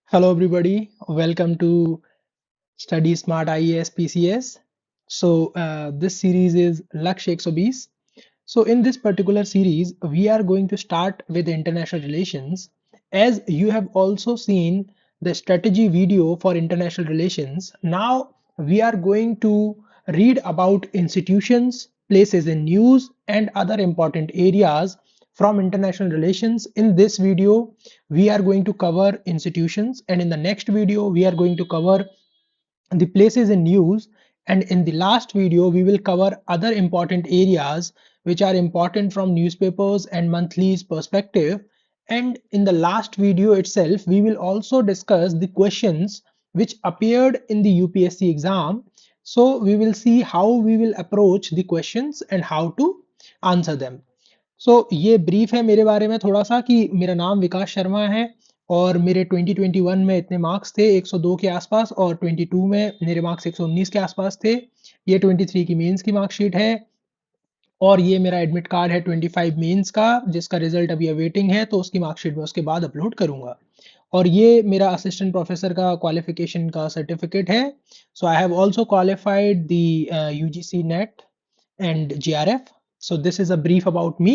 Hello everybody, welcome to Study Smart IAS PCS. This series is Lakshya 120. So in this particular series, we are going to start with international relations. As you have also seen the strategy video for international relations, now we are going to read about institutions, places in news, and other important areas from international relations. In this video, we are going to cover institutions, and in the next video, we are going to cover the places in news, and in the last video we will cover other important areas which are important from newspapers and monthlies perspective. And in the last video itself we will also discuss the questions which appeared in the UPSC exam. So we will see how we will approach the questions and how to answer them. ये brief है मेरे बारे में थोड़ा सा कि मेरा नाम विकास शर्मा है और मेरे 2021 में इतने मार्क्स थे 102 के आसपास, और 22 में मेरे मार्क्स 119 के आसपास थे। ये 23 की मेंस की मार्कशीट है, और ये मेरा एडमिट कार्ड है 25 मेंस का, जिसका रिजल्ट अभी अवेटिंग है, तो उसकी मार्कशीट मैं उसके बाद अपलोड करूंगा। और ये मेरा असिस्टेंट प्रोफेसर का क्वालिफिकेशन का सर्टिफिकेट है। So I have also qualified the UGC NET and GRF. So this is a brief about me.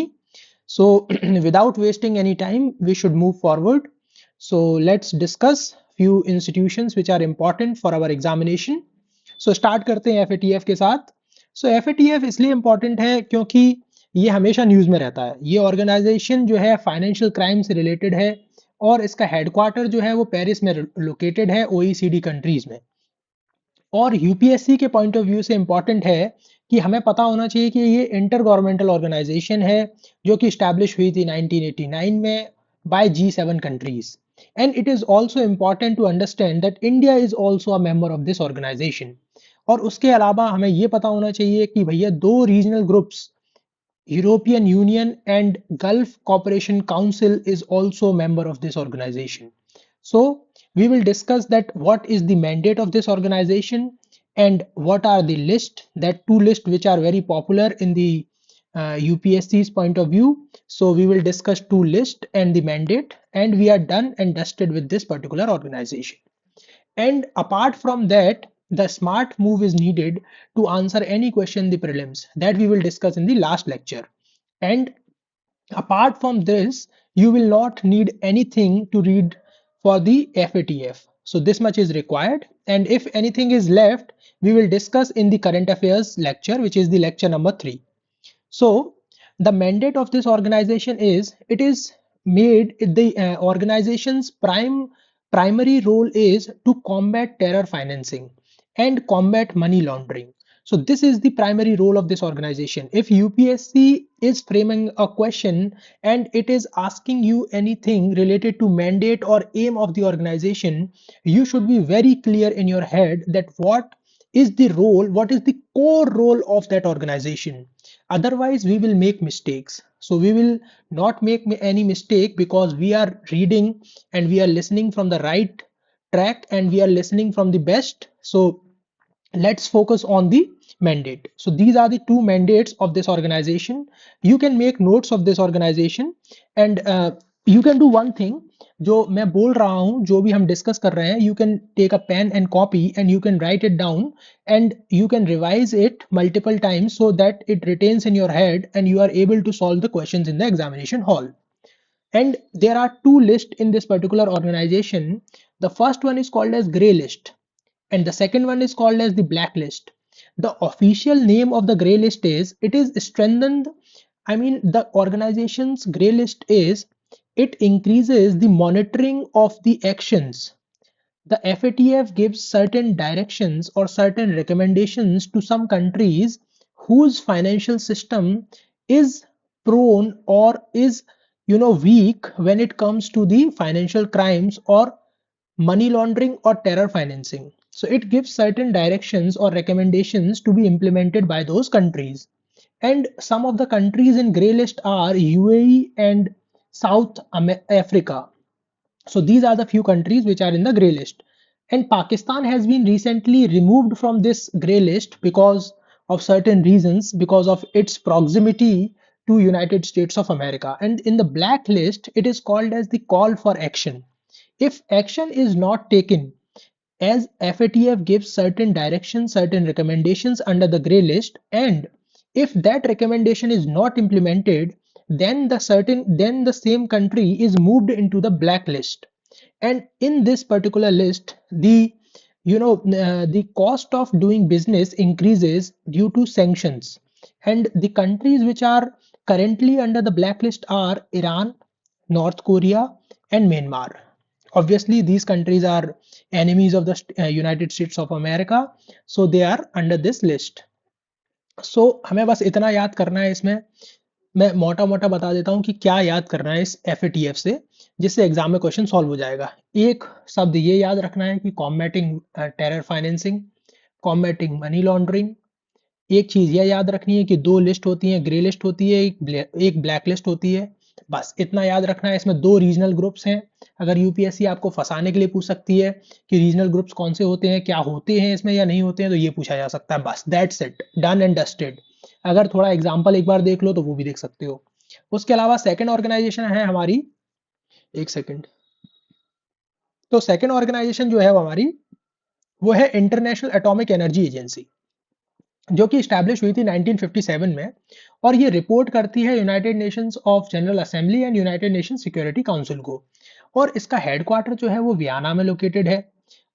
So without wasting any time, we should move forward. So let's discuss few institutions which are important for our examination. So start करते हैं FATF के साथ. So FATF इसलिए important है क्योंकि ये हमेशा news में रहता है। ये ऑर्गेनाइजेशन जो है फाइनेंशियल क्राइम से रिलेटेड है, और इसका हेडक्वार्टर जो है वो पेरिस में लोकेटेड है, OECD कंट्रीज में। और यूपीएससी के पॉइंट ऑफ व्यू से इम्पॉर्टेंट है कि हमें पता होना चाहिए कि ये इंटर गवर्नमेंटल ऑर्गेनाइजेशन है जो कि स्टैब्लिश हुई थी 1989 में by G7 countries. And it is also important to understand that India is also a member of this organisation. और उसके अलावा हमें ये पता होना चाहिए कि भैया दो regional groups, European Union and Gulf cooperation council is also a member of this organization. So we will discuss that what is the mandate of this organization and what are the list, that two lists which are very popular in the UPSC's point of view. So we will discuss two lists and the mandate, and we are done and dusted with this particular organization. And apart from that, the smart move is needed to answer any question in the prelims that we will discuss in the last lecture. And apart from this, you will not need anything to read for the FATF. So this much is required. And if anything is left, we will discuss in the current affairs lecture, which is the lecture number 3. So the mandate of this organization is, it is made, the organization's primary role is to combat terror financing and combat money laundering. So this is the primary role of this organization. If UPSC is framing a question and it is asking you anything related to mandate or aim of the organization, you should be very clear in your head that what is the role, what is the core role of that organization. Otherwise we will make mistakes. So we will not make any mistake because we are reading and we are listening from the right track and we are listening from the best. So let's focus on the mandate. So these are the two mandates of this organization. You can make notes of this organization, and you can do one thing. जो मैं बोल रहा हूँ, जो भी हम discuss कर रहे हैं, you can take a pen and copy and you can write it down and you can revise it multiple times so that it retains in your head and you are able to solve the questions in the examination hall. And there are two lists in this particular organization. The first one is called as gray list and the second one is called as the blacklist. The official name of the gray list is, it is strengthened, I mean the organization's gray list is, it increases the monitoring of the actions. The FATF gives certain directions or certain recommendations to some countries whose financial system is prone or is weak when it comes to the financial crimes or money laundering or terror financing. So it gives certain directions or recommendations to be implemented by those countries. And some of the countries in grey list are UAE and South Africa. So these are the few countries which are in the grey list. And Pakistan has been recently removed from this grey list because of certain reasons, because of its proximity to United States of America. And in the black list, it is called as the call for action. If action is not taken, as FATF gives certain directions, certain recommendations under the grey list, and if that recommendation is not implemented, then the same country is moved into the blacklist. And in this particular list, the cost of doing business increases due to sanctions. And the countries which are currently under the blacklist are Iran, North Korea, and Myanmar. Obviously these countries are enemies of the United States of America, so they are under this list. सो हमें बस इतना याद करना है इसमें, मैं मोटा मोटा बता देता हूँ कि क्या याद करना है इस FATF से, जिससे एग्जाम में क्वेश्चन सॉल्व हो जाएगा। एक शब्द ये याद रखना है कि combating terror financing, combating money laundering. एक चीज यह याद रखनी है कि दो लिस्ट होती है, ग्रे लिस्ट होती है, एक ब्लैक लिस्ट होती है। बस इतना याद रखना है। इसमें दो रीजनल ग्रुप्स हैं। अगर यूपीएससी आपको फंसाने के लिए पूछ सकती है कि रीजनल ग्रुप्स कौन से होते हैं, क्या होते हैं इसमें या नहीं होते हैं, तो ये पूछा जा सकता है। बस that's it, done and dusted. अगर थोड़ा एग्जाम्पल एक बार देख लो तो वो भी देख सकते हो। उसके अलावा सेकेंड ऑर्गेनाइजेशन है हमारी, एक सेकेंड, तो सेकेंड ऑर्गेनाइजेशन जो है वो हमारी, वो है इंटरनेशनल एटॉमिक एनर्जी एजेंसी, जो कि स्टैब्लिश हुई थी 1957 में, और ये रिपोर्ट करती है United Nations of general assembly and United nation security council को। और इसका हेडक्वार्टर जो है वो वियना में लोकेटेड है।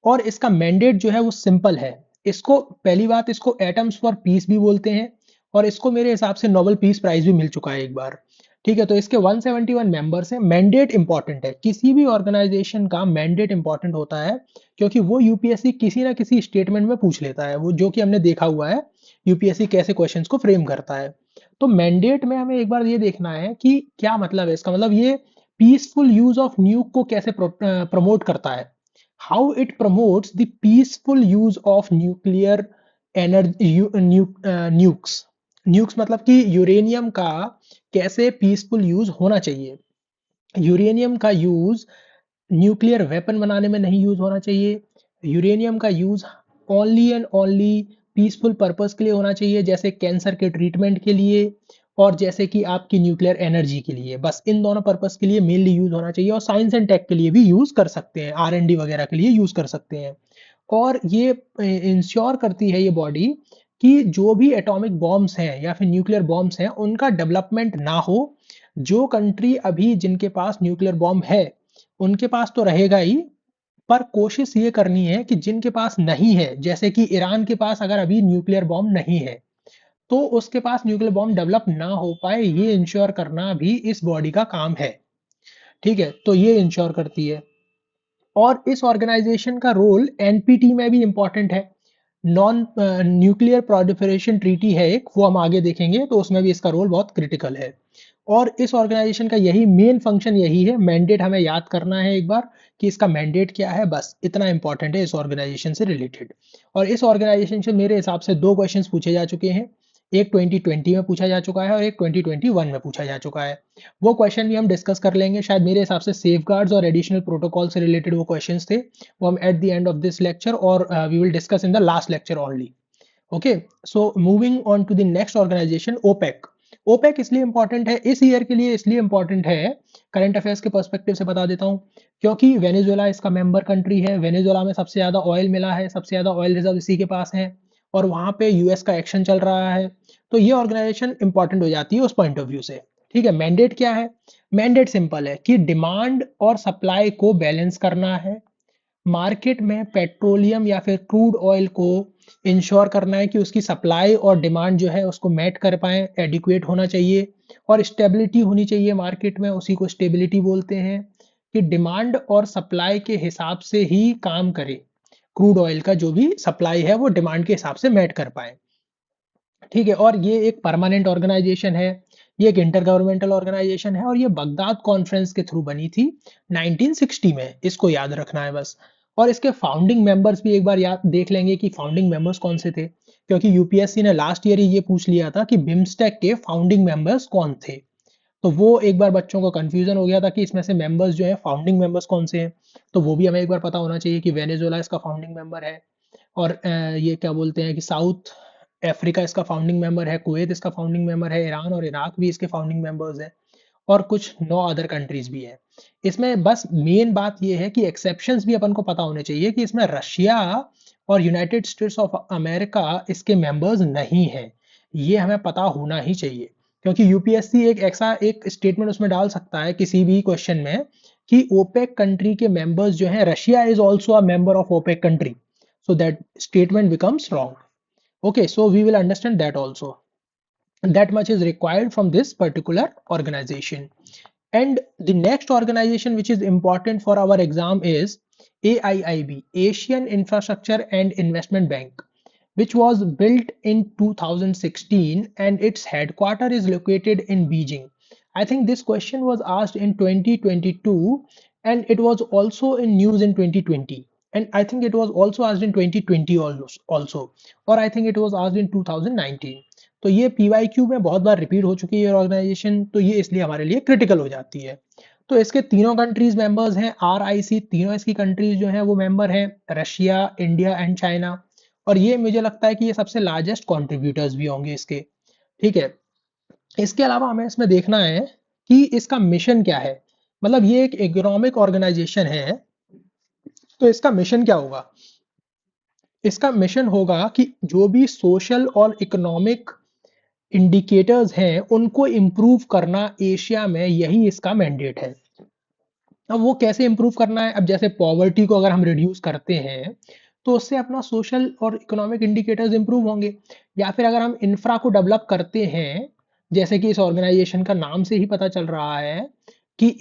और इसका मैंडेट जो है वो सिंपल है। इसको, पहली बात, इसको एटम्स फॉर पीस भी बोलते हैं, और इसको मेरे हिसाब से नोबेल पीस प्राइज भी मिल चुका है एक बार। ठीक है, तो इसके 171 मेंबर्स हैं। मैंडेट इंपॉर्टेंट है, किसी भी ऑर्गेनाइजेशन का मैंडेट इंपॉर्टेंट होता है, क्योंकि वो यूपीएससी किसी ना किसी स्टेटमेंट में पूछ लेता है, वो जो कि हमने देखा हुआ है यूपीएससी कैसे क्वेश्चंस को फ्रेम करता है। तो मैंडेट में हमें एक बार ये देखना है कि क्या मतलब है इसका। मतलब ये पीसफुल यूज ऑफ न्यूक को कैसे प्रमोट करता है। How it promotes the peaceful use of nuclear energy, nukes. Nukes मतलब कि यूरेनियम का कैसे पीसफुल यूज होना चाहिए। यूरेनियम का यूज न्यूक्लियर वेपन बनाने में नहीं यूज होना चाहिए। यूरेनियम का use only and only peaceful purpose के लिए होना चाहिए, जैसे कैंसर के ट्रीटमेंट के लिए, और जैसे कि आपकी न्यूक्लियर एनर्जी के लिए। बस इन दोनों पर्पस के लिए मेनली यूज होना चाहिए, और साइंस एंड टेक के लिए भी यूज कर सकते हैं, R&D वगैरह के लिए यूज कर सकते हैं। और ये इंश्योर करती है ये बॉडी कि जो भी एटॉमिक बॉम्ब्स हैं या फिर न्यूक्लियर बॉम्ब्स हैं उनका डेवलपमेंट ना हो। जो कंट्री अभी जिनके पास न्यूक्लियर बॉम्ब है उनके पास तो रहेगा ही, पर कोशिश ये करनी है कि जिनके पास नहीं है, जैसे कि ईरान के पास अगर अभी न्यूक्लियर बॉम्ब नहीं है, तो उसके पास न्यूक्लियर बॉम्ब डेवलप ना हो पाए, ये इंश्योर करना भी इस बॉडी का काम है। ठीक है, तो ये इंश्योर करती है। और इस ऑर्गेनाइजेशन का रोल एनपीटी में भी इंपॉर्टेंट है। नॉन न्यूक्लियर प्रोलिफरेशन ट्रीटी है एक, वो हम आगे देखेंगे, तो उसमें भी इसका रोल बहुत क्रिटिकल है। और इस ऑर्गेनाइजेशन का यही मेन फंक्शन यही है। मैंडेट हमें याद करना है एक बार कि इसका मैंडेट क्या है, बस इतना इंपॉर्टेंट है इस ऑर्गेनाइजेशन से रिलेटेड। और इस ऑर्गेनाइजेशन से मेरे हिसाब से दो क्वेश्चंस पूछे जा चुके हैं। एक 2020 में पूछा जा चुका है और एक 2021 में पूछा जा चुका है। वो क्वेश्चन भी हम डिस्कस कर लेंगे शायद। मेरे हिसाब से सेफगार्ड्स और एडिशनल प्रोटोकॉल से रिलेटेड वो क्वेश्चंस थे, वो हम at the end of this lecture, और we will discuss in the last lecture only. Okay, so moving on to the next organisation, OPEC. OPEC इसलिए इंपॉर्टेंट है इस ईयर के लिए, इसलिए इंपॉर्टेंट है, करंट अफेयर्स के पर्सपेक्टिव से बता देता हूँ, क्योंकि वेनेजुएला इसका मेंबर कंट्री है। वेनेजुएला में सबसे ज्यादा ऑयल मिला है, सबसे ज्यादा ऑयल रिजर्व इसी के पास है, और वहां पे यूएस का एक्शन चल रहा है। तो ये ऑर्गेनाइजेशन इंपॉर्टेंट हो जाती है उस पॉइंट ऑफ व्यू से। ठीक है, मैंडेट क्या है? मैंडेट सिंपल है कि डिमांड और सप्लाई को बैलेंस करना है। मार्केट में पेट्रोलियम या फिर क्रूड ऑयल को इंश्योर करना है कि उसकी सप्लाई और डिमांड जो है उसको मैट कर पाए, एडिक्वेट होना चाहिए, और स्टेबिलिटी होनी चाहिए मार्केट में, उसी को स्टेबिलिटी बोलते हैं। कि डिमांड और सप्लाई के हिसाब से ही काम करे, क्रूड ऑयल का जो भी सप्लाई है वो डिमांड के हिसाब से मैट कर पाए। ठीक है, और ये एक परमानेंट ऑर्गेनाइजेशन है, ये एक इंटर गवर्नमेंटल ऑर्गेनाइजेशन है, और ये बगदाद कॉन्फ्रेंस के थ्रू बनी थी 1960 में, इसको याद रखना है बस। और इसके फाउंडिंग मेंबर्स भी एक बार याद देख लेंगे कि फाउंडिंग मेंबर्स कौन से थे, क्योंकि यूपीएससी ने लास्ट ईयर ही ये पूछ लिया था कि बिम्स्टेक के फाउंडिंग मेंबर्स कौन थे। तो वो एक बार बच्चों को कंफ्यूजन हो गया था कि इसमें से मेंबर्स जो है फाउंडिंग मेंबर्स कौन से हैं। तो वो भी हमें एक बार पता होना चाहिए कि वेनेजुएला इसका फाउंडिंग मेंबर है, और ये क्या बोलते हैं कि साउथ अफ्रीका इसका फाउंडिंग मेंबर है, कुवैत इसका फाउंडिंग मेंबर है, ईरान और इराक भी इसके फाउंडिंग मेंबर्स हैं। और कुछ 9 अदर कंट्रीज भी है। इसमें बस मेन बात ये है कि एक्सेप्शंस भी अपन को पता होने चाहिए कि इसमें रशिया और यूनाइटेड स्टेट्स ऑफ अमेरिका इसके मेंबर्स नहीं है, ये हमें पता होना ही चाहिए। क्योंकि यूपीएससी एक ऐसा एक स्टेटमेंट उसमें डाल सकता है किसी भी क्वेश्चन में कि ओपेक कंट्री के मेंबर्स जो हैं, Russia is also a member of OPEC country, so that statement becomes wrong. Okay, so we will understand that also. That much is required from this particular organization. And the next organization which is important for our exam is AIIB, Asian Infrastructure and Investment Bank, which was built in 2016 and its headquarter is located in Beijing. I think this question was asked in 2022 and it was also in news in 2020, and I think it was also asked in 2020 also, or I think it was asked in 2019. तो ये PYQ में बहुत बार repeat हो चुकी है organisation, तो ये इसलिए हमारे लिए क्रिटिकल हो जाती है। तो इसके तीनों कंट्रीज मेंबर्स हैं RIC, तीनों इसकी कंट्रीज जो हैं वो मेंबर हैं, रशिया, इंडिया एंड चाइना, और ये मुझे लगता है कि ये सबसे लार्जेस्ट कंट्रीब्यूटर्स भी होंगे इसके। ठीक है, इसके अलावा हमें इसमें देखना है कि इसका मिशन क्या है। मतलब ये एक इकोनॉमिक ऑर्गेनाइजेशन है, तो इसका मिशन क्या होगा? इसका मिशन होगा कि जो भी सोशल और इकोनॉमिक इंडिकेटर्स हैं उनको इम्प्रूव करना एशिया में, यही इसका मैंडेट है। अब वो कैसे इम्प्रूव करना है? अब जैसे पॉवर्टी को अगर हम रिड्यूस करते हैं तो उससे अपना सोशल और इकोनॉमिक इंडिकेटर्स इंप्रूव होंगे, या फिर अगर हम इंफ्रा को डेवलप करते हैं, जैसे कि इस ऑर्गेनाइजेशन का नाम से ही पता चल रहा है कि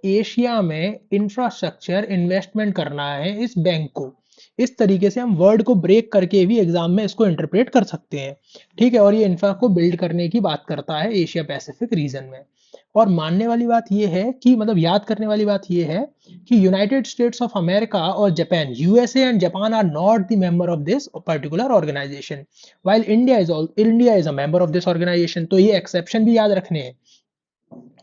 एशिया में इंफ्रास्ट्रक्चर इन्वेस्टमेंट करना है इस बैंक को। इस तरीके से हम वर्ड को ब्रेक करके भी एग्जाम में इसको इंटरप्रेट कर सकते हैं। ठीक है, और ये इंफ्रा को बिल्ड करने की बात करता है एशिया पैसिफिक रीजन में। और मानने वाली बात यह है कि मतलब याद करने वाली बात यह है कि यूनाइटेड स्टेट्स ऑफ अमेरिका और Japan, USA and Japan are not the member of this particular organisation, while India is a member of this organisation. तो ये एक्सेप्शन भी याद रखने हैं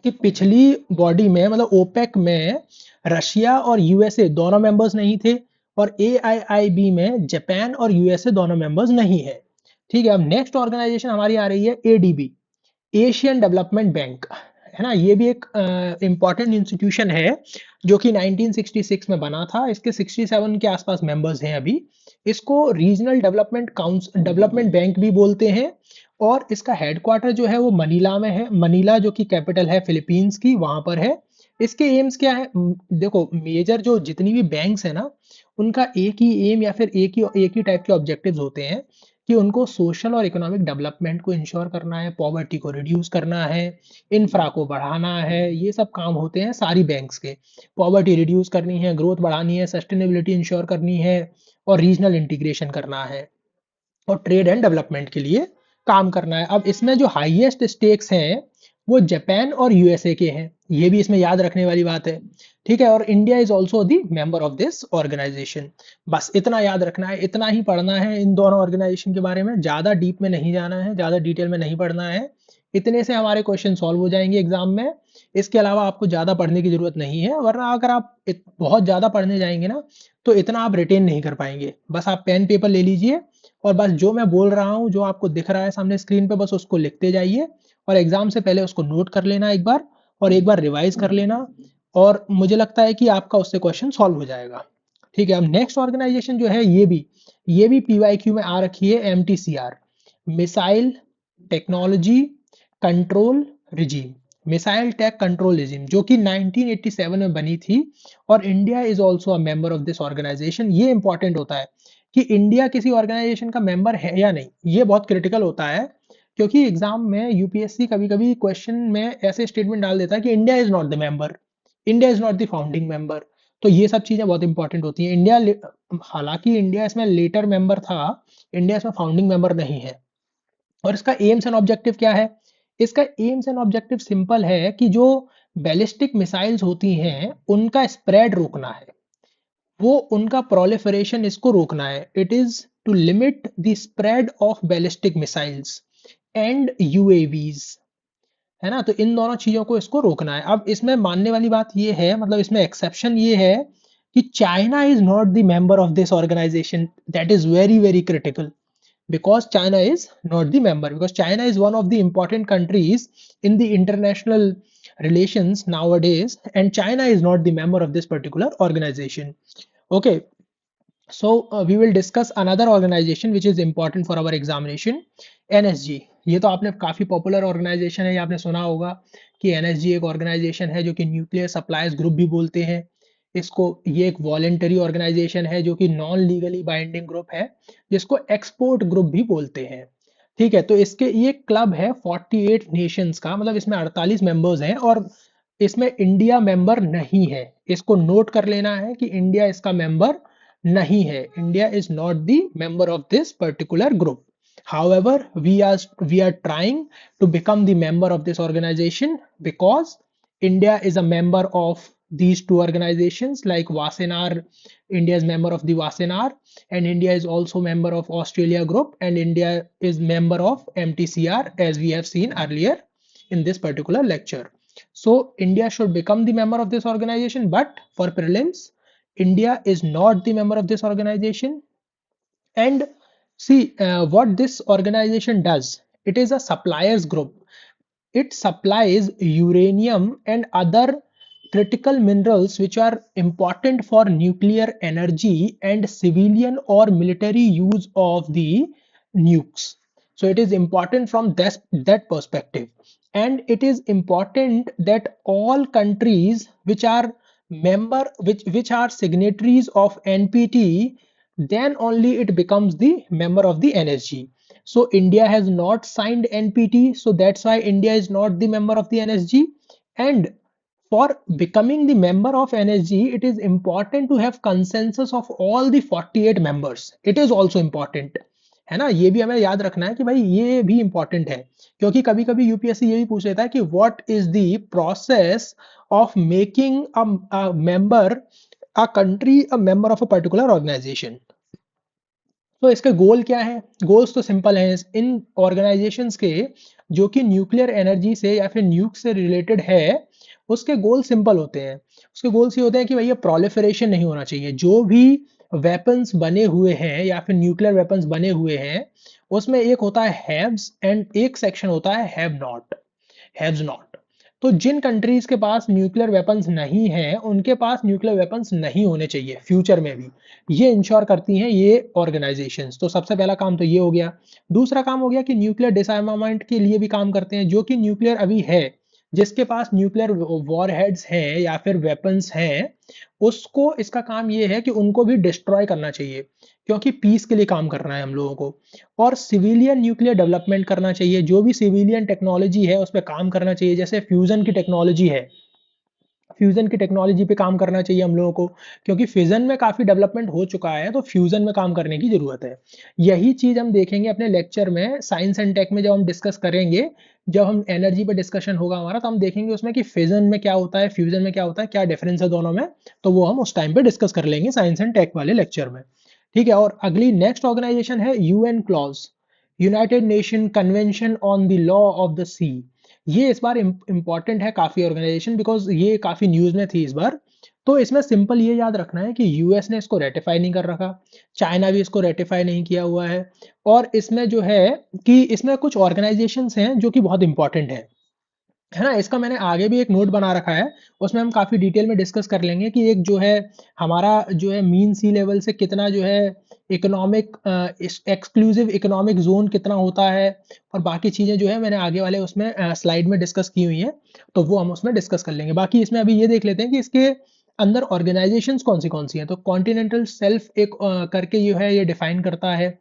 कि पिछली बॉडी में मतलब ओपेक में रशिया और यूएसए दोनों मेंबर्स नहीं थे, और AIIB में जापान और यूएसए दोनों मेंबर्स नहीं है। ठीक है, अब नेक्स्ट ऑर्गेनाइजेशन हमारी आ रही है ADB, एशियन डेवलपमेंट बैंक, है ना। ये भी एक इंपॉर्टेंट इंस्टीट्यूशन है जो कि 1966 में बना था। इसके 67 के आसपास मेंबर्स हैं अभी। इसको रीजनल डेवलपमेंट बैंक भी बोलते हैं, और इसका हेडक्वार्टर जो है वो मनीला में है। मनीला जो कि कैपिटल है फिलीपींस की, वहां पर है। इसके एम्स क्या है? देखो, मेजर जो जितनी भी बैंक्स है ना, उनका एक ही एम या फिर एक ही टाइप के ऑब्जेक्टिव्स होते हैं कि उनको सोशल और इकोनॉमिक डेवलपमेंट को इंश्योर करना है, पॉवर्टी को रिड्यूस करना है, इंफ्रा को बढ़ाना है। ये सब काम होते हैं सारी बैंक्स के। पॉवर्टी रिड्यूस करनी है, ग्रोथ बढ़ानी है, सस्टेनेबिलिटी इंश्योर करनी है, और रीजनल इंटीग्रेशन करना है, और ट्रेड एंड डेवलपमेंट के लिए काम करना है। अब इसमें जो हाईएस्ट स्टेक्स हैं वो जापान और यूएसए के हैं, ये भी इसमें याद रखने वाली बात है। ठीक है, और India is also the member of this organisation. बस इतना याद रखना है, इतना ही पढ़ना है इन दोनों ऑर्गेनाइजेशन के बारे में, ज्यादा डीप में नहीं जाना है, ज्यादा डिटेल में नहीं पढ़ना है। इतने से हमारे क्वेश्चन सॉल्व हो जाएंगे एग्जाम में। इसके अलावा आपको ज्यादा पढ़ने की जरूरत नहीं है, वरना अगर आप बहुत ज्यादा पढ़ने जाएंगे ना तो इतना आप रिटेन नहीं कर पाएंगे। बस आप पेन पेपर ले लीजिए और बस जो मैं बोल रहा हूँ, जो आपको दिख रहा है सामने स्क्रीन पे, बस उसको लिखते जाइए, और एग्जाम से पहले उसको नोट कर लेना एक बार, और एक बार रिवाइज कर लेना, और मुझे लगता है कि आपका उससे क्वेश्चन सॉल्व हो जाएगा। ठीक है, अब नेक्स्ट ऑर्गेनाइजेशन जो है ये भी PYQ में आ रखी है, MTCR, missile technology control regime, missile tech control regime, जो कि 1987 में बनी थी, और India is also a member of this organisation. ये इंपॉर्टेंट होता है कि इंडिया किसी ऑर्गेनाइजेशन का मेंबर है या नहीं, ये बहुत क्रिटिकल होता है, क्योंकि एग्जाम में यूपीएससी कभी कभी क्वेश्चन में ऐसे स्टेटमेंट डाल देता है कि India is not the member, India is not the founding member. तो ये सब चीजें बहुत इंपॉर्टेंट होती हैं। हालांकि इंडिया इसमें लेटर मेंबर था, इंडिया इसमें फाउंडिंग मेंबर नहीं है। और इसका एम्स एंड ऑब्जेक्टिव क्या है? इसका एम्स एंड ऑब्जेक्टिव सिंपल है कि जो बैलिस्टिक मिसाइल्स होती हैं उनका स्प्रेड रोकना है, वो उनका प्रोलिफरेशन इसको रोकना है। It is to limit the spread of ballistic missiles and UAVs, है ना। तो इन दोनों चीजों को इसको रोकना है। अब इसमें मानने वाली बात ये है, मतलब इसमें एक्सेप्शन ये है कि China is not the member of this organization. That is very very critical, because China is not the member, because China is one of the important countries in the international relations nowadays, and China is not the member of this particular organization. Okay, so we will discuss another organization which is important for our examination, NSG. ये तो आपने काफी popular organisation है, ये आपने सुना होगा कि NSG एक ऑर्गेनाइजेशन है जो कि न्यूक्लियर सप्लायर्स ग्रुप भी बोलते हैं इसको। ये एक वॉलेंटरी ऑर्गेनाइजेशन है जो कि नॉन लीगली बाइंडिंग ग्रुप है, जिसको एक्सपोर्ट ग्रुप भी बोलते हैं। ठीक है, तो इसके ये क्लब है 48 नेशंस का, मतलब इसमें 48 मेंबर्स हैं और इसमें इंडिया मेंबर नहीं है। इसको नोट कर लेना है कि इंडिया इसका मेंबर नहीं है। India is not the member of this particular group. However, we are trying to become the member of this organization because India is a member of these two organizations like Wassenaar. India is member of the Wassenaar, and India is also member of Australia Group, and India is member of MTCR, as we have seen earlier in this particular lecture. So India should become the member of this organization, but for prelims, India is not the member of this organization. And see what this organization does. It is a suppliers group. It supplies uranium and other critical minerals which are important for nuclear energy and civilian or military use of the nukes. So it is important from that perspective. And it is important that all countries which are which are signatories of NPT, then only it becomes the member of the NSG. So India has not signed NPT, so that's why India is not the member of the NSG. And for becoming the member of NSG, it is important to have consensus of all the 48 members. It is also important, है ना। ये भी हमें याद रखना है कि भाई ये भी इंपॉर्टेंट है, क्योंकि कभी कभी यूपीएससी ये भी पूछ लेता है कि what is the process of making a member a country a member of a particular organization. तो इसके गोल क्या है? गोल्स तो सिंपल हैं इन ऑर्गेनाइजेशंस के, जो कि न्यूक्लियर एनर्जी से या फिर न्यूक से रिलेटेड है। उसके गोल सिंपल होते हैं। उसके गोल्स ये होते हैं कि भैया प्रोलिफरेशन नहीं होना चाहिए। जो भी वेपन्स बने हुए हैं या फिर न्यूक्लियर वेपन्स बने हुए हैं, उसमें एक होता है हैव्स एंड एक सेक्शन होता है हैव्स नॉट। तो जिन कंट्रीज के पास न्यूक्लियर वेपन्स नहीं है, उनके पास न्यूक्लियर वेपन्स नहीं होने चाहिए फ्यूचर में भी। ये इंश्योर करती हैं ये ऑर्गेनाइजेशंस। तो सबसे पहला काम तो ये हो गया। दूसरा काम हो गया कि न्यूक्लियर डिसआर्मामेंट के लिए भी काम करते हैं। जो कि न्यूक्लियर अभी है, जिसके पास न्यूक्लियर वॉरहेड्स हैं या फिर वेपन्स हैं, उसको इसका काम ये है कि उनको भी डिस्ट्रॉय करना चाहिए, क्योंकि पीस के लिए काम करना है हम लोगों को। और सिविलियन न्यूक्लियर डेवलपमेंट करना चाहिए। जो भी सिविलियन टेक्नोलॉजी है उस पर काम करना चाहिए। जैसे फ्यूजन की टेक्नोलॉजी है, फ्यूजन की टेक्नोलॉजी पे काम करना चाहिए हम लोगों को, क्योंकि फिजन में काफी डेवलपमेंट हो चुका है, तो फ्यूजन में काम करने की जरूरत है। यही चीज हम देखेंगे अपने लेक्चर में साइंस एंड टेक में, जब हम डिस्कस करेंगे। जब हम एनर्जी पे डिस्कशन होगा हमारा, तो हम देखेंगे उसमें कि फिजन में क्या होता है, फ्यूजन में क्या होता है, क्या डिफरेंस है दोनों में। तो वो हम उस टाइम पे डिस्कस कर लेंगे साइंस एंड टेक वाले लेक्चर में। ठीक है, और अगली नेक्स्ट ऑर्गेनाइजेशन है UN clause, united nation convention on the law of the sea. ये इस बार इंपॉर्टेंट है काफी ऑर्गेनाइजेशन, बिकॉज ये काफी न्यूज में थी इस बार। तो इसमें सिंपल ये याद रखना है कि यूएस ने इसको रेटिफाई नहीं कर रखा, चाइना भी इसको रेटिफाई नहीं किया हुआ है। और इसमें जो है कि इसमें कुछ ऑर्गेनाइजेशंस हैं जो कि बहुत इंपॉर्टेंट है ना। इसका मैंने आगे भी एक नोट बना रखा है, उसमें हम काफी डिटेल में डिस्कस कर लेंगे कि एक जो है हमारा जो है मीन सी लेवल से कितना जो है इकोनॉमिक एक्सक्लूसिव इकोनॉमिक जोन कितना होता है, और बाकी चीजें जो है मैंने आगे वाले उसमें स्लाइड में डिस्कस की हुई हैं। तो वो हम उसमें डिस्कस कर लेंगे। बाकी इसमें अभी ये देख लेते हैं कि इसके अंदर ऑर्गेनाइजेशंस कौन सी हैं। तो कॉन्टिनेंटल सेल्फ एक करके जो है ये डिफाइन करता है।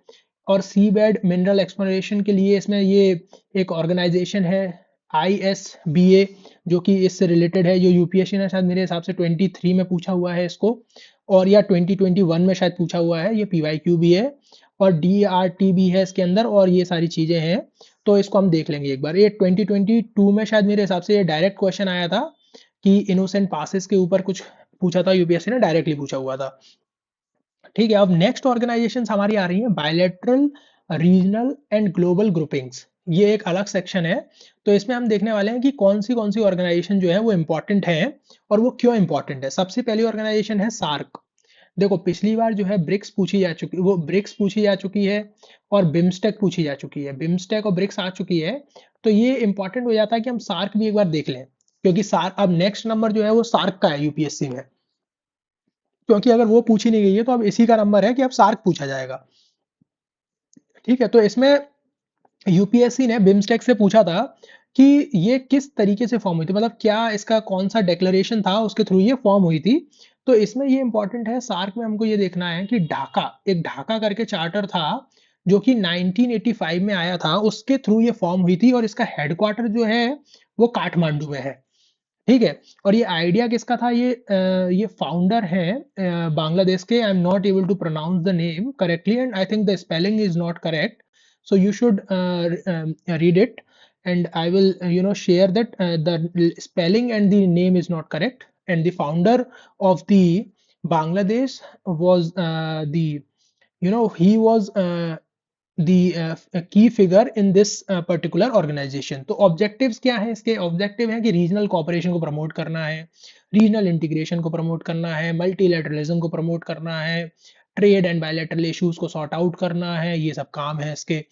और सी बेड मिनरल एक्सप्लोरेशन के लिए इसमें ये एक ऑर्गेनाइजेशन है ISBA, जो कि इससे रिलेटेड है। जो यूपीएससी ने शायद मेरे हिसाब से 23 में पूछा हुआ है इसको, और या 2021 में शायद पूछा हुआ है। ये PYQ भी है और DRT भी है इसके अंदर, और ये सारी चीजें हैं। तो इसको हम देख लेंगे एक बार। ये 2022 में शायद मेरे हिसाब से ये डायरेक्ट क्वेश्चन आया था कि इनोसेंट पासेस के ऊपर कुछ पूछा था, यूपीएससी ने डायरेक्टली पूछा हुआ था। ठीक है, अब नेक्स्ट ऑर्गेनाइजेशन हमारी आ रही है bilateral, regional and global groupings. ये एक अलग सेक्शन है। तो इसमें हम देखने वाले हैं कि कौन सी ऑर्गेनाइजेशन जो है वो इंपॉर्टेंट है और वो क्यों इंपॉर्टेंट है। सबसे पहली ऑर्गेनाइजेशन है सार्क। देखो पिछली बार जो है ब्रिक्स पूछी जा चुकी, वो ब्रिक्स पूछी जा चुकी है, और बिम्स्टेक पूछी जा चुकी है। बिम्स्टेक और ब्रिक्स आ चुकी है। तो ये इंपॉर्टेंट हो जाता है कि हम सार्क भी एक बार देख लें। क्योंकि सार्क अब नेक्स्ट नंबर जो है वो सार्क का है यूपीएससी में, क्योंकि अगर वो पूछी नहीं गई है तो अब इसी का नंबर है कि अब सार्क पूछा जाएगा। ठीक है, तो इसमें यूपीएससी ने बिम्स्टेक से पूछा था कि ये किस तरीके से फॉर्म हुई थी, मतलब क्या इसका कौन सा डेक्लेरेशन था उसके थ्रू ये फॉर्म हुई थी। तो इसमें ये इंपॉर्टेंट है, सार्क में हमको ये देखना है कि ढाका, एक ढाका करके चार्टर था जो कि 1985 में आया था, उसके थ्रू ये फॉर्म हुई थी, और इसका हेडक्वार्टर जो है वो काठमांडू में है। ठीक है, और ये आइडिया किसका था, ये फाउंडर है बांग्लादेश के। I am not able to pronounce the name correctly and I think the spelling is not correct, so you should read it, and I will share that the spelling and the name is not correct, and the founder of the Bangladesh was the he was the key figure in this particular organization। तो objectives क्या है इसके, objective है कि regional cooperation को promote करना है, regional integration को प्रमोट करना है, मल्टीलेटरलिज्म को प्रमोट करना है, ट्रेड एंड बायलैटरल इश्यूज को सॉर्ट आउट करना है, ये सब काम है इसके।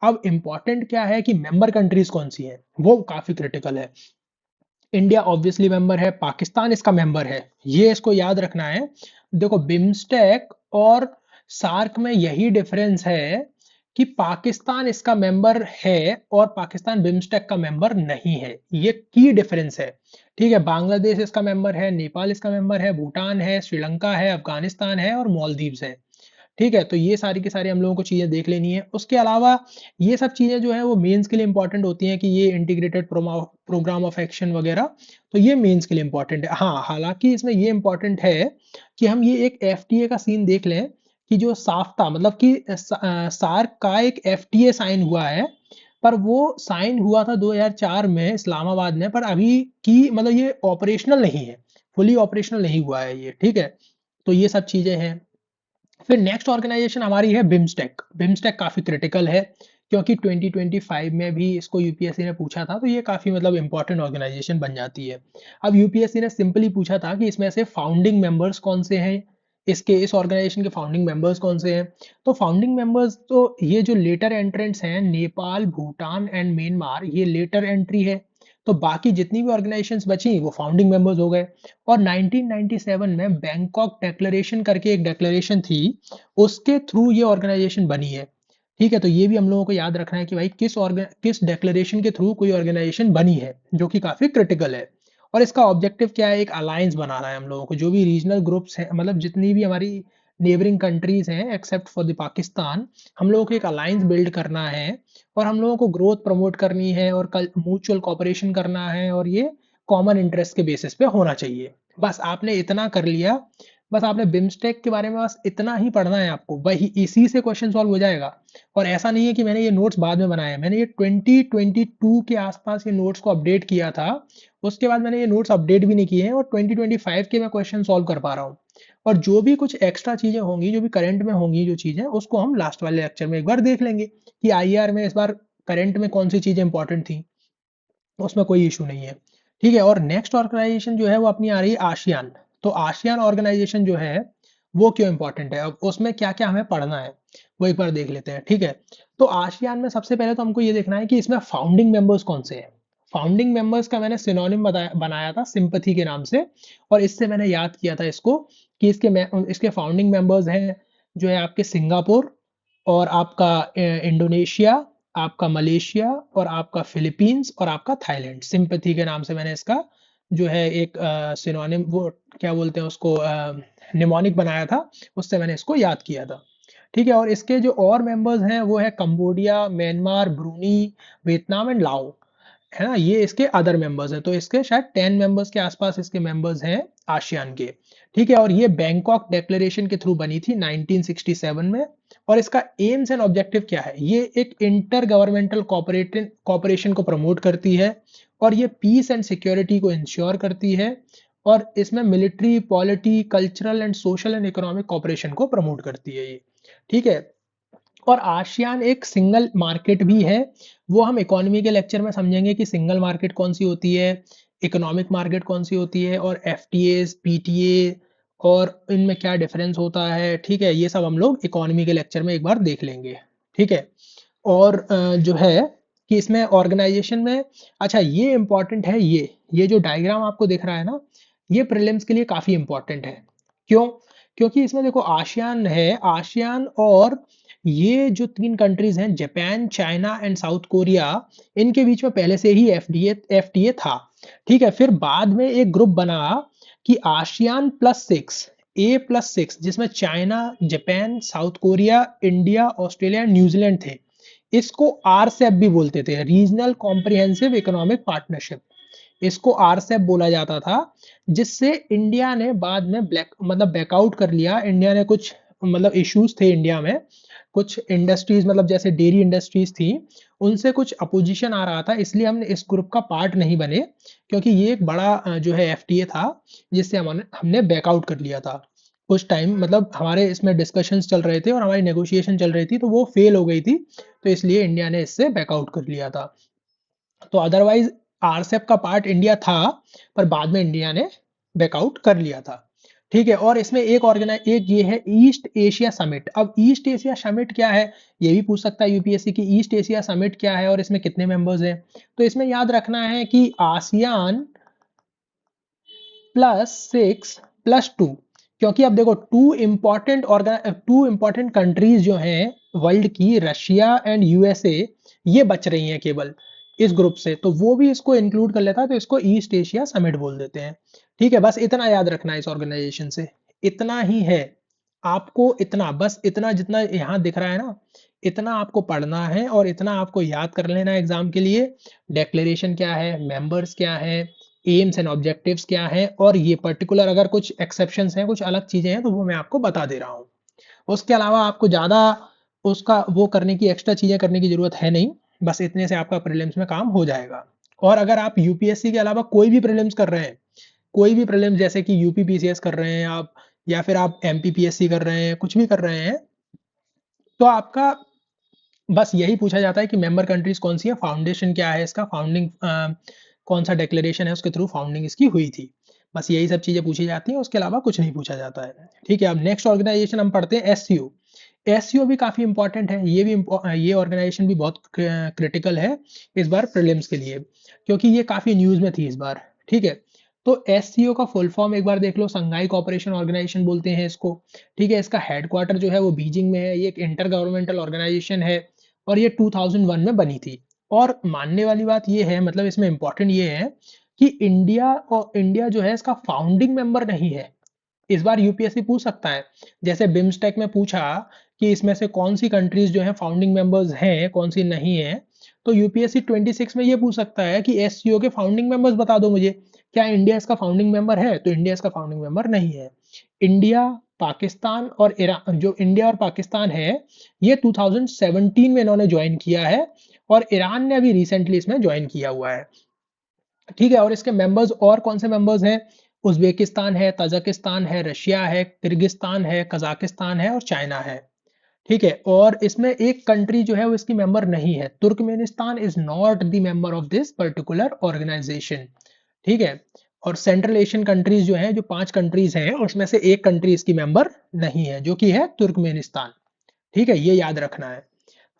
अब इंपॉर्टेंट क्या है कि मेंबर कंट्रीज कौन सी हैं, वो काफी क्रिटिकल है। इंडिया ऑब्वियसली मेंबर है, पाकिस्तान इसका मेंबर है, ये इसको याद रखना है। देखो बिम्स्टेक और सार्क में यही डिफरेंस है कि पाकिस्तान इसका मेंबर है और पाकिस्तान बिम्स्टेक का मेंबर नहीं है, ये की डिफरेंस है। ठीक है, बांग्लादेश इसका मेंबर है, नेपाल इसका मेंबर है, भूटान है, श्रीलंका है, अफगानिस्तान है और मालदीव्स है। ठीक है, तो ये सारी की सारी हम लोगों को चीजें देख लेनी है। उसके अलावा ये सब चीजें जो है वो मेंस के लिए इंपॉर्टेंट होती हैं कि ये इंटीग्रेटेड प्रोग्राम ऑफ एक्शन वगैरह, तो ये मेंस के लिए इंपॉर्टेंट है। हाँ, हालांकि इसमें ये इंपॉर्टेंट है कि हम ये एक एफटीए का सीन देख लें कि जो साफ्ता मतलब कि सार्क का एक एफटीए साइन हुआ है, पर वो साइन हुआ था 2004 में इस्लामाबाद में, पर अभी की मतलब ये ऑपरेशनल नहीं है, फुली ऑपरेशनल नहीं हुआ है ये। ठीक है, तो ये सब चीजें हैं। फिर नेक्स्ट ऑर्गेनाइजेशन हमारी है बिम्स्टेक। बिम्स्टेक काफी क्रिटिकल है क्योंकि 2025 में भी इसको यूपीएससी ने पूछा था, तो ये काफी मतलब इंपॉर्टेंट ऑर्गेनाइजेशन बन जाती है। अब यूपीएससी ने सिंपली पूछा था कि इसमें से फाउंडिंग मेंबर्स कौन से हैं, इस ऑर्गेनाइजेशन के फाउंडिंग मेंबर्स कौन से हैं। तो फाउंडिंग मेंबर्स तो ये जो लेटर एंट्रेंट्स हैं, नेपाल, भूटान एंड म्यांमार, ये लेटर एंट्री है। तो बाकी जितनी भी ऑर्गेनाइजेशंस बची वो फाउंडिंग मेंबर्स हो गए। और 1997 में बैंकॉक डेक्लेरेशन करके एक डेक्लेरेशन थी, उसके थ्रू ये ऑर्गेनाइजेशन बनी है। ठीक है, तो ये भी हम लोगों को याद रखना है कि भाई किस डेक्लेरेशन के थ्रू कोई ऑर्गेनाइजेशन बनी है, जो कि काफी क्रिटिकल है। और इसका ऑब्जेक्टिव क्या है, एक अलायंस बनाना है हम लोगों को, जो भी रीजनल ग्रुप्स हैं, मतलब जितनी भी हमारी नेबरिंग कंट्रीज हैं एक्सेप्ट फॉर द पाकिस्तान, हम लोगों को एक अलायंस बिल्ड करना है, और हम लोगों को ग्रोथ प्रमोट करनी है, और कल म्यूचुअल कॉपरेशन करना है, और ये कॉमन इंटरेस्ट के बेसिस पे होना चाहिए। बस आपने इतना कर लिया, बस आपने बिम्स्टेक के बारे में बस इतना ही पढ़ना है आपको, वही इसी से क्वेश्चन सॉल्व हो जाएगा। और ऐसा नहीं है कि मैंने ये नोट्स बाद में बनाए हैं, मैंने ये 2022 के आसपास ये नोट्स को अपडेट किया था, उसके बाद मैंने ये नोट्स अपडेट भी नहीं किए हैं, और 2025 के मैं क्वेश्चन सॉल्व कर पा रहा हूँ। और जो भी कुछ एक्स्ट्रा चीजें होंगी, जो भी करंट में होंगी जो चीजें, उसको हम लास्ट वाले लेक्चर में एक बार देख लेंगे कि आईआर में इस बार करंट में कौन सी चीजें इंपॉर्टेंट थी, उसमें कोई इशू नहीं है। ठीक है, और नेक्स्ट ऑर्गेनाइजेशन जो है वो अपनी आ रही है आशियान। तो आशियान ऑर्गेनाइजेशन जो है वो क्यों इंपॉर्टेंट है, अब उसमें क्या क्या हमें पढ़ना है वो एक बार देख लेते हैं। ठीक है, तो आशियान में सबसे पहले तो हमको ये देखना है कि इसमें फाउंडिंग मेंबर्स कौन से हैं। फाउंडिंग मेंबर्स का मैंने सिनोनिम बनाया था सिंपथी के नाम से, और इससे मैंने याद किया था इसको कि इसके फाउंडिंग मेंबर्स हैं जो है आपके सिंगापुर, और आपका इंडोनेशिया, आपका मलेशिया, और आपका फिलीपींस, और आपका थाईलैंड। सिंपैथी के नाम से मैंने इसका जो है एक सिनोनिम, वो क्या बोलते हैं उसको, निमोनिक बनाया था, उससे मैंने इसको याद किया था। ठीक है, और इसके जो और मेंबर्स हैं वो है Cambodia, Myanmar, Bruny, Vietnam and लाओ, है ना, ये इसके अदर मेंबर्स हैं। तो इसके शायद 10 मेंबर्स के आसपास इसके मेंबर्स हैं आसियान के। ठीक है, और ये बैंकॉक डेक्लेरेशन के थ्रू बनी थी 1967 में। और इसका एम्स एंड ऑब्जेक्टिव क्या है, ये एक इंटर गवर्नमेंटल कॉपरेशन को प्रमोट करती है, और ये पीस एंड सिक्योरिटी को इंश्योर करती है, और इसमें military, polity, cultural and social and economic cooperation को प्रमोट करती है ये। ठीक है, और आसियान एक सिंगल मार्केट भी है, वो हम इकोनॉमी के लेक्चर में समझेंगे कि सिंगल मार्केट कौन सी होती है, इकोनॉमिक मार्केट कौन सी होती है, और एफटीएस, पीटीए, और इनमें क्या डिफरेंस होता है। ठीक है, ये सब हम लोग इकोनॉमी के लेक्चर में एक बार देख लेंगे। ठीक है, और जो है कि इसमें ऑर्गेनाइजेशन में, अच्छा ये इंपॉर्टेंट है, ये जो डायग्राम आपको दिख रहा है ना, ये प्रीलिम्स के लिए काफी इंपॉर्टेंट है। क्यों? क्योंकि इसमें देखो आसियान है, आसियान और ये जो तीन कंट्रीज हैं, Japan, China and south Korea, इनके बीच में पहले से ही एफटीए था। ठीक है, फिर बाद में एक ग्रुप बना कि आसियान +6, A+6, जिसमें China, Japan, south Korea, India, Australia, New Zealand थे। इसको आरसेप भी बोलते थे, रीजनल कॉम्प्रिहेंसिव इकोनॉमिक पार्टनरशिप, इसको आरसेप बोला जाता था। जिससे इंडिया ने बाद में बैकआउट कर लिया। इंडिया ने कुछ इश्यूज थे इंडिया में, कुछ इंडस्ट्रीज जैसे डेयरी इंडस्ट्रीज थी, उनसे कुछ अपोजिशन आ रहा था, इसलिए हमने इस ग्रुप का पार्ट नहीं बने, क्योंकि ये एक बड़ा जो है एफटीए था, जिससे हमने बैकआउट कर लिया था। कुछ टाइम हमारे इसमें डिस्कशंस चल रहे थे और हमारी नेगोशिएशन चल रही थी, तो वो फेल हो गई थी, तो इसलिए इंडिया ने इससे बैकआउट कर लिया था। तो अदरवाइज आरसेप का पार्ट इंडिया था, पर बाद में इंडिया ने बैकआउट कर लिया था। ठीक है, और इसमें एक ये है ईस्ट एशिया समिट। अब ईस्ट एशिया समिट क्या है, ये भी पूछ सकता है यूपीएससी की, ईस्ट एशिया समिट क्या है और इसमें कितने मेंबर्स हैं। तो इसमें याद रखना है कि आसियान +6 +2, क्योंकि अब देखो टू इंपॉर्टेंट कंट्रीज जो हैं वर्ल्ड की, रशिया एंड यूएसए, ये बच रही हैं केवल इस ग्रुप से, तो वो भी इसको इंक्लूड कर लेता है, तो इसको ईस्ट एशिया समिट बोल देते हैं। ठीक है, बस इतना याद रखना है इस ऑर्गेनाइजेशन से, इतना ही है आपको, इतना बस, इतना जितना यहाँ दिख रहा है ना, इतना आपको पढ़ना है और इतना आपको याद कर लेना है एग्जाम के लिए। डेक्लेरेशन क्या है, मेंबर्स क्या है, एम्स एंड ऑब्जेक्टिव्स क्या है, और ये पर्टिकुलर अगर कुछ एक्सेप्शंस हैं, कुछ अलग चीजें हैं, तो वो मैं आपको बता दे रहा हूँ। उसके अलावा आपको ज्यादा उसका वो करने की, एक्स्ट्रा चीजें करने की जरूरत है नहीं, बस इतने से आपका प्रीलिम्स में काम हो जाएगा। और अगर आप यूपीएससी के अलावा कोई भी प्रीलिम्स कर रहे हैं, कोई भी प्रीलिम्स जैसे कि यूपी पीसीएस कर रहे हैं आप, या फिर आप एमपीपीएससी कर रहे हैं, कुछ भी कर रहे हैं, तो आपका बस यही पूछा जाता है कि मेंबर कंट्रीज कौन सी है, फाउंडेशन क्या है इसका, फाउंडिंग कौन सा डिक्लेरेशन है उसके थ्रू फाउंडिंग इसकी हुई थी। बस यही सब चीजें पूछी जाती हैं, उसके अलावा कुछ नहीं पूछा जाता है। ठीक है, अब नेक्स्ट ऑर्गेनाइजेशन हम पढ़ते हैं एससीओ। एससीओ भी काफी इंपॉर्टेंट है, ये ऑर्गेनाइजेशन भी बहुत क्रिटिकल है इस बार प्रीलिम्स के लिए, क्योंकि ये काफी न्यूज में थी इस बार। ठीक है, तो एससीओ का फुल फॉर्म एक बार देख लो, संघाई कोऑपरेशन ऑर्गेनाइजेशन बोलते हैं इसको। ठीक है, इसका हेडक्वार्टर जो है वो बीजिंग में है, ये एक इंटर गवर्नमेंटल ऑर्गेनाइजेशन है, और ये 2001 में बनी थी। और मानने वाली बात ये है, इसमें इंपॉर्टेंट ये है कि इंडिया जो है इसका फाउंडिंग मेंबर नहीं है। इस बार यूपीएससी पूछ सकता है, जैसे बिम्स्टेक में पूछा कि इसमें से कौन सी कंट्रीज जो है फाउंडिंग मेंबर्स हैं, कौन सी नहीं है, तो यूपीएससी 26 में ये पूछ सकता है कि एससीओ के फाउंडिंग मेंबर्स बता दो मुझे, क्या इंडिया इसका फाउंडिंग मेंबर है, तो इंडिया इसका फाउंडिंग मेंबर नहीं है। इंडिया, पाकिस्तान और ईरान, जो इंडिया और पाकिस्तान है, ये 2017 में इन्होंने ज्वाइन किया है, और ईरान ने अभी रिसेंटली इसमें ज्वाइन किया हुआ है। ठीक है, और इसके मेंबर्स और कौन से मेंबर्स हैं, उज्बेकिस्तान है, तजाकिस्तान है, रशिया है, किर्गिस्तान है, कजाकिस्तान है और चाइना है। ठीक है, और इसमें एक कंट्री जो है वो इसकी मेंबर नहीं है, Turkmenistan is not the member of this particular organization. ठीक है, और सेंट्रल एशियन कंट्रीज जो है, जो 5 कंट्रीज हैं, उसमें से एक कंट्री इसकी मेंबर नहीं है, जो कि है तुर्कमेनिस्तान। ठीक है, ये याद रखना है।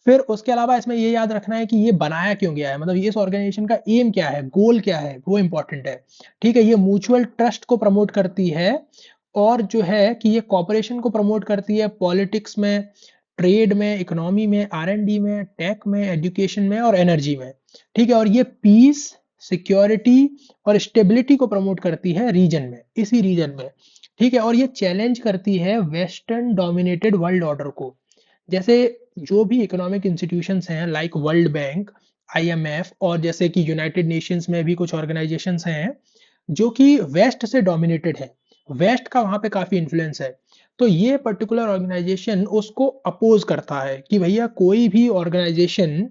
फिर उसके अलावा इसमें ये याद रखना है कि ये बनाया क्यों गया है, ये इस ऑर्गेनाइजेशन का एम क्या है, गोल क्या है, वो इंपॉर्टेंट है। ठीक है, ये म्यूचुअल ट्रस्ट को प्रमोट करती है, और जो है कि ये कॉपरेशन को प्रमोट करती है पॉलिटिक्स में, ट्रेड में, इकोनॉमी में, आर&डी में, टेक में, एजुकेशन में और एनर्जी में। ठीक है, और ये पीस, सिक्योरिटी और स्टेबिलिटी को प्रमोट करती है रीजन में, इसी रीजन में। ठीक है, और ये चैलेंज करती है वेस्टर्न डोमिनेटेड वर्ल्ड ऑर्डर को। जैसे जो भी इकोनॉमिक इंस्टीट्यूशंस हैं लाइक वर्ल्ड बैंक, आईएमएफ, और जैसे कि यूनाइटेड नेशंस में भी कुछ ऑर्गेनाइजेशंस हैं जो कि वेस्ट से डोमिनेटेड है, वेस्ट का वहां पे काफी इन्फ्लुएंस है, तो ये पर्टिकुलर ऑर्गेनाइजेशन उसको अपोज करता है कि भैया कोई भी ऑर्गेनाइजेशन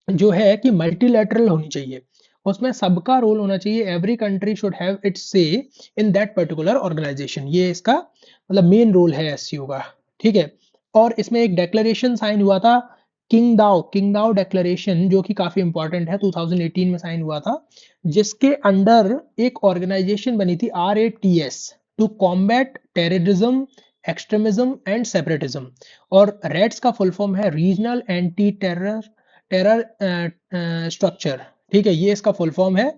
जो है कि मल्टीलैटरल होनी चाहिए, उसमें सबका रोल होना चाहिए, every country should have it's से इन दैट पर्टिकुलर ऑर्गेनाइजेशन, ये इसका मेन रोल है एससीओ का। ठीक है, और इसमें एक डेक्लेरेशन साइन हुआ था, किंगदाओ डेक्लेरेशन, जो कि काफी इंपॉर्टेंट है, 2018 में साइन हुआ था, जिसके अंडर एक ऑर्गेनाइजेशन बनी थी, RATS, to combat terrorism, extremism and separatism. और रेड्स का फुल फॉर्म है regional anti terror terror structure. ठीक है, ये इसका फुल फॉर्म है।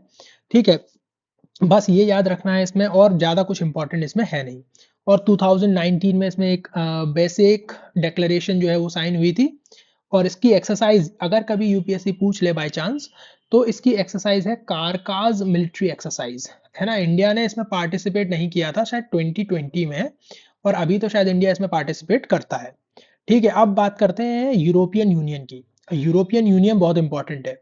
ठीक है, बस ये याद रखना है इसमें, और ज़्यादा कुछ इंपॉर्टेंट इसमें है नहीं। और 2019 में इसमें एक बेसिक डिक्लेरेशन जो है वो साइन हुई थी। और इसकी एक्सरसाइज अगर कभी यूपीएससी पूछ ले बाय चांस, तो इसकी एक्सरसाइज है कारकाज मिलिट्री एक्सरसाइज, है ना। इंडिया ने इसमें पार्टिसिपेट नहीं किया था शायद 2020 में, और अभी तो शायद इंडिया इसमें पार्टिसिपेट करता है। ठीक है, अब बात करते हैं यूरोपियन यूनियन की। यूरोपियन यूनियन बहुत इंपॉर्टेंट है।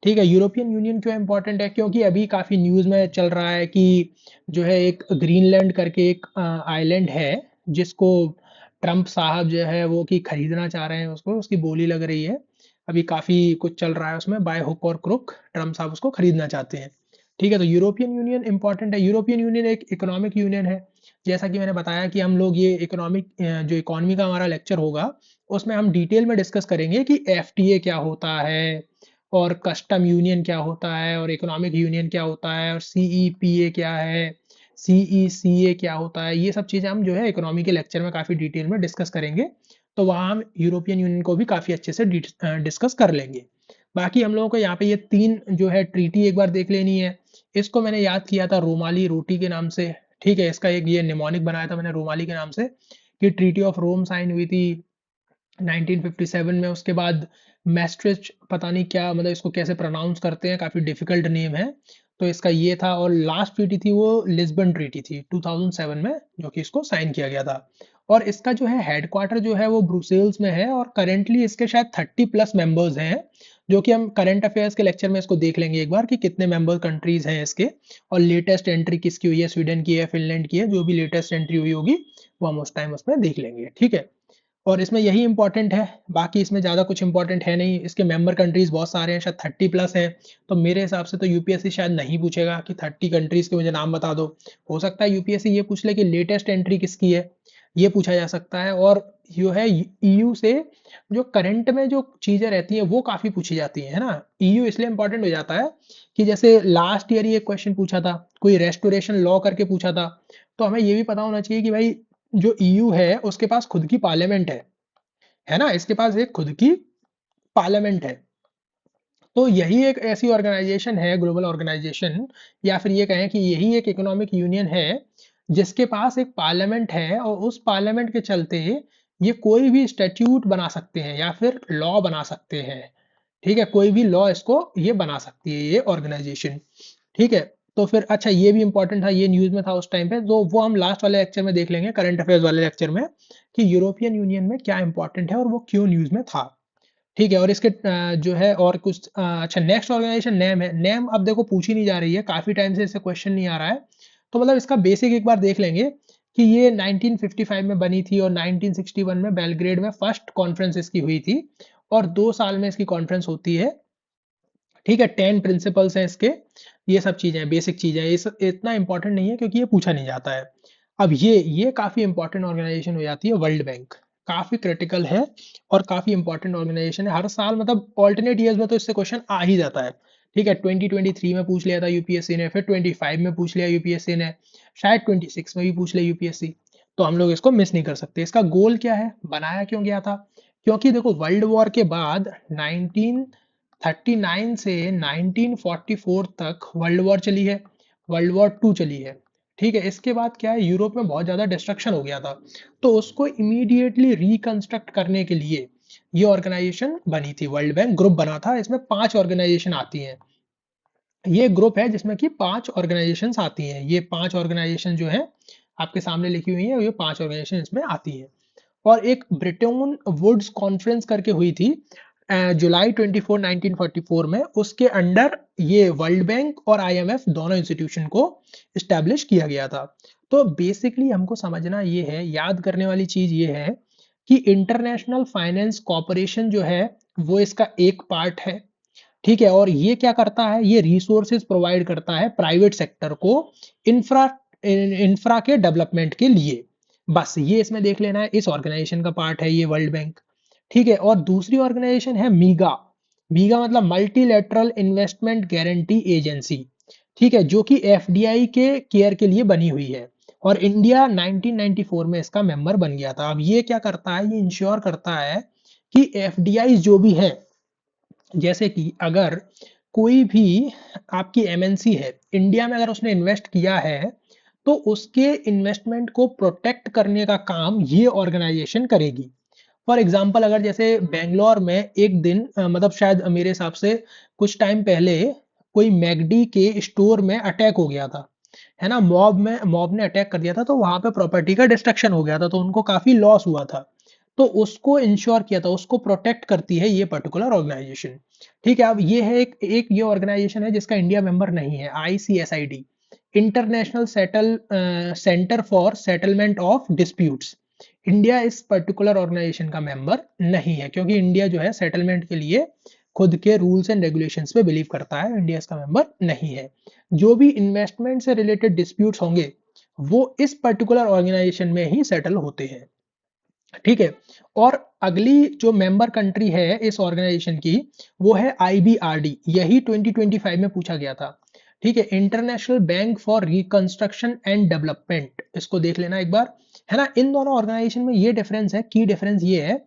ठीक है, यूरोपियन यूनियन क्यों इंपॉर्टेंट है? क्योंकि अभी काफी न्यूज में चल रहा है कि जो है एक ग्रीनलैंड करके एक आइलैंड है, जिसको ट्रम्प साहब जो है वो कि खरीदना चाह रहे हैं, उसको उसकी बोली लग रही है। अभी काफी कुछ चल रहा है उसमें, बाय हुक और क्रुक ट्रम्प साहब उसको खरीदना चाहते हैं। ठीक है, तो यूरोपियन यूनियन इंपॉर्टेंट है। यूरोपियन यूनियन एक इकोनॉमिक यूनियन है। जैसा कि मैंने बताया कि हम लोग ये इकोनॉमिक जो इकोनॉमी का हमारा लेक्चर होगा, उसमें हम डिटेल में डिस्कस करेंगे कि एफटीए क्या होता है, और कस्टम यूनियन क्या होता है, और इकोनॉमिक यूनियन क्या होता है, और सीईपीए क्या है, सीईसीए क्या होता है। ये सब चीज़ें हम जो है इकोनॉमी के लेक्चर में काफ़ी डिटेल में डिस्कस करेंगे। तो वहाँ हम यूरोपियन यूनियन को भी काफ़ी अच्छे से डिस्कस कर लेंगे। बाकी हम लोगों को यहाँ पे ये तीन जो है ट्रीटी एक बार देख लेनी है। इसको मैंने याद किया था रोमाली रोटी के नाम से। ठीक है, इसका एक ये निमोनिक बनाया था मैंने रोमाली के नाम से, कि ट्रीटी ऑफ रोम साइन हुई थी 1957 में। उसके बाद मैस्ट्रिच, पता नहीं क्या मतलब इसको कैसे प्रोनाउंस करते हैं, काफी डिफिकल्ट नेम है। तो इसका ये था, और लास्ट ट्रीटी थी वो लिस्बन ट्रीटी थी 2007 में, जो कि इसको साइन किया गया था। और इसका जो है हेडक्वार्टर जो है वो ब्रुसेल्स में है, और करेंटली इसके शायद 30 प्लस मेंबर्स हैं, जो कि हम करंट अफेयर्स के लेक्चर में इसको देख लेंगे एक बार कि कितने मेंबर कंट्रीज हैं इसके। और लेटेस्ट एंट्री किसकी हुई है, स्वीडन की है, फिनलैंड की है, जो भी लेटेस्ट एंट्री हुई होगी वो हम उस टाइम उसमें देख लेंगे। ठीक है, और इसमें यही इंपॉर्टेंट है, बाकी इसमें ज़्यादा कुछ इंपॉर्टेंट है नहीं। इसके मेंबर कंट्रीज बहुत सारे हैं, शायद 30 प्लस हैं। तो मेरे हिसाब से तो यूपीएससी शायद नहीं पूछेगा कि 30 कंट्रीज के मुझे नाम बता दो। हो सकता है यूपीएससी ये पूछ ले कि लेटेस्ट एंट्री किसकी है, ये पूछा जा सकता है। और जो है ईयू से जो करंट में जो चीज़ें रहती हैं वो काफ़ी पूछी जाती हैं, है ना। ईयू इसलिए इंपॉर्टेंट हो जाता है कि जैसे लास्ट ईयर ही एक क्वेश्चन पूछा था, कोई रेस्टोरेशन लॉ करके पूछा था। तो हमें ये भी पता होना चाहिए कि भाई जो ईयू है उसके पास खुद की पार्लियामेंट है ना, इसके पास एक खुद की पार्लियामेंट है। तो यही एक ऐसी ऑर्गेनाइजेशन है, ग्लोबल ऑर्गेनाइजेशन, या फिर ये कहें कि यही एक इकोनॉमिक यूनियन है जिसके पास एक पार्लियामेंट है, और उस पार्लियामेंट के चलते ये कोई भी स्टैट्यूट बना सकते हैं या फिर लॉ बना सकते हैं। ठीक है, कोई भी लॉ इसको ये बना सकती है ये ऑर्गेनाइजेशन। ठीक है, तो फिर अच्छा ये भी इंपॉर्टेंट था, ये न्यूज में था उस टाइम पे, तो वो हम लास्ट वाले लेक्चर में देख लेंगे, करंट अफेयर्स वाले लेक्चर में, कि यूरोपियन यूनियन में क्या इंपॉर्टेंट है और वो क्यों न्यूज में था। ठीक है, और इसके जो है और कुछ अच्छा नेक्स्ट ऑर्गेनाइजेशन नेम है। नेम अब देखो पूछी नहीं जा रही है, काफी टाइम से इससे क्वेश्चन नहीं आ रहा है। तो मतलब इसका बेसिक एक बार देख लेंगे कि ये 1955 में बनी थी, और 1961 में बेलग्रेड में फर्स्ट कॉन्फ्रेंस इसकी हुई थी, और 2 साल में इसकी कॉन्फ्रेंस होती है। ठीक है, 10 प्रिंसिपल्स हैं इसके। ये सब चीजें बेसिक चीजें हैं, इतना इंपॉर्टेंट नहीं है क्योंकि ये पूछा नहीं जाता है। अब ये काफी इंपॉर्टेंट ऑर्गेनाइजेशन हो जाती है वर्ल्ड बैंक, काफी क्रिटिकल है और काफी इंपॉर्टेंट ऑर्गेनाइजेशन है। हर साल मतलब ऑल्टरनेट ईयर्स में तो इससे क्वेश्चन आ ही जाता है। ठीक है, 2023 में पूछ लिया था यूपीएससी ने, फिर 25 में पूछ लिया यूपीएससी ने, शायद 26 में भी पूछ लिया यूपीएससी। तो हम लोग इसको मिस नहीं कर सकते। इसका गोल क्या है, बनाया क्यों गया था? क्योंकि देखो वर्ल्ड वॉर के बाद 1939 से 1944 तक वर्ल्ड वॉर चली है, वर्ल्ड वॉर टू चली है। ठीक है, इसके बाद क्या है, यूरोप में बहुत ज्यादा डिस्ट्रक्शन हो गया था। तो उसको इमीडिएटली रिकंस्ट्रक्ट करने के लिए ये ऑर्गेनाइजेशन बनी थी, वर्ल्ड बैंक ग्रुप बना था। इसमें 5 ऑर्गेनाइजेशन आती हैं। ये ग्रुप है जिसमें कि 5 ऑर्गेनाइजेशन आती हैं। ये 5 ऑर्गेनाइजेशन जो है आपके सामने लिखी हुई है, ये 5 ऑर्गेनाइजेशन इसमें आती हैं। और एक ब्रिटेन वुड्स कॉन्फ्रेंस करके हुई थी जुलाई 24 1944 में, उसके अंडर ये वर्ल्ड बैंक और आईएमएफ दोनों इंस्टीट्यूशन को इस्टेब्लिश किया गया था। तो बेसिकली हमको समझना ये है, याद करने वाली चीज ये है कि इंटरनेशनल फाइनेंस कॉरपोरेशन जो है वो इसका एक पार्ट है। ठीक है, और ये क्या करता है, ये रिसोर्सेज प्रोवाइड करता है प्राइवेट सेक्टर को इंफ्रा इंफ्रा के डेवलपमेंट के लिए। बस ये इसमें देख लेना है, इस ऑर्गेनाइजेशन का पार्ट है ये वर्ल्ड बैंक। ठीक है, और दूसरी ऑर्गेनाइजेशन है मीगा। मीगा मतलब मल्टीलेटरल इन्वेस्टमेंट गारंटी एजेंसी। ठीक है, जो कि एफडीआई के केयर के लिए बनी हुई है, और इंडिया 1994 में इसका मेंबर बन गया था। अब ये क्या करता है, ये इंश्योर करता है कि एफडीआई जो भी है जैसे कि अगर कोई भी आपकी एमएनसी है, इंडिया में अगर उसने इन्वेस्ट किया है, तो उसके इन्वेस्टमेंट को प्रोटेक्ट करने का काम ये ऑर्गेनाइजेशन करेगी। फॉर एग्जाम्पल अगर जैसे बेंगलोर में एक दिन मतलब शायद मेरे हिसाब से कुछ टाइम पहले कोई मैकडी के स्टोर में अटैक हो गया था, है ना, मॉब ने अटैक कर दिया था, तो वहां पे प्रॉपर्टी का डिस्ट्रक्शन हो गया था, तो उनको काफी लॉस हुआ था। तो उसको इंश्योर किया था, उसको प्रोटेक्ट करती है ये पर्टिकुलर ऑर्गेनाइजेशन। ठीक है, अब ये है एक ये ऑर्गेनाइजेशन है जिसका इंडिया मेंबर नहीं है, ICSID, international centre for settlement of disputes. India इस पर्टिकुलर ऑर्गेनाइजेशन का मेंबर नहीं है, क्योंकि इंडिया जो है सेटलमेंट के लिए खुद के रूल्स एंड रेगुलेशंस पे बिलीव करता है, इंडिया इसका मेंबर नहीं है। जो भी इन्वेस्टमेंट से रिलेटेड डिस्प्यूट्स होंगे वो इस पर्टिकुलर ऑर्गेनाइजेशन में ही सेटल होते हैं। ठीक है, और अगली जो मेंबर कंट्री है इस ऑर्गेनाइजेशन की, वो है आईबीआरडी, यही 2025 में पूछा गया था। ठीक है, international bank for reconstruction and development, इसको देख लेना एक बार, है ना। इन दोनों ऑर्गेनाइजेशन में ये डिफरेंस है, की डिफरेंस ये है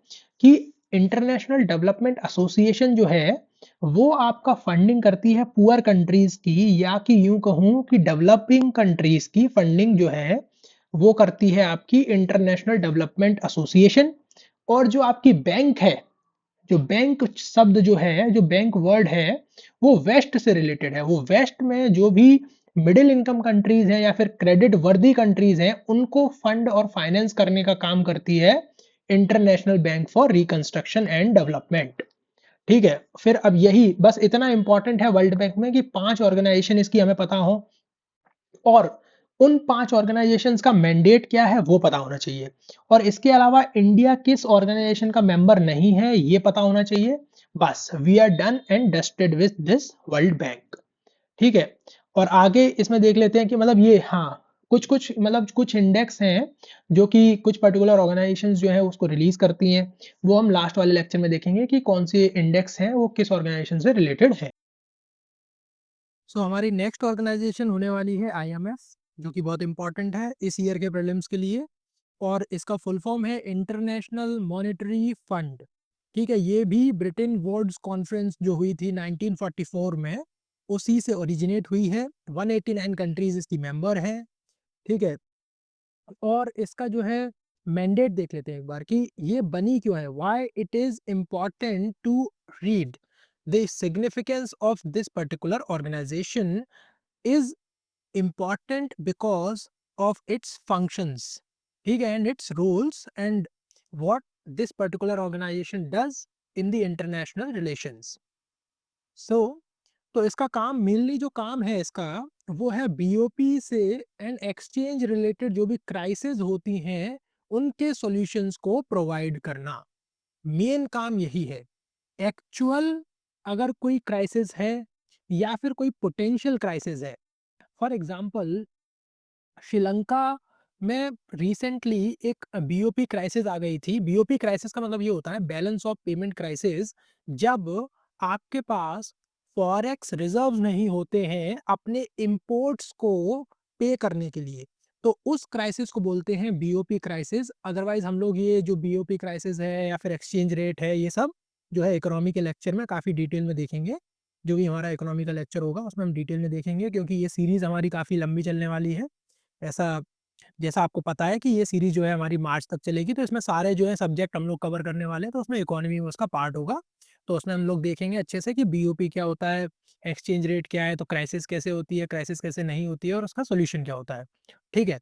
कि इंटरनेशनल डेवलपमेंट एसोसिएशन जो है वो आपका फंडिंग करती है पुअर कंट्रीज की, या कि यूं कहूं कि डेवलपिंग कंट्रीज की फंडिंग जो है वो करती है आपकी इंटरनेशनल डेवलपमेंट एसोसिएशन। और जो आपकी बैंक है, जो बैंक शब्द जो है, जो बैंक वर्ड है, वो वेस्ट से रिलेटेड है। वो वेस्ट में जो भी मिडिल इनकम कंट्रीज हैं या फिर क्रेडिट वर्दी कंट्रीज हैं, उनको फंड और फाइनेंस करने का काम करती है international bank for reconstruction and development. ठीक है, फिर अब यही बस इतना इंपॉर्टेंट है वर्ल्ड बैंक में कि 5 ऑर्गेनाइजेशन इसकी हमें पता हो, और उन 5 ऑर्गेनाइजेशंस का मैंडेट क्या है वो पता होना चाहिए, और इसके अलावा इंडिया किस ऑर्गेनाइजेशन का मेंबर नहीं है ये पता होना चाहिए। बस we are done and dusted with this World Bank. ठीक है, और आगे इसमें देख लेते हैं कि मतलब ये, हाँ, कुछ कुछ मतलब कुछ इंडेक्स हैं जो कि कुछ पर्टिकुलर ऑर्गेनाइजेशंस जो है उसको रिलीज करती हैं, वो हम लास्ट वाले लेक्चर में देखेंगे कि कौन से इंडेक्स हैं वो किस ऑर्गेनाइजेशन से रिलेटेड है। सो हमारी नेक्स्ट ऑर्गेनाइजेशन होने वाली है आईएमएफ, जो कि बहुत इंपॉर्टेंट है इस ईयर के प्रीलिम्स के लिए, और इसका फुल फॉर्म है इंटरनेशनल मॉनेटरी फंड। ठीक है, ये भी ब्रिटेन वुड्स कॉन्फ्रेंस जो हुई थी 1944 में, उसी से ओरिजिनेट हुई है। 189 कंट्रीज इसकी मेंबर हैं। ठीक है, और इसका जो है मैंडेट देख लेते हैं एक बार कि ये बनी क्यों है, why it is important to read the significance of this particular organization is important because of its functions, ठीक है, and its roles and what this particular organization does in the international relations. So तो इसका काम mainly जो काम है इसका वो है बीओपी से एंड एक्सचेंज रिलेटेड जो भी क्राइसिस होती हैं उनके सॉल्यूशंस को प्रोवाइड करना। मेन काम यही है। एक्चुअल अगर कोई क्राइसिस है या फिर कोई पोटेंशियल क्राइसिस है, फॉर एग्जांपल श्रीलंका में रिसेंटली एक बीओपी क्राइसिस आ गई थी। बीओपी क्राइसिस का मतलब ये होता है बैलेंस ऑफ पेमेंट क्राइसिस, जब आपके पास फॉरेक्स रिजर्व्स नहीं होते हैं अपने इंपोर्ट्स को पे करने के लिए, तो उस क्राइसिस को बोलते हैं बीओपी क्राइसिस। अदरवाइज हम लोग ये जो बीओपी क्राइसिस है या फिर एक्सचेंज रेट है, ये सब जो है इकोनॉमी के लेक्चर में काफ़ी डिटेल में देखेंगे। जो भी हमारा इकोनॉमी का लेक्चर होगा उसमें हम डिटेल में देखेंगे, क्योंकि ये सीरीज़ हमारी काफ़ी लंबी चलने वाली है। ऐसा जैसा आपको पता है कि ये सीरीज जो है हमारी मार्च तक चलेगी, तो इसमें सारे जो है सब्जेक्ट हम लोग कवर करने वाले हैं, तो उसमें इकोनॉमी में उसका पार्ट होगा। तो उसमें हम लोग देखेंगे अच्छे से कि बीओपी क्या होता है, एक्सचेंज रेट क्या है, तो क्राइसिस कैसे होती है, क्राइसिस कैसे नहीं होती है, और उसका सोल्यूशन क्या होता है। ठीक है,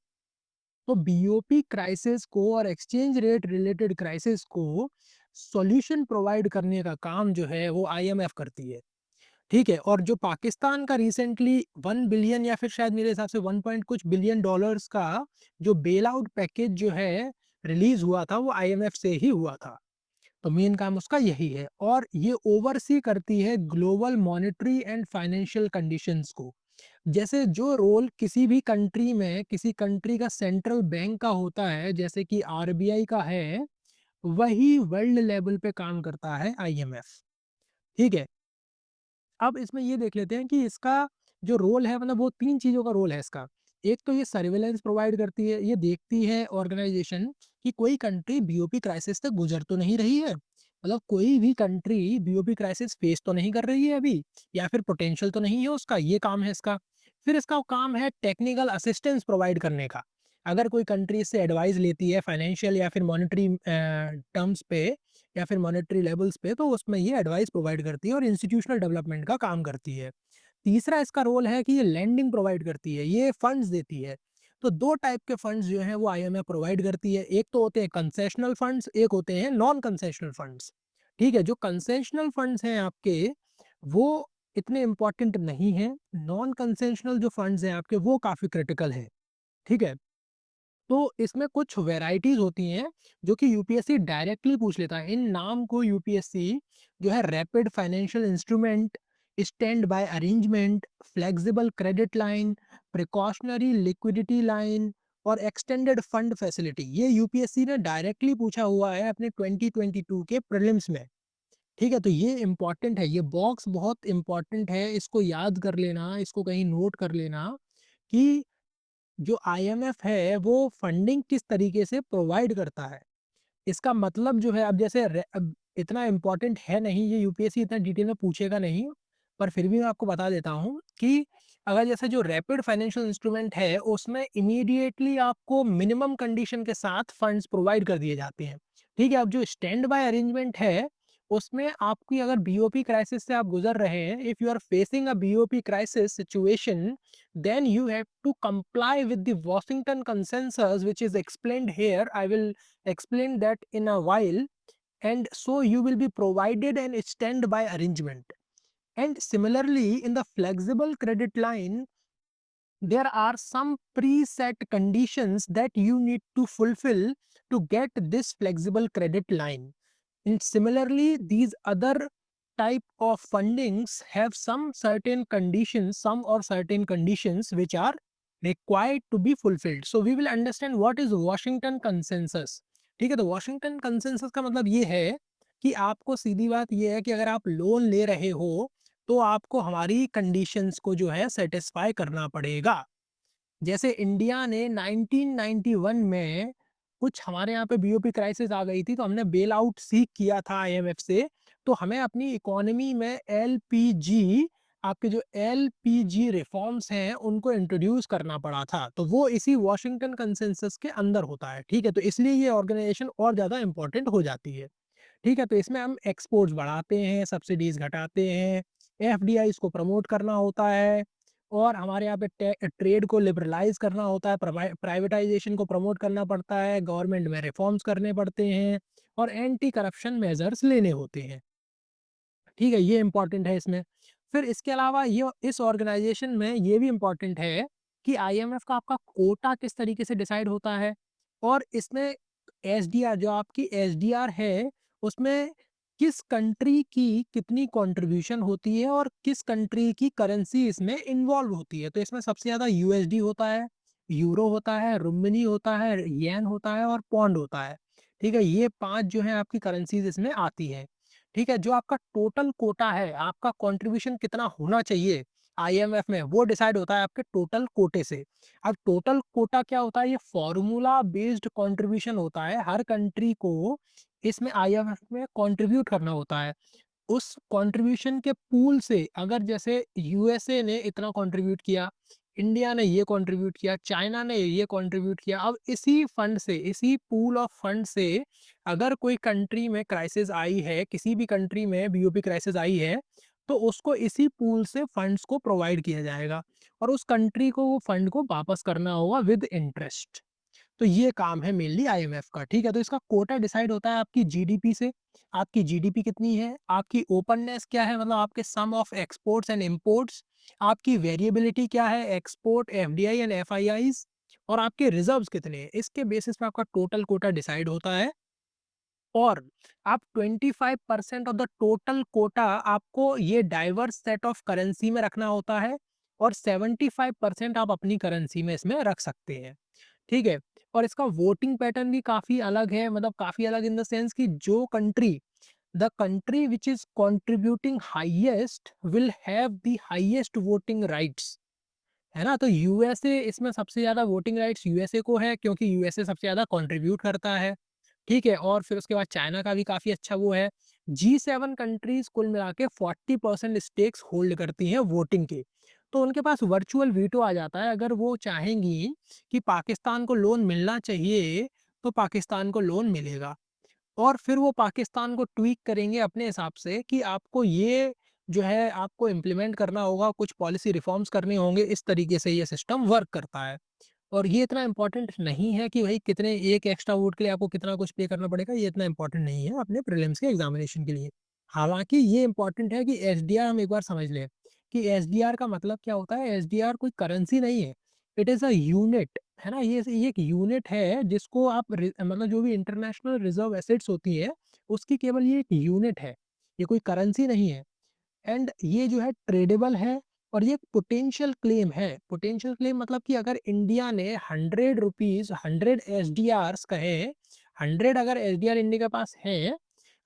तो बीओपी क्राइसिस को और एक्सचेंज रेट रिलेटेड क्राइसिस को सॉल्यूशन प्रोवाइड करने का काम जो है वो आईएमएफ करती है। ठीक है, और जो पाकिस्तान का रिसेंटली 1 बिलियन या फिर शायद मेरे हिसाब से 1 पॉइंट कुछ बिलियन डॉलर्स का जो बेल आउट पैकेज जो है रिलीज हुआ था, वो आईएमएफ से ही हुआ था। तो मेन काम उसका यही है, और ये ओवरसी करती है global monetary and financial conditions को। जैसे जो रोल किसी भी कंट्री में किसी कंट्री का सेंट्रल बैंक का होता है, जैसे कि आरबीआई का है, वही वर्ल्ड लेवल पे काम करता है आईएमएफ। ठीक है, अब इसमें ये देख लेते हैं कि इसका जो रोल है, मतलब वो 3 चीज़ों का रोल है इसका। एक तो ये सर्विलेंस प्रोवाइड करती है, ये देखती है ऑर्गेनाइजेशन कि कोई कंट्री बीओपी क्राइसिस से गुजर तो नहीं रही है। मतलब कोई भी कंट्री बीओपी क्राइसिस फेस तो नहीं कर रही है अभी, या फिर पोटेंशियल तो नहीं है उसका, ये काम है इसका। फिर इसका काम है टेक्निकल असिस्टेंस प्रोवाइड करने का। अगर कोई कंट्री इससे एडवाइस लेती है फाइनेंशियल या फिर मॉनेटरी टर्म्स पे या फिर मॉनेटरी लेवल्स पे, तो उसमें ये एडवाइस प्रोवाइड करती है और इंस्टीट्यूशनल डेवलपमेंट का काम करती है। तीसरा इसका रोल है कि ये लैंडिंग प्रोवाइड करती है, ये फंड्स देती है। तो दो टाइप के फंड्स जो हैं वो आईएमएफ प्रोवाइड करती है, एक तो होते हैं कंसेशनल फंड्स, एक होते हैं नॉन कंसेशनल फंड्स। ठीक है, जो कंसेशनल फंड्स हैं आपके वो इतने इंपॉर्टेंट नहीं है, नॉन कंसेशनल जो फंड्स हैं आपके वो काफी क्रिटिकल है। ठीक है, तो इसमें कुछ वेराइटीज होती हैं जो कि यूपीएससी डायरेक्टली पूछ लेता है। इन नाम को यूपीएससी जो है rapid financial instrument, stand by arrangement, flexible credit line, precautionary liquidity line और एक्सटेंडेड फंड फैसिलिटी, ये यूपीएससी ने डायरेक्टली पूछा हुआ है अपने 2022 के प्रीलिम्स में। ठीक है, तो ये इंपॉर्टेंट है, ये बॉक्स बहुत इंपॉर्टेंट है, इसको याद कर लेना, इसको कहीं नोट कर लेना कि जो आईएमएफ है वो फंडिंग किस तरीके से प्रोवाइड करता है। इसका मतलब जो है, अब जैसे अब इतना इम्पोर्टेंट है नहीं, ये यूपीएससी इतना डिटेल में पूछेगा नहीं, पर फिर भी मैं आपको बता देता हूँ कि अगर जैसे जो रैपिड फाइनेंशियल इंस्ट्रूमेंट है उसमें इमीडिएटली आपको मिनिमम कंडीशन के साथ फंड्स प्रोवाइड कर दिए जाते हैं। ठीक है, अब जो स्टैंड बाय अरेंजमेंट है उसमें आपकी अगर बीओपी क्राइसिस से आप गुजर रहे हैं, if you are facing a BOP crisis situation, then you have to comply with the Washington consensus, which is explained here. I will explain that in a while. And so you will be provided an standby arrangement. And similarly, in the flexible credit line, there are some preset conditions that you need to fulfill to get this flexible credit line. And similarly, these other type of fundings have some certain conditions, some or certain conditions which are required to be fulfilled. So we will understand what is Washington consensus. ठीक है, तो Washington consensus का मतलब ये है कि आपको सीधी बात ये है कि अगर आप लोन ले रहे हो तो आपको हमारी कंडीशंस को जो है सेटिस्फाई करना पड़ेगा। जैसे इंडिया ने 1991 में कुछ हमारे यहाँ पे बीओपी क्राइसिस आ गई थी, तो हमने बेल आउट सीख किया था आईएमएफ से, तो हमें अपनी इकोनॉमी में एलपीजी, आपके जो एलपीजी रिफॉर्म्स हैं उनको इंट्रोड्यूस करना पड़ा था, तो वो इसी वॉशिंगटन कंसेंसस के अंदर होता है। ठीक है, तो इसलिए ये ऑर्गेनाइजेशन और ज़्यादा इंपॉर्टेंट हो जाती है। ठीक है, तो इसमें हम एक्सपोर्ट्स बढ़ाते हैं, सब्सिडीज घटाते हैं, एफडीआईज को प्रमोट करना होता है, और हमारे यहाँ पे ट्रेड को लिबरलाइज करना होता है, प्राइवेटाइजेशन को प्रमोट करना पड़ता है, गवर्नमेंट में रिफॉर्म्स करने पड़ते हैं और एंटी करप्शन मेजर्स लेने होते हैं। ठीक है, ये इंपॉर्टेंट है इसमें। फिर इसके अलावा ये इस ऑर्गेनाइजेशन में ये भी इंपॉर्टेंट है कि आईएमएफ का आपका कोटा किस तरीके से डिसाइड होता है, और इसमें एसडीआर, जो आपकी एसडीआर है उसमें किस कंट्री की कितनी कंट्रीब्यूशन होती है और किस कंट्री की करेंसी इसमें इन्वॉल्व होती है। तो इसमें सबसे ज़्यादा यूएसडी होता है, यूरो होता है, रुमनी होता है, येन होता है और पौंड होता है। ठीक है, ये 5 जो है आपकी करेंसीज इसमें आती हैं। ठीक है, जो आपका टोटल कोटा है, आपका कंट्रीब्यूशन कितना होना चाहिए आईएमएफ में, वो डिसाइड होता है आपके टोटल कोटे से। अब टोटल कोटा क्या होता है, ये फॉर्मूला बेस्ड कंट्रीब्यूशन होता है, हर कंट्री को इसमें आईएमएफ में कंट्रीब्यूट करना होता है। उस कंट्रीब्यूशन के पूल से, अगर जैसे यूएसए ने इतना कंट्रीब्यूट किया, इंडिया ने ये कंट्रीब्यूट किया, चाइना ने ये कंट्रीब्यूट किया, अब इसी फंड से, इसी पूल ऑफ फंड से अगर कोई कंट्री में क्राइसिस आई है, किसी भी कंट्री में बीओपी क्राइसिस आई है, तो उसको इसी पूल से फंड्स को प्रोवाइड किया जाएगा और उस कंट्री को वो फंड को वापस करना होगा विद इंटरेस्ट। तो ये काम है मेनली आईएमएफ का। ठीक है, तो इसका कोटा डिसाइड होता है आपकी जीडीपी से। आपकी जीडीपी कितनी है, आपकी ओपननेस क्या है, मतलब आपके सम ऑफ एक्सपोर्ट्स एंड इंपोर्ट्स, आपकी वेरिएबिलिटी क्या है, एक्सपोर्ट, एफडीआई एंड एफआईआईज, और आपके रिजर्व्स कितने हैं, इसके बेसिस पे आपका टोटल कोटा डिसाइड होता है। और आप 25% ऑफ द टोटल कोटा आपको ये डाइवर्स सेट ऑफ करेंसी में रखना होता है, और 75% आप अपनी करेंसी में इसमें रख सकते हैं। ठीक है, और इसका वोटिंग पैटर्न भी काफी अलग है, मतलब काफी अलग इन द सेंस कि जो country, the country which is contributing highest will have the highest voting rights, है ना। तो यूएसए इसमें सबसे ज्यादा वोटिंग राइट्स यूएसए को है, क्योंकि यूएसए सबसे ज्यादा कंट्रीब्यूट करता है। ठीक है, और फिर उसके बाद चाइना का भी काफी अच्छा वो है। G7 कंट्रीज कुल मिला के 40% स्टेक्स होल्ड करती हैं वोटिंग के। तो उनके पास वर्चुअल वीटो आ जाता है। अगर वो चाहेंगी कि पाकिस्तान को लोन मिलना चाहिए, तो पाकिस्तान को लोन मिलेगा। और फिर वो पाकिस्तान को ट्वीक करेंगे अपने हिसाब से कि आपको ये जो है आपको इम्प्लीमेंट करना होगा, कुछ पॉलिसी रिफॉर्म्स करने होंगे। इस तरीके से ये सिस्टम वर्क करता है। और ये इतना इम्पोर्टेंट नहीं है कि भाई कितने एक एक्स्ट्रा वोट के लिए आपको कितना कुछ पे करना पड़ेगा। ये इतना इम्पोर्टेंट नहीं है अपने प्रीलिम्स के एग्जामिनेशन के लिए। हालांकि ये इम्पोर्टेंट है कि एसडीआर हम एक बार समझ लें कि एसडीआर का मतलब क्या होता है। एसडीआर कोई करेंसी नहीं है, इट इज़ अ यूनिट, है ना। ये एक यूनिट है जिसको आप मतलब जो भी इंटरनेशनल रिजर्व एसेट्स होती है उसकी केवल ये एक यूनिट है, ये कोई करेंसी नहीं है। एंड ये जो है ट्रेडेबल है। और ये पोटेंशियल क्लेम है। पोटेंशियल क्लेम मतलब कि अगर इंडिया ने 100 रुपीज 100 एसडीआर कहे, 100 अगर एसडीआर इंडिया के पास है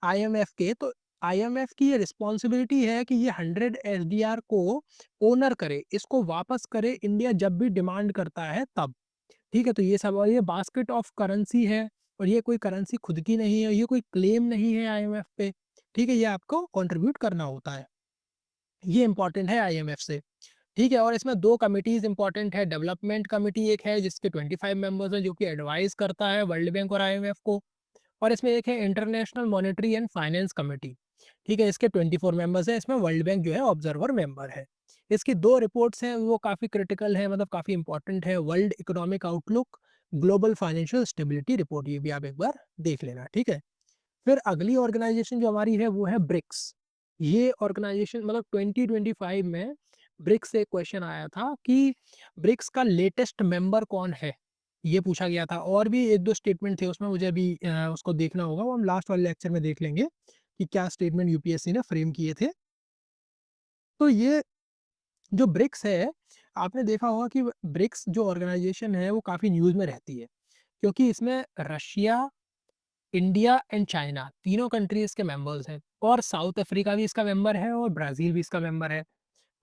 आईएमएफ के, तो आईएमएफ की ये रिस्पॉन्सिबिलिटी है कि ये 100 एसडीआर को ओनर करे, इसको वापस करे इंडिया जब भी डिमांड करता है तब। ठीक है, तो ये सब, और ये बास्केट ऑफ करेंसी है। और ये कोई करेंसी खुद की नहीं है, ये कोई क्लेम नहीं है आईएमएफ पे। ठीक है, ये आपको कंट्रीब्यूट करना होता है। ये इंपॉर्टेंट है आईएमएफ से। ठीक है, और इसमें दो कमिटीज इंपॉर्टेंट है। डेवलपमेंट कमिटी एक है जिसके 25 मेंबर्स हैं, जो कि एडवाइस करता है वर्ल्ड बैंक और आईएमएफ को। और इसमें एक है international monetary and finance committee. ठीक है, इसके 24 मेंबर्स हैं। इसमें वर्ल्ड बैंक जो है ऑब्जर्वर मेंबर है। इसकी दो रिपोर्ट्स हैं, वो काफ़ी क्रिटिकल है, मतलब काफ़ी इंपॉर्टेंट है। World economic outlook, global financial stability report, ये भी आप एक बार देख लेना। ठीक है, फिर अगली ऑर्गेनाइजेशन जो हमारी है वो है ब्रिक्स। ये ऑर्गेनाइजेशन मतलब 2025 में ब्रिक्स से क्वेश्चन आया था कि ब्रिक्स का लेटेस्ट मेंबर कौन है, ये पूछा गया था। और भी एक दो स्टेटमेंट थे उसमें, मुझे अभी उसको देखना होगा, वो हम लास्ट वाले लेक्चर में देख लेंगे कि क्या स्टेटमेंट यूपीएससी ने फ्रेम किए थे। तो ये जो ब्रिक्स है, आपने देखा होगा कि ब्रिक्स जो ऑर्गेनाइजेशन है वो काफ़ी न्यूज़ में रहती है, क्योंकि इसमें रशिया, इंडिया एंड चाइना तीनों कंट्रीज के मेंबर्स हैं। और साउथ अफ्रीका भी इसका मेंबर है और ब्राज़ील भी इसका मेंबर है।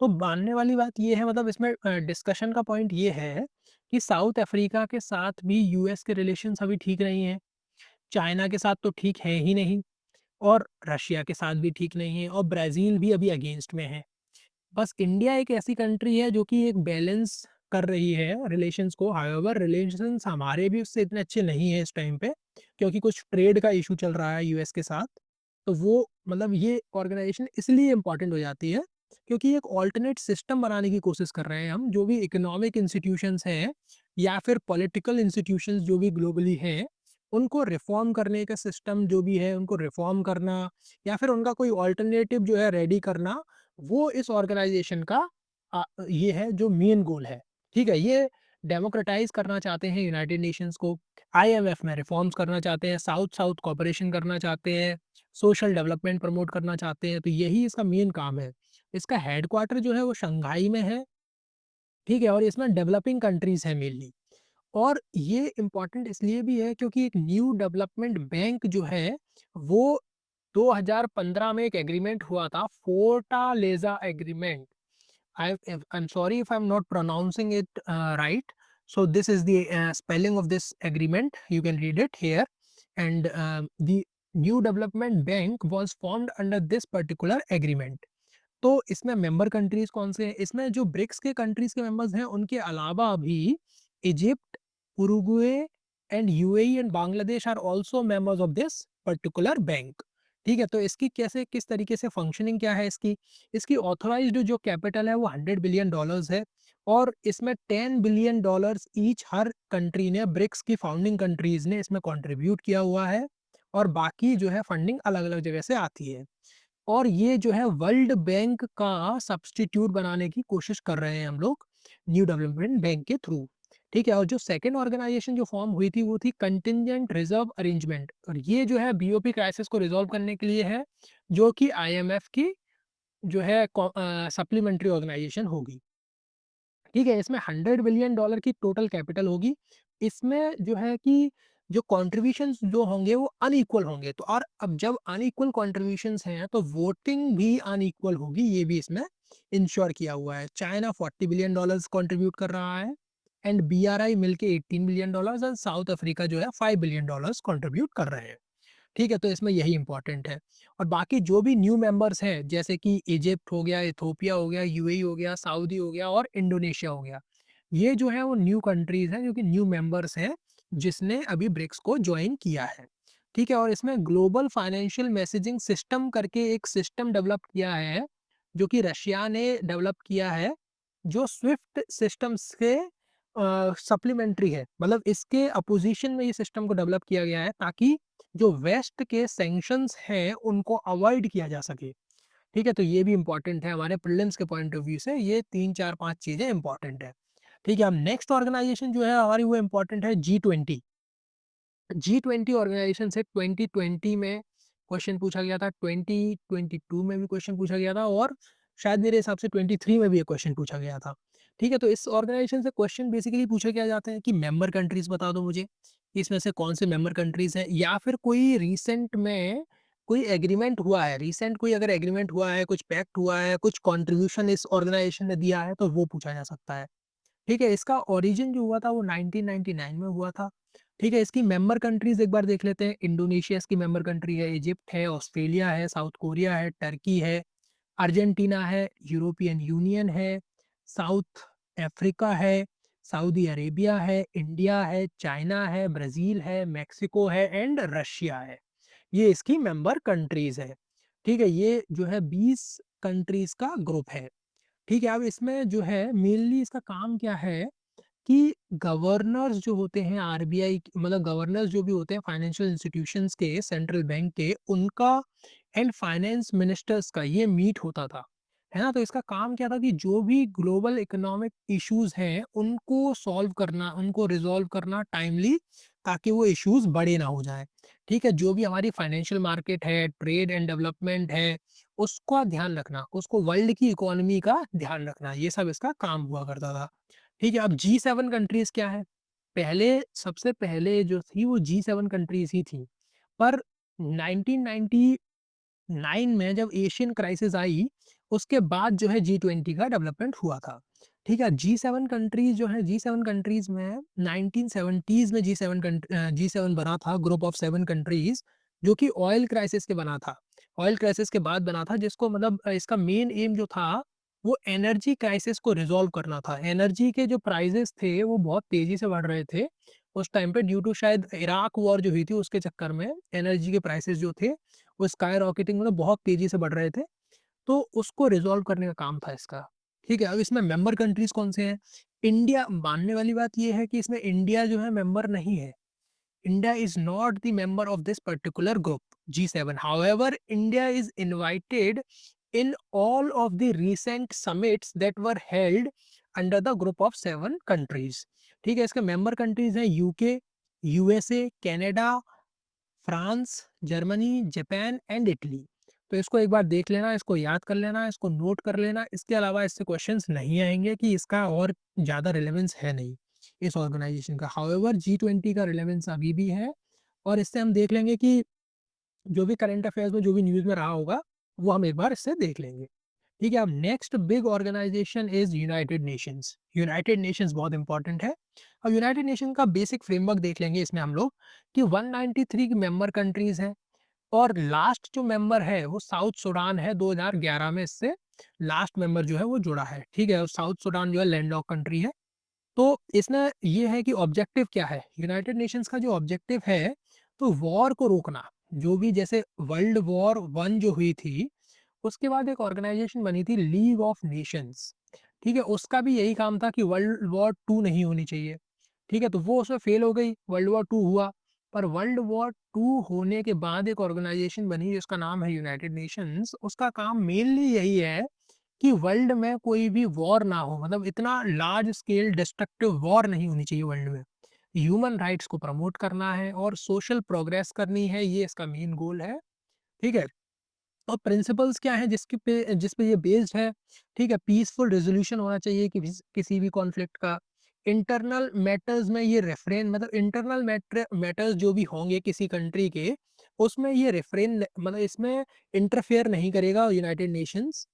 तो मानने वाली बात ये है, मतलब इसमें डिस्कशन का पॉइंट ये है कि साउथ अफ्रीका के साथ भी यूएस के रिलेशंस अभी ठीक नहीं हैं, चाइना के साथ तो ठीक है ही नहीं, और रशिया के साथ भी ठीक नहीं है, और ब्राज़ील भी अभी अगेंस्ट में है। बस इंडिया एक ऐसी कंट्री है जो कि एक बैलेंस कर रही है रिलेशंस को। हाउएवर रिलेशंस हमारे भी उससे इतने अच्छे नहीं है इस टाइम पे, क्योंकि कुछ ट्रेड का इशू चल रहा है यूएस के साथ। तो वो मतलब ये ऑर्गेनाइजेशन इसलिए इम्पोर्टेंट हो जाती है क्योंकि एक ऑल्टरनेट सिस्टम बनाने की कोशिश कर रहे हैं हम। जो भी इकोनॉमिक इंस्टीट्यूशंस हैं या फिर पॉलिटिकल इंस्टीट्यूशंस जो भी ग्लोबली हैं, उनको रिफॉर्म करने का सिस्टम जो भी है उनको रिफॉर्म करना, या फिर उनका कोई ऑल्टरनेटिव जो है रेडी करना, वो इस ऑर्गेनाइजेशन का ये है जो मेन गोल है। ठीक है, ये डेमोक्रेटाइज करना चाहते हैं यूनाइटेड नेशंस को, आईएमएफ में रिफॉर्म्स करना चाहते हैं, साउथ साउथ कोऑपरेशन करना चाहते हैं, सोशल डेवलपमेंट प्रमोट करना चाहते हैं। तो यही इसका मेन काम है। इसका हेडक्वार्टर जो है वो शंघाई में है। ठीक है, और इसमें डेवलपिंग कंट्रीज है मेनली। और ये इम्पोर्टेंट इसलिए भी है क्योंकि एक न्यू डेवलपमेंट बैंक जो है वो 2015 में एक एग्रीमेंट हुआ था, Fortaleza agreement. I'm sorry if I'm not pronouncing it right. So this is the spelling of this agreement. You can read it here. And the new development bank was formed under this particular agreement. तो इसमें member countries कौन से हैं? इसमें जो BRICS के countries के members हैं उनके अलावा भी Egypt, Uruguay and UAE and Bangladesh are also members of this particular bank. ठीक है, तो इसकी कैसे किस तरीके से फंक्शनिंग क्या है इसकी। इसकी ऑथोराइज्ड जो कैपिटल है वो $100 बिलियन है। और इसमें $10 बिलियन ईच हर कंट्री ने, ब्रिक्स की फाउंडिंग कंट्रीज ने इसमें कंट्रीब्यूट किया हुआ है। और बाकी जो है फंडिंग अलग अलग जगह से आती है। और ये जो है वर्ल्ड बैंक का सब्स्टिट्यूट बनाने की कोशिश कर रहे हैं हम लोग न्यू डेवलपमेंट बैंक के थ्रू। ठीक है, और जो सेकंड ऑर्गेनाइजेशन जो फॉर्म हुई थी वो थी कंटिंजेंट रिजर्व अरेंजमेंट, और ये जो है बीओपी क्राइसिस को रिजॉल्व करने के लिए है, जो कि आईएमएफ की जो है सप्लीमेंट्री ऑर्गेनाइजेशन होगी। ठीक है, इसमें $100 बिलियन की टोटल कैपिटल होगी। इसमें जो है कि जो कॉन्ट्रीब्यूशंस जो होंगे वो अनइक्वल होंगे। तो और अब जब अनइक्वल कॉन्ट्रीब्यूशंस हैं तो वोटिंग भी अनइक्वल होगी, ये भी इसमें इंश्योर किया हुआ है। चाइना $40 बिलियन कंट्रीब्यूट कर रहा है, एंड बीआरआई मिलके $18 बिलियन, और साउथ अफ्रीका जो है $5 बिलियन कंट्रीब्यूट कर रहे हैं। ठीक है, तो इसमें यही इंपॉर्टेंट है। और बाकी जो भी न्यू मेंबर्स हैं जैसे कि इजिप्ट हो गया, इथोपिया हो गया, यूएई हो गया, सऊदी हो गया और इंडोनेशिया हो गया, ये जो है वो न्यू कंट्रीज हैं जो कि न्यू मेंबर्स हैं जिसने अभी ब्रिक्स को ज्वाइन किया है। ठीक है, और इसमें ग्लोबल फाइनेंशियल मैसेजिंग सिस्टम करके एक सिस्टम डेवलप किया है जो कि रशिया ने डेवलप किया है, जो स्विफ्ट सिस्टम्स के सप्लीमेंट्री है। मतलब इसके अपोजिशन में ये सिस्टम को डेवलप किया गया है ताकि जो वेस्ट के सैंक्शंस हैं उनको अवॉइड किया जा सके। ठीक है, तो ये भी इंपॉर्टेंट है हमारे प्रीलिम्स के पॉइंट ऑफ व्यू से, ये 3 4 5 चीजें इंपॉर्टेंट है। ठीक है, अब नेक्स्ट ऑर्गेनाइजेशन जो है हमारी वो इंपॉर्टेंट है G20। G20 ऑर्गेनाइजेशन से 2020 में क्वेश्चन पूछा गया था, 2022 में भी क्वेश्चन पूछा गया था और शायद मेरे हिसाब से 23 में भी एक क्वेश्चन पूछा गया था। ठीक है, तो इस ऑर्गेनाइजेशन से क्वेश्चन बेसिकली पूछे क्या जाते हैं कि मेंबर कंट्रीज बता दो मुझे, कि इसमें से कौन से मेंबर कंट्रीज हैं, या फिर कोई रिसेंट में कोई एग्रीमेंट हुआ है, रिसेंट कोई अगर एग्रीमेंट हुआ है, कुछ पैक्ट हुआ है, कुछ कंट्रीब्यूशन इस ऑर्गेनाइजेशन ने दिया है तो वो पूछा जा सकता है। ठीक है, इसका ओरिजिन जो हुआ था वो 1999 में हुआ था। ठीक है, इसकी मेंबर कंट्रीज एक बार देख लेते हैं। इंडोनेशिया इसकी मेंबर कंट्री है, इजिप्ट है, ऑस्ट्रेलिया है, साउथ कोरिया है, टर्की है, अर्जेंटीना है, यूरोपियन यूनियन है, साउथ अफ्रीका है, सऊदी अरेबिया है, इंडिया है, चाइना है, ब्राजील है, मेक्सिको है एंड रशिया है। ये इसकी मेंबर कंट्रीज है। ठीक है, ये जो है 20 कंट्रीज का ग्रुप है। ठीक है, अब इसमें जो है मेनली इसका काम क्या है कि गवर्नर्स जो होते हैं आरबीआई, मतलब गवर्नर्स जो भी होते हैं फाइनेंशियल इंस्टीट्यूशंस के, सेंट्रल बैंक के, उनका एंड फाइनेंस मिनिस्टर्स का ये मीट होता था, है ना। तो इसका काम क्या था कि जो भी ग्लोबल इकोनॉमिक इश्यूज हैं उनको सॉल्व करना, उनको रिजॉल्व करना टाइमली, ताकि वो इश्यूज बड़े ना हो जाए। ठीक है, जो भी हमारी फाइनेंशियल मार्केट है, ट्रेड एंड डेवलपमेंट है, उसका ध्यान रखना, उसको वर्ल्ड की इकोनॉमी का ध्यान रखना, ये सब इसका काम हुआ करता था। ठीक है, अब G7 कंट्रीज क्या है? पहले, सबसे पहले जो थी वो G7 कंट्रीज ही थी। पर 1999 में जब एशियन क्राइसिस आई, उसके बाद जो है G20 का डेवलपमेंट हुआ था। ठीक है, G7 कंट्रीज जो है, G7 कंट्रीज में 1970s में G7 बना था, ग्रुप ऑफ 7 कंट्रीज, जो कि ऑयल क्राइसिस के बना था। ऑयल क्राइसिस के बाद बना था, जिसको मतलब इसका मेन एम जो था वो एनर्जी क्राइसिस को रिजॉल्व करना था। एनर्जी के जो प्राइसेस थे वो बहुत तेजी से बढ़ रहे थे उस टाइम पे, ड्यू टू शायद इराक वॉर जो हुई थी उसके चक्कर में एनर्जी के प्राइसेस जो थे वो स्काई रॉकेटिंग, मतलब बहुत तेजी से बढ़ रहे थे। तो उसको रिजॉल्व करने का काम था इसका। ठीक है, अब इसमें मेंबर कंट्रीज कौन से हैं? इंडिया, मानने वाली बात ये है कि इसमें इंडिया जो है मेंबर नहीं है। India is not the member of this particular group, G7. However, India is invited in all of the recent summits that were held under the group of 7 countries. ठीक है, इसके मेंबर कंट्रीज हैं UK, USA, Canada, France, Germany, Japan and Italy. तो इसको एक बार देख लेना, इसको याद कर लेना, इसको नोट कर लेना। इसके अलावा इससे क्वेश्चंस नहीं आएंगे कि इसका और ज़्यादा रिलेवेंस है नहीं इस ऑर्गेनाइजेशन का। हाउएवर G20 का रिलेवेंस अभी भी है, और इससे हम देख लेंगे कि जो भी करंट अफेयर्स में जो भी न्यूज़ में रहा होगा वो हम एक बार इससे देख लेंगे। ठीक है, अब next big organization is United Nations. United Nations बहुत इंपॉर्टेंट है। अब यूनाइटेड नेशन का बेसिक फ्रेमवर्क देख लेंगे इसमें हम लोग कि 193 की मेंबर कंट्रीज हैं, और लास्ट जो मेंबर है वो साउथ सूडान है। 2011 में इससे लास्ट मेंबर जो है वो जुड़ा है। ठीक है, और साउथ सूडान जो है लैंडलॉक कंट्री है। तो इसमें ये है कि ऑब्जेक्टिव क्या है यूनाइटेड नेशंस का? जो ऑब्जेक्टिव है तो वॉर को रोकना। जो भी जैसे वर्ल्ड वॉर वन जो हुई थी, उसके बाद एक ऑर्गेनाइजेशन बनी थी लीग ऑफ नेशंस। ठीक है, उसका भी यही काम था कि वर्ल्ड वॉर टू नहीं होनी चाहिए। ठीक है, तो वो उसमें फेल हो गई, वर्ल्ड वॉर टू हुआ। पर वर्ल्ड वॉर टू होने के बाद एक ऑर्गेनाइजेशन बनी जिसका नाम है यूनाइटेड नेशंस। उसका काम मेनली यही है कि वर्ल्ड में कोई भी वॉर ना हो, मतलब इतना लार्ज स्केल डिस्ट्रक्टिव वॉर नहीं होनी चाहिए वर्ल्ड में। ह्यूमन राइट्स को प्रमोट करना है और सोशल प्रोग्रेस करनी है, ये इसका मेन गोल है। ठीक है, और प्रिंसिपल्स क्या है जिस पे ये बेस्ड है? ठीक है, पीसफुल रेजोल्यूशन होना चाहिए कि किसी भी कॉन्फ्लिक्ट का। इंटरनल मैटर्स में ये रेफरेन, मतलब इंटरनल मैटर्स जो भी होंगे किसी कंट्री के, उसमें ये रेफरेन, मतलब इसमें इंटरफेयर नहीं करेगा यूनाइटेड नेशंस,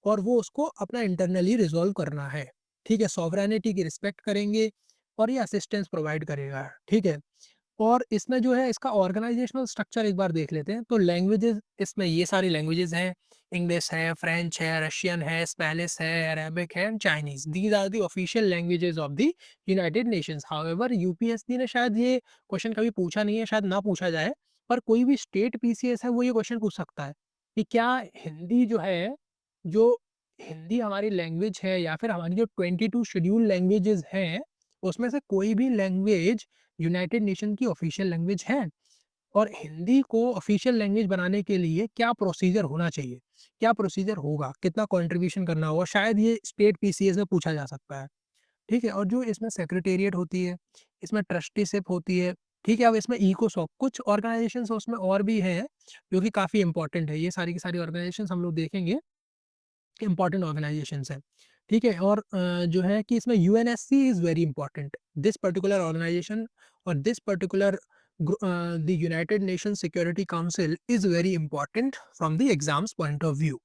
और वो उसको अपना इंटरनली रिजॉल्व करना है। ठीक है, सॉवरेनिटी की रिस्पेक्ट करेंगे और ये असिस्टेंस प्रोवाइड करेगा। ठीक है, और इसमें जो है इसका ऑर्गेनाइजेशनल स्ट्रक्चर एक बार देख लेते हैं। तो लैंग्वेजेस इसमें ये सारी लैंग्वेजेस हैं, इंग्लिश है, फ्रेंच है, रशियन है, स्पेनिश है, अरेबिक है and Chinese. These are the official languages of the United Nations. However UPSC ने शायद ये क्वेश्चन कभी पूछा नहीं है, शायद ना पूछा जाए, पर कोई भी स्टेट पीसीएस है वो ये क्वेश्चन पूछ सकता है कि क्या हिंदी जो है, जो हिंदी हमारी लैंग्वेज है या फिर हमारी जो 22 शेड्यूल लैंग्वेजेस हैं उसमें से कोई भी लैंग्वेज यूनाइटेड नेशन की ऑफिशियल लैंग्वेज है। और हिंदी को ऑफिशियल लैंग्वेज बनाने के लिए क्या प्रोसीजर होना चाहिए, क्या प्रोसीजर होगा, कितना कंट्रीब्यूशन करना होगा, शायद ये स्टेट पीसीएस में पूछा जा सकता है। ठीक है, और जो इसमें सेक्रेटेरिएट होती है, इसमें ट्रस्टीशिप होती है। ठीक है, अब इसमें इकोसॉक कुछ ऑर्गेनाइजेशंस उसमें और भी हैं जो कि काफ़ी इंपॉर्टेंट है। ये सारी की सारी ऑर्गेनाइजेशंस हम लोग देखेंगे, इम्पॉर्टेंट ऑर्गेनाइजेशंस हैं। ठीक है, और जो है कि इसमें UNSC is very important. This particular organisation और this particular the united nation security council is very important from the exams point of view.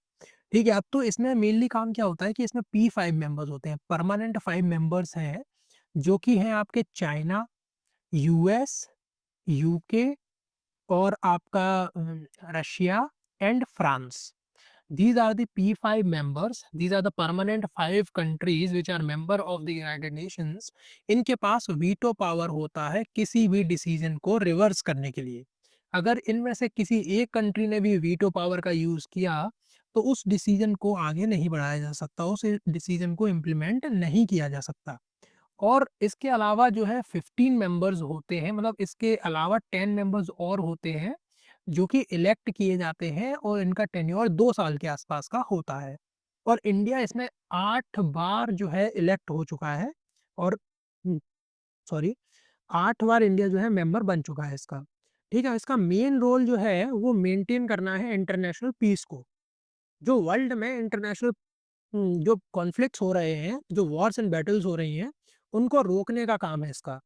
ठीक है, अब तो इसमें मेनली काम क्या होता है कि इसमें P5 मेंबर्स होते हैं, परमानेंट 5 मेंबर्स हैं, जो कि हैं आपके चाइना, यूएस, यूके और आपका Russia and France. These are the P5 members. These are the permanent 5 countries which are member of the United Nations. इनके पास वीटो पावर होता है किसी भी डिसीजन को रिवर्स करने के लिए। अगर इनमें से किसी एक कंट्री ने भी वीटो पावर का यूज किया तो उस डिसीजन को आगे नहीं बढ़ाया जा सकता, उस डिसीजन को इम्प्लीमेंट नहीं किया जा सकता। और इसके अलावा जो है 15 मेंबर्स होते हैं, मतलब इसके अलावा 10 मेंबर्स और होते हैं जो कि इलेक्ट किए जाते हैं और इनका टेन्योर 2 साल के आसपास का होता है। और इंडिया इसमें 8 बार जो है इलेक्ट हो चुका है और सॉरी 8 बार इंडिया जो है मेंबर बन चुका है इसका। ठीक है, इसका मेन रोल जो है वो मेंटेन करना है इंटरनेशनल पीस को। जो वर्ल्ड में इंटरनेशनल जो कॉन्फ्लिक्ट्स हो रहे हैं, जो वॉर्स एंड बैटल्स हो रही हैं, उनको रोकने का काम है इसका।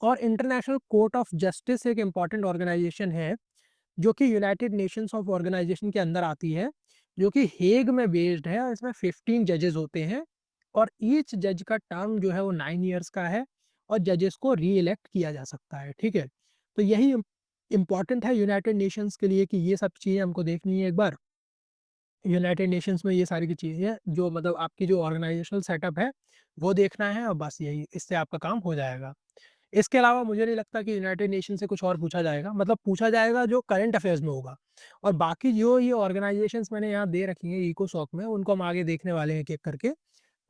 और इंटरनेशनल कोर्ट ऑफ जस्टिस एक इम्पॉर्टेंट ऑर्गेनाइजेशन है जो कि यूनाइटेड नेशंस ऑफ ऑर्गेनाइजेशन के अंदर आती है, जो कि हेग में बेस्ड है और इसमें 15 जजेस होते हैं। और ईच जज का टर्म जो है वो 9 ईयर्स का है और जजेस को री इलेक्ट किया जा सकता है। ठीक है, तो यही इम्पॉर्टेंट है यूनाइटेड नेशंस के लिए कि ये सब चीज़ें हमको देखनी है एक बार। यूनाइटेड नेशंस में ये सारी की चीज़ें जो मतलब आपकी जो ऑर्गेनाइजेशनल सेटअप है वो देखना है और बस यही, इससे आपका काम हो जाएगा। इसके अलावा मुझे नहीं लगता कि यूनाइटेड नेशन से कुछ और पूछा जाएगा, मतलब पूछा जाएगा जो करंट अफेयर्स में होगा। और बाकी जो ये ऑर्गेनाइजेशंस मैंने यहाँ दे रखी हैं इकोसॉक में, उनको हम आगे देखने वाले हैं एक-एक करके।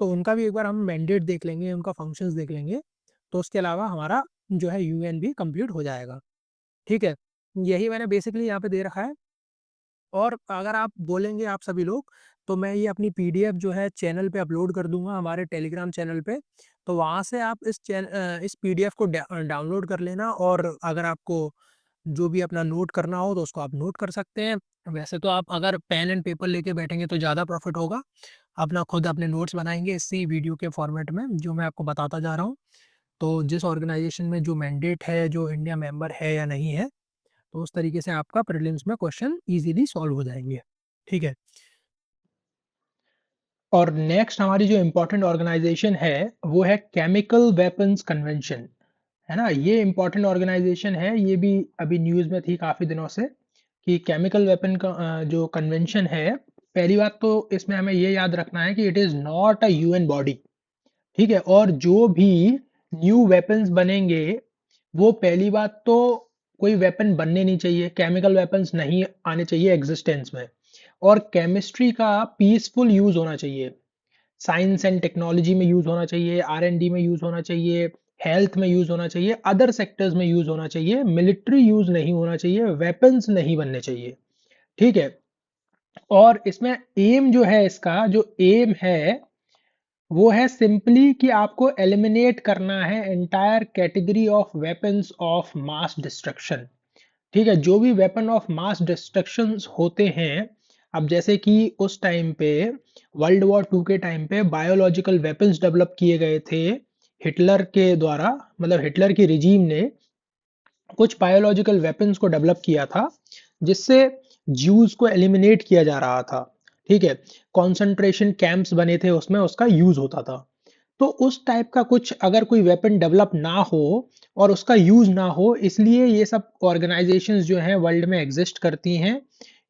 तो उनका भी एक बार हम मैंडेट देख लेंगे, उनका फंक्शंस देख लेंगे। तो उसके अलावा हमारा जो है यूएन भी कंप्लीट हो जाएगा। ठीक है, यही मैंने बेसिकली यहाँ पे दे रखा है। और अगर आप बोलेंगे आप सभी लोग, तो मैं ये अपनी पीडीएफ जो है चैनल पे अपलोड कर दूँगा हमारे टेलीग्राम चैनल पे। तो वहाँ से आप इस पीडीएफ को डाउनलोड कर लेना और अगर आपको जो भी अपना नोट करना हो तो उसको आप नोट कर सकते हैं। वैसे तो आप अगर पेन एंड पेपर लेके बैठेंगे तो ज़्यादा प्रॉफ़िट होगा। अपना खुद अपने नोट्स बनाएँगे इसी वीडियो के फॉर्मेट में जो मैं आपको बताता जा रहा हूँ। तो जिस ऑर्गेनाइज़ेशन में जो मैंडेट है, जो इंडिया मेंबर है या नहीं है, तो उस तरीके से आपका प्रीलिम्स में क्वेश्चन ईज़िली सॉल्व हो जाएँगे। ठीक है। और नेक्स्ट हमारी जो इम्पोर्टेंट ऑर्गेनाइजेशन है वो है केमिकल वेपन्स कन्वेंशन, है ना? ये इम्पोर्टेंट ऑर्गेनाइजेशन है, ये भी अभी न्यूज़ में थी काफ़ी दिनों से कि केमिकल वेपन का जो कन्वेंशन है, पहली बात तो इसमें हमें ये याद रखना है कि it is not a UN body. ठीक है, और जो भी न्यू वेपन्स बनेंगे वो पहली बात तो कोई वेपन बनने नहीं चाहिए, केमिकल वेपन्स नहीं आने चाहिए एग्जिस्टेंस में। और केमिस्ट्री का पीसफुल यूज होना चाहिए, साइंस एंड टेक्नोलॉजी में यूज होना चाहिए, R&D में यूज होना चाहिए, हेल्थ में यूज होना चाहिए, अदर सेक्टर्स में यूज होना चाहिए, मिलिट्री यूज नहीं होना चाहिए, वेपन्स नहीं बनने चाहिए। ठीक है, और इसमें एम जो है, इसका जो एम है वो है सिंपली कि आपको एलिमिनेट करना है entire category of weapons of mass destruction. ठीक है, जो भी वेपन ऑफ मास डिस्ट्रक्शन होते हैं, अब जैसे कि उस टाइम पे वर्ल्ड वॉर 2 के टाइम पे बायोलॉजिकल वेपन्स डेवलप किए गए थे हिटलर के द्वारा, मतलब हिटलर की रिजीम ने कुछ बायोलॉजिकल वेपन्स को डेवलप किया था जिससे ज्यूज को एलिमिनेट किया जा रहा था। ठीक है, कॉन्सेंट्रेशन कैंप्स बने थे, उसमें उसका यूज होता था। तो उस टाइप का कुछ अगर कोई वेपन डेवलप ना हो और उसका यूज ना हो, इसलिए ये सब ऑर्गेनाइजेशंस जो हैं वर्ल्ड में एग्जिस्ट करती हैं।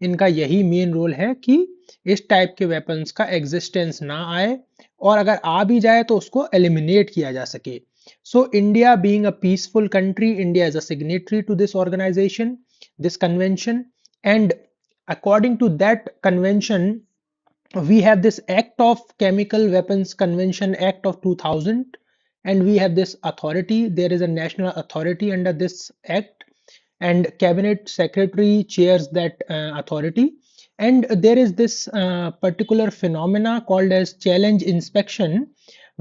इनका यही मेन रोल है कि इस टाइप के वेपन्स का एग्जिस्टेंस ना आए, और अगर आ भी जाए तो उसको एलिमिनेट किया जा सके। So India being a peaceful country, India is a signatory to this organization, this convention, and according to that convention we have this Act of Chemical Weapons Convention Act of 2000, and we have this authority. There is a national authority under this act, and cabinet secretary chairs that authority. And there is this particular phenomena called as challenge inspection,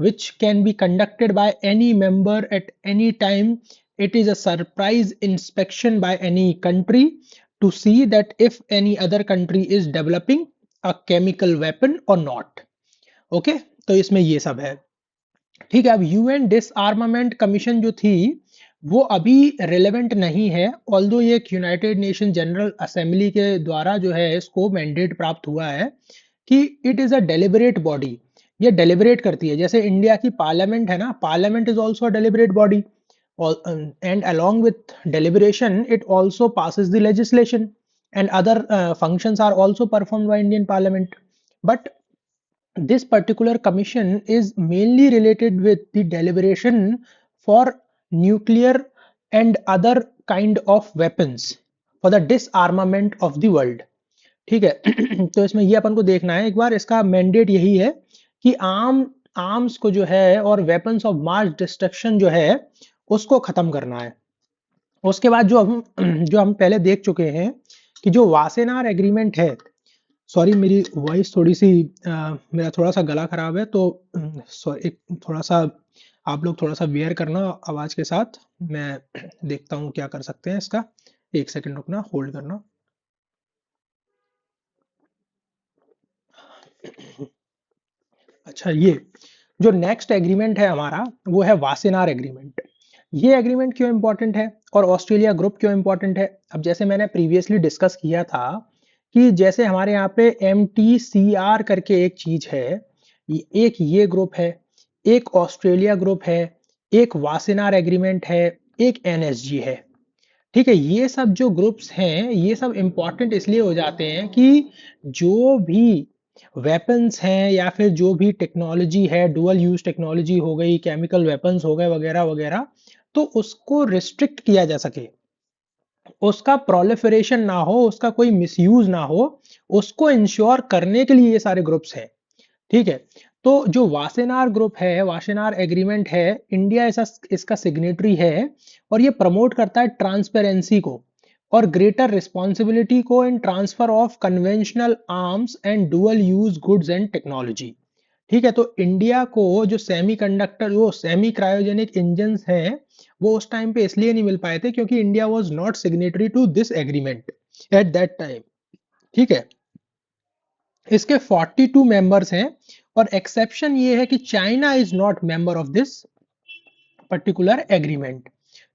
which can be conducted by any member at any time. It is a surprise inspection by any country to see that if any other country is developing a chemical weapon or not. Okay, तो इसमें ये सब है। ठीक है, अब UN डिसआर्मामेंट commission जो थी वो अभी रिलेवेंट नहीं है, ऑल्दो ये एक यूनाइटेड नेशन जनरल असेंबली के द्वारा जो है इसको मैंडेट प्राप्त हुआ है कि it is a deliberate body. ये डेलिबरेट करती है, जैसे इंडिया की पार्लियामेंट है ना, parliament is also a deliberate body, and along with deliberation it also passes the legislation, and other functions are also performed by Indian Parliament. But this particular commission is mainly related with the deliberation for nuclear and other kind of weapons for the disarmament of the world. ठीक है तो इसमें ये अपन को देखना है एक बार, इसका मैंडेट यही है कि आर्म्स को जो है और वेपन्स ऑफ मास डिस्ट्रक्शन जो है उसको खत्म करना है। उसके बाद जो हम पहले देख चुके हैं कि जो वासेनार एग्रीमेंट है, सॉरी मेरी वॉइस थोड़ी सी मेरा थोड़ा सा गला खराब है, तो सॉरी थोड़ा सा आप लोग थोड़ा सा वेयर करना आवाज के साथ। मैं देखता हूँ क्या कर सकते हैं इसका, एक सेकंड रुकना, होल्ड करना। अच्छा, ये जो नेक्स्ट एग्रीमेंट है हमारा वो है वासेनार एग्रीमेंट। ये एग्रीमेंट क्यों इंपॉर्टेंट है और ऑस्ट्रेलिया ग्रुप क्यों इंपॉर्टेंट है? अब जैसे मैंने प्रीवियसली डिस्कस किया था कि जैसे हमारे यहाँ पे MTCR करके एक चीज है, एक ये ग्रुप है, एक ऑस्ट्रेलिया ग्रुप है, एक वासेनार एग्रीमेंट है, एक NSG है। ठीक है, ये सब जो ग्रुप्स हैं ये सब इंपॉर्टेंट इसलिए हो जाते हैं कि जो भी वेपन्स हैं या फिर जो भी टेक्नोलॉजी है, डुअल यूज टेक्नोलॉजी हो गई, केमिकल वेपन्स हो गए वगैरह वगैरह, तो उसको रिस्ट्रिक्ट किया जा सके, उसका प्रोलिफरेशन ना हो, उसका कोई मिसयूज ना हो, उसको इंश्योर करने के लिए ये सारे ग्रुप्स हैं। ठीक है, तो जो वासेनार ग्रुप है, वासेनार एग्रीमेंट है, इंडिया इसका सिग्नेटरी है, और ये प्रमोट करता है ट्रांसपेरेंसी को और ग्रेटर रिस्पॉन्सिबिलिटी को in transfer of conventional arms and dual use goods and technology. ठीक है, तो इंडिया को जो सेमीकंडक्टर, वो सेमी क्रायोजेनिक इंजन हैं, वो उस टाइम पे इसलिए नहीं मिल पाए थे क्योंकि India was not signatory to this agreement at that time. ठीक है, इसके 42 मेंबर्स हैं, और एक्सेप्शन ये है कि China is not member of this particular agreement.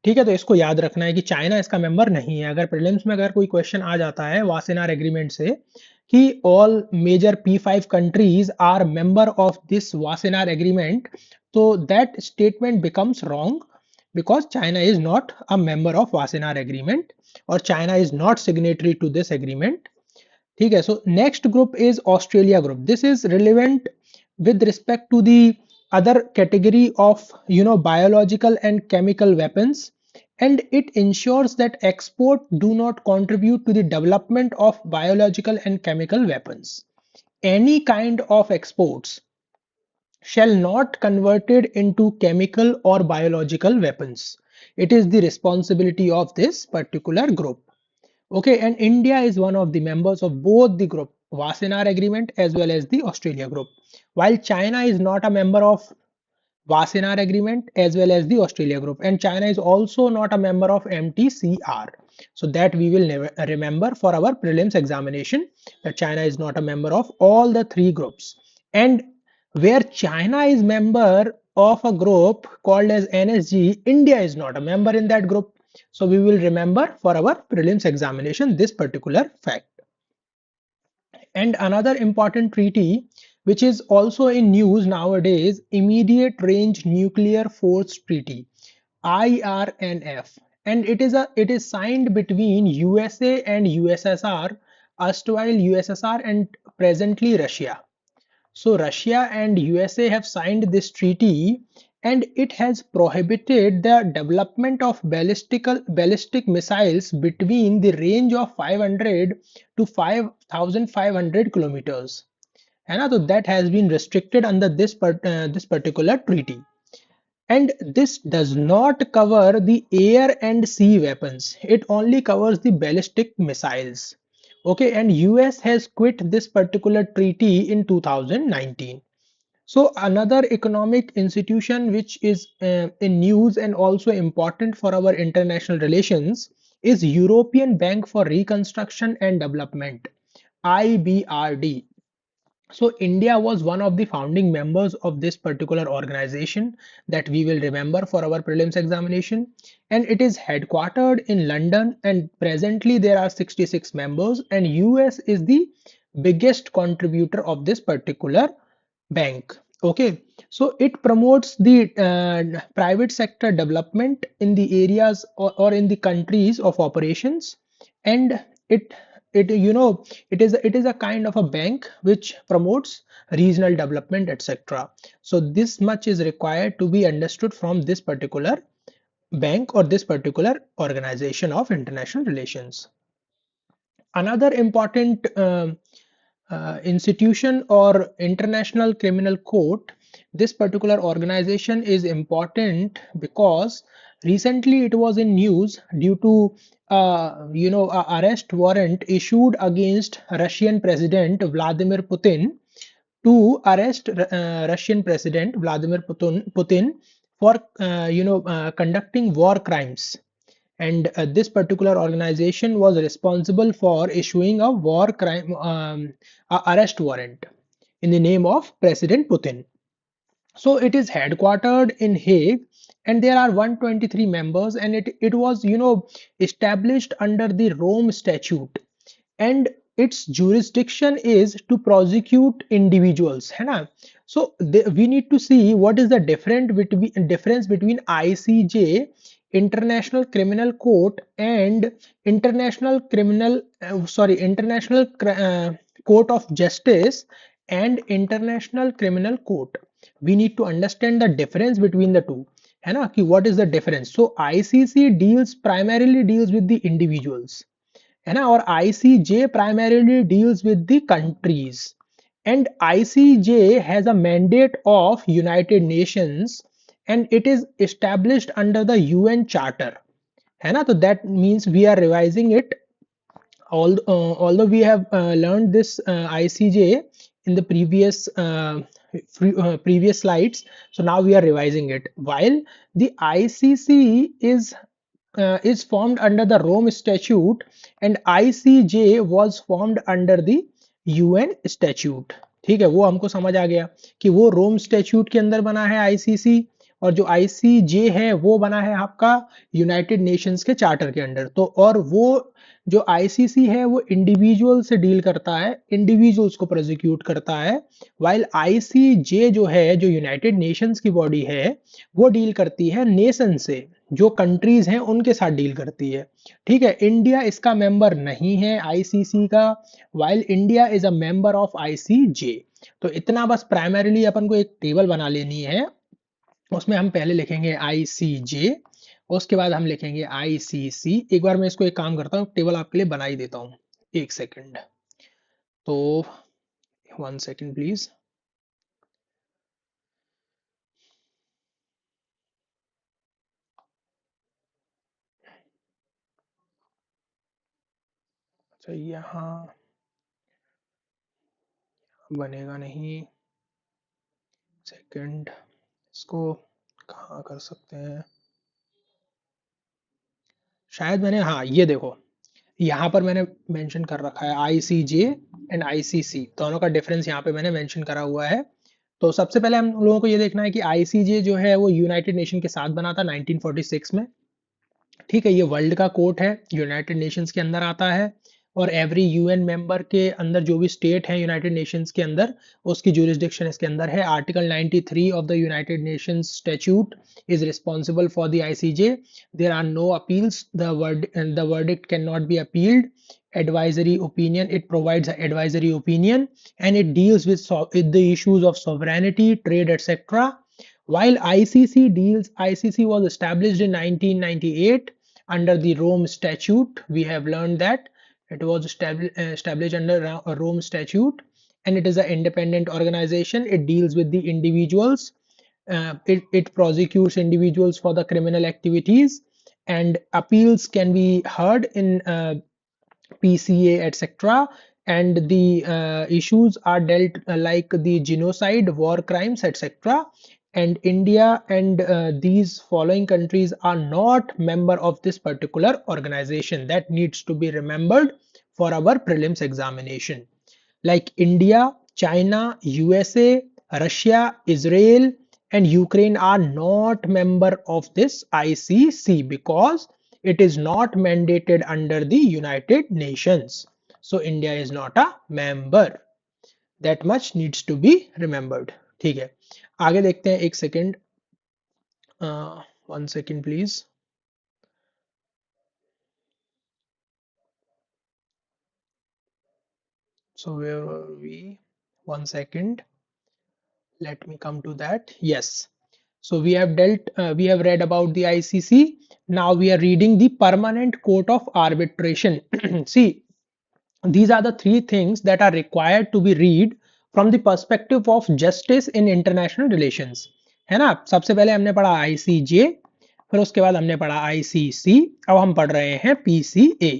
ठीक है, तो इसको याद रखना है कि चाइना इसका मेंबर नहीं है। अगर प्रीलिम्स में अगर कोई क्वेश्चन आ जाता है वासेनार एग्रीमेंट से कि all major P5 countries are member of this Wassenaar agreement, तो that statement becomes wrong because China is not a member of Wassenaar agreement or China is not signatory to this agreement. ठीक है, so next group is Australia group. This is relevant with respect to the other category of biological and chemical weapons, and it ensures that export do not contribute to the development of biological and chemical weapons. Any kind of exports shall not converted into chemical or biological weapons. It is the responsibility of this particular group. Okay, and India is one of the members of both the group, Wassenaar Agreement as well as the Australia Group, while China is not a member of Wassenaar Agreement as well as the Australia Group, and China is also not a member of MTCR. So that we will never remember for our prelims examination, that China is not a member of all the three groups. And where China is member of a group called as NSG, India is not a member in that group. So we will remember for our prelims examination this particular fact. And another important treaty which is also in news nowadays, Immediate Range Nuclear Force Treaty, IRNF, and it is signed between USA and USSR, erstwhile USSR and presently Russia. So Russia and USA have signed this treaty, and it has prohibited the development of ballistic missiles between the range of 500 to 5500 kilometers. है ना, so that has been restricted under this particular treaty. And this does not cover the air and sea weapons. It only covers the ballistic missiles. Okay, and US has quit this particular treaty in 2019. So another economic institution which is in news and also important for our international relations is European Bank for Reconstruction and Development, IBRD. So India was one of the founding members of this particular organization that we will remember for our prelims examination, and it is headquartered in London, and presently there are 66 members, and US is the biggest contributor of this particular bank. Okay, so it promotes the private sector development in the areas, or in the countries of operations, and it it is a kind of a bank which promotes regional development, etc. So this much is required to be understood from this particular bank or this particular organization of international relations. Another important institution or International Criminal Court, this particular organization is important because recently it was in news due to a arrest warrant issued against Russian President Vladimir Putin to arrest Russian President Vladimir Putin for conducting war crimes, and this particular organization was responsible for issuing a war crime arrest warrant in the name of President Putin. So it is headquartered in Hague, and there are 123 members, and it was established under the Rome Statute, and its jurisdiction is to prosecute individuals, है ना. So we need to see what is the difference between ICJ, International Criminal Court, and International Court of Justice and International Criminal Court. We need to understand the difference between the two, है ना, कि what is the difference. So ICC primarily deals with the individuals, है ना, और ICJ primarily deals with the countries, and ICJ has a mandate of United Nations, and it is established under the UN Charter, है ना. So that means we are revising it. Although we have learned this ICJ in the previous slides, so now we are revising it. While the ICC is formed under the Rome Statute, and ICJ was formed under the UN Statute. ठीक है, वो हमको समझ आ गया कि वो रोम statute के अंदर बना है आईसीसी, और जो आईसीजे है वो बना है आपका यूनाइटेड नेशंस के चार्टर के अंडर. तो और वो जो आईसीसी है वो इंडिविजुअल से डील करता है, इंडिविजुअल्स को प्रोसिक्यूट करता है, वाइल आईसीजे जो है, जो यूनाइटेड नेशंस की बॉडी है, वो डील करती है नेशन से, जो कंट्रीज हैं उनके साथ डील करती है. ठीक है, इंडिया इसका मेंबर नहीं है आईसीसी का, while India is a member of ICJ. तो इतना बस प्राइमरीली अपन को एक टेबल बना लेनी है, उसमें हम पहले लिखेंगे आईसीजे, उसके बाद हम लिखेंगे आईसीसी. एक बार मैं इसको एक काम करता हूँ, टेबल आपके लिए बना ही देता हूँ, एक सेकंड. तो 1 सेकंड प्लीज. अच्छा, यहाँ बनेगा नहीं, सेकंड. इसको कहाँ कर सकते हैं, शायद मैंने, हाँ ये देखो, यहाँ पर मैंने मेंशन कर रखा है आईसीजे एंड आईसीसी, दोनों का डिफरेंस यहाँ पे मैंने मेंशन करा हुआ है. तो सबसे पहले हम लोगों को ये देखना है कि आईसीजे जो है वो यूनाइटेड नेशन के साथ बना था 1946 में. ठीक है, ये वर्ल्ड का कोर्ट है, यूनाइटेड नेशंस के अंदर आता है, और एवरी यूएन मेंबर के अंदर जो भी स्टेट है यूनाइटेड नेशंस के अंदर, उसकी jurisdiction इसके अंदर है. Article 93 of the United Nations Statute is responsible for the ICJ. There are no appeals. The verdict cannot be appealed. Advisory opinion, it provides an advisory opinion, and it deals with the issues of sovereignty, trade, etc. While ICC was established in 1998 under the Rome Statute. We have learned that it was established under a Rome Statute, and it is an independent organization. It deals with the individuals. It prosecutes individuals for the criminal activities, and appeals can be heard in PCA, etc. And the issues are dealt like the genocide, war crimes, etc. And India and these following countries are not member of this particular organization. That needs to be remembered for our prelims examination. Like India, China, USA, Russia, Israel, and Ukraine are not member of this ICC because it is not mandated under the United Nations. So India is not a member. That much needs to be remembered. ठीक है, आगे देखते हैं. एक second, 1 second please. So where were we? 1 second. Let me come to that. Yes. So we have read about the ICC. Now we are reading the Permanent Court of Arbitration. See, these are the three things that are required to be read from the perspective of justice in international relations. है ना. सबसे पहले हमने पढ़ा ICJ, फिर उसके बाद हमने पढ़ा ICC, अब हम पढ़ रहे हैं PCA.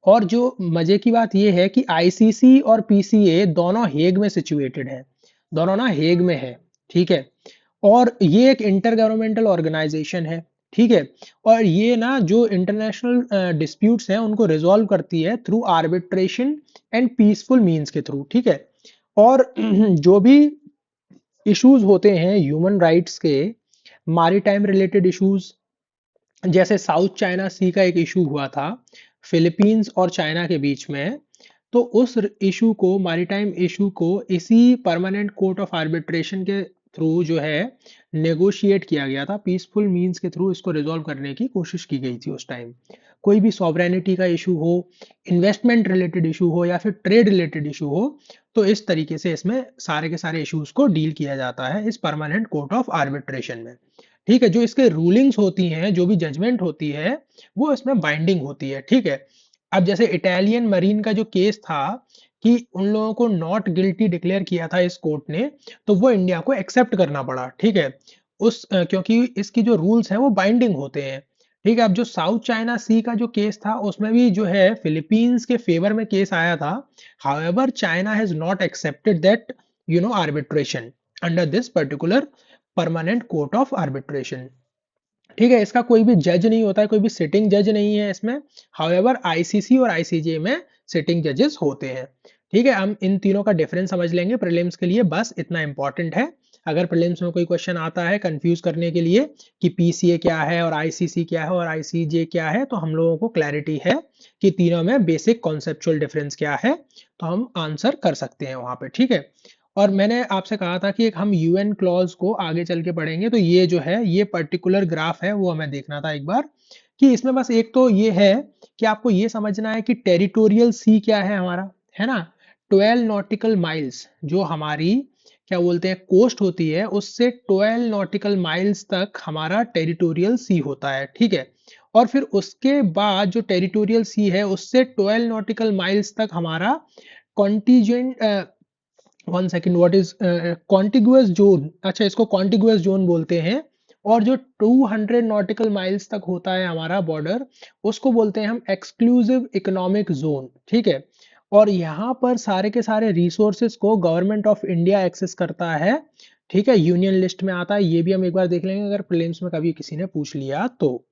और जो मजे की बात यह है कि ICC और PCA दोनों हेग में सिचुएटेड है, दोनों ना हेग में है. ठीक है, और ये एक इंटर गवर्नमेंटल ऑर्गेनाइजेशन है. ठीक है, और ये ना जो इंटरनेशनल डिस्प्यूट्स हैं उनको रिजॉल्व करती है through arbitration and peaceful means के थ्रू. ठीक है, और जो भी इश्यूज होते हैं ह्यूमन राइट्स के, मैरीटाइम रिलेटेड इश्यूज, जैसे साउथ चाइना सी का एक इशू हुआ था फिलीपींस और चाइना के बीच में, तो उस इशू को, मैरीटाइम इशू को, इसी परमानेंट कोर्ट ऑफ आर्बिट्रेशन के थ्रू जो है नेगोशिएट किया गया था. पीसफुल मींस के थ्रू इसको रिजॉल्व करने की कोशिश की गई थी उस टाइम. कोई भी सॉवरेनिटी का इशू हो, इन्वेस्टमेंट रिलेटेड इशू हो, या फिर ट्रेड रिलेटेड इशू हो, तो इस तरीके से इसमें सारे के सारे इश्यूज को डील किया जाता है इस परमानेंट कोर्ट ऑफ आर्बिट्रेशन में. ठीक है, जो इसके रूलिंग्स होती हैं, जो भी जजमेंट होती है, वो इसमें बाइंडिंग होती है. ठीक है, अब जैसे इटालियन मरीन का जो केस था कि उन लोगों को नॉट गिल्टी डिक्लेयर किया था इस कोर्ट ने, तो वो इंडिया को एक्सेप्ट करना पड़ा. ठीक है, क्योंकि इसकी जो रूल्स हैं वो बाइंडिंग होते हैं. ठीक है, अब जो साउथ चाइना सी का जो केस था उसमें भी जो है फिलीपींस के फेवर में केस आया था. However China has not accepted that arbitration under this particular permanent court of arbitration. ठीक है, इसका कोई भी जज नहीं होता है, कोई भी सिटिंग जज नहीं है इसमें. हाउएवर आईसीसी और आईसीजे में सिटिंग जजेस होते हैं. ठीक है, हम इन तीनों का डिफरेंस समझ लेंगे प्रीलिम्स के लिए, बस इतना इंपॉर्टेंट है. अगर प्रीलिम्स में कोई क्वेश्चन आता है कंफ्यूज करने के लिए कि पीसीए क्या है और आईसीसी क्या है और आईसीजे क्या है, तो हम लोगों को क्लैरिटी है कि तीनों में बेसिक कॉन्सेप्चुअल डिफरेंस क्या है, तो हम आंसर कर सकते हैं वहां पे. ठीक है, और मैंने आपसे कहा था कि एक हम यूएन क्लॉज को आगे चल के पढ़ेंगे, तो ये जो है ये पर्टिकुलर ग्राफ है वो हमें देखना था एक बार, कि इसमें बस एक तो ये है कि आपको ये समझना है कि टेरिटोरियल सी क्या है हमारा, है ना. 12 नॉटिकल माइल्स जो हमारी क्या बोलते हैं कोस्ट होती है, उससे 12 नॉटिकल माइल्स तक हमारा टेरिटोरियल सी होता है. ठीक है, और फिर उसके बाद जो टेरिटोरियल सी है उससे 12 नॉटिकल माइल्स तक हमारा contingent 1 second, what is contiguous zone. अच्छा, इसको कॉन्टिगुअस जोन बोलते हैं. और जो 200 नॉटिकल माइल्स तक होता है हमारा बॉर्डर, उसको बोलते हैं हम एक्सक्लूसिव इकोनॉमिक जोन. ठीक है, और यहाँ पर सारे के सारे रिसोर्सेज को गवर्नमेंट ऑफ इंडिया एक्सेस करता है. ठीक है, यूनियन लिस्ट में आता है, ये भी हम एक बार देख लेंगे अगर प्रीलिम्स में कभी किसी ने पूछ लिया तो.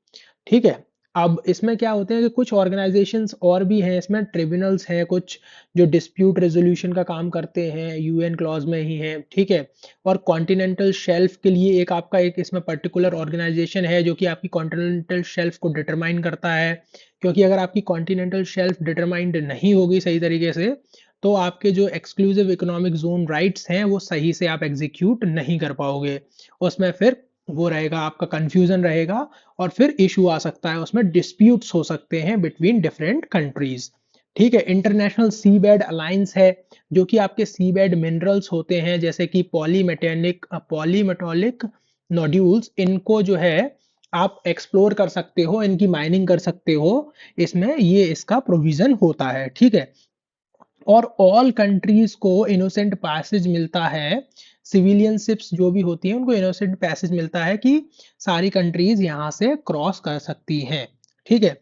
ठीक है, अब इसमें क्या होते हैं कि कुछ ऑर्गेनाइजेशंस और भी हैं, इसमें ट्रिब्यूनल्स हैं कुछ जो डिस्प्यूट रेजोल्यूशन का काम करते हैं, यूएन क्लॉज में ही हैं, ठीक है। और कॉन्टिनेंटल शेल्फ के लिए एक आपका एक इसमें पर्टिकुलर ऑर्गेनाइजेशन है जो कि आपकी कॉन्टिनेंटल शेल्फ को डिटरमाइन करता है, क्योंकि अगर आपकी कॉन्टिनेंटल शेल्फ डिटरमाइंड नहीं होगी सही तरीके से, तो आपके जो एक्सक्लूसिव इकोनॉमिक जोन राइट्स हैं वो सही से आप एग्जीक्यूट नहीं कर पाओगे। उसमें फिर वो रहेगा, आपका कंफ्यूजन रहेगा, और फिर इशू आ सकता है, उसमें डिस्प्यूट्स हो सकते हैं बिटवीन डिफरेंट कंट्रीज। ठीक है। इंटरनेशनल सी बेड अलायंस है, जो कि आपके सी बेड मिनरल्स होते हैं जैसे कि पॉलीमेटोलिक नोड्यूल्स, इनको जो है आप एक्सप्लोर कर सकते हो, इनकी माइनिंग कर सकते हो, इसमें ये इसका प्रोविजन होता है। ठीक है। और ऑल कंट्रीज को इनोसेंट पैसेज मिलता है, सिविलियन शिप्स जो भी होती हैं उनको इनोसेंट पैसेज मिलता है कि सारी कंट्रीज यहाँ से क्रॉस कर सकती हैं। ठीक है।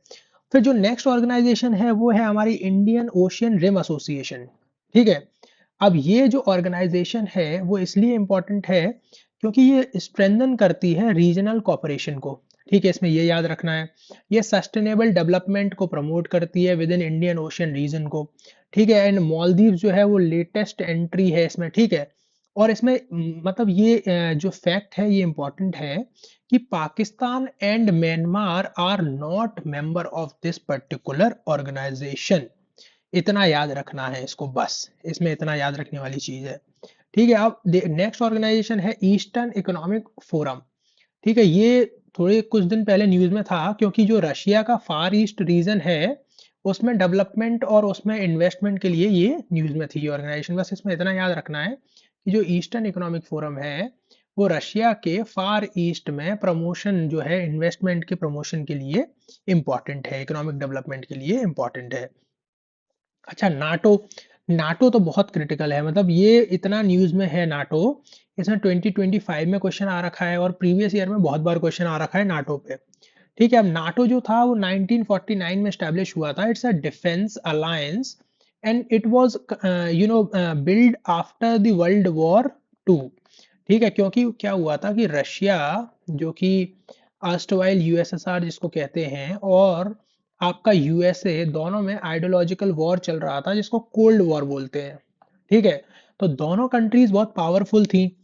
फिर जो नेक्स्ट ऑर्गेनाइजेशन है वो है हमारी इंडियन ओशियन रिम एसोसिएशन। ठीक है। अब ये जो ऑर्गेनाइजेशन है वो इसलिए इम्पोर्टेंट है क्योंकि ये स्ट्रेंथन करती है रीजनल कोऑपरेशन को। ठीक है, इसमें ये याद रखना है। ये सस्टेनेबल डेवलपमेंट को प्रमोट करती है within Indian Ocean region को। ठीक है। एंड मालदीव जो है वो लेटेस्ट एंट्री है इसमें। ठीक है। और इसमें मतलब ये जो फैक्ट है ये इंपॉर्टेंट है कि Pakistan and Myanmar are not member of this particular organization. इतना याद रखना है इसको, बस इसमें इतना याद रखने वाली चीज है। ठीक है। अब नेक्स्ट ऑर्गेनाइजेशन है ईस्टर्न इकोनॉमिक फोरम। ठीक है। ये थोड़े कुछ दिन पहले न्यूज में था क्योंकि जो रशिया का फार ईस्ट रीजन है उसमें डेवलपमेंट और उसमें इन्वेस्टमेंट के लिए ये न्यूज में थी ऑर्गेनाइजेशन। बस इसमें इतना याद रखना है कि जो ईस्टर्न इकोनॉमिक फोरम है वो रशिया के फार ईस्ट में प्रमोशन जो है, इन्वेस्टमेंट के प्रमोशन के लिए इंपॉर्टेंट है, इकोनॉमिक डेवलपमेंट के लिए इंपॉर्टेंट है। अच्छा, नाटो। नाटो तो बहुत क्रिटिकल है, मतलब ये इतना न्यूज में है नाटो। इसमें 2025 में क्वेश्चन आ रखा है और प्रीवियस ईयर में बहुत बार क्वेश्चन आ रखा है नाटो पे। ठीक है। अब नाटो जो था वो 1949 में स्टैब्लिश हुआ था। It's a defence alliance and it was build after the World War two. ठीक है। क्योंकि क्या हुआ था कि रशिया, जो कि अर्स्टवाइल यूएसएसआर जिसको कहते हैं, और आपका यूएसए, दोनों में आइडियोलॉजिकल वॉर चल रहा था जिसको कोल्ड वॉर बोलते हैं। ठीक है। तो दोनों कंट्रीज बहुत पावरफुल थी,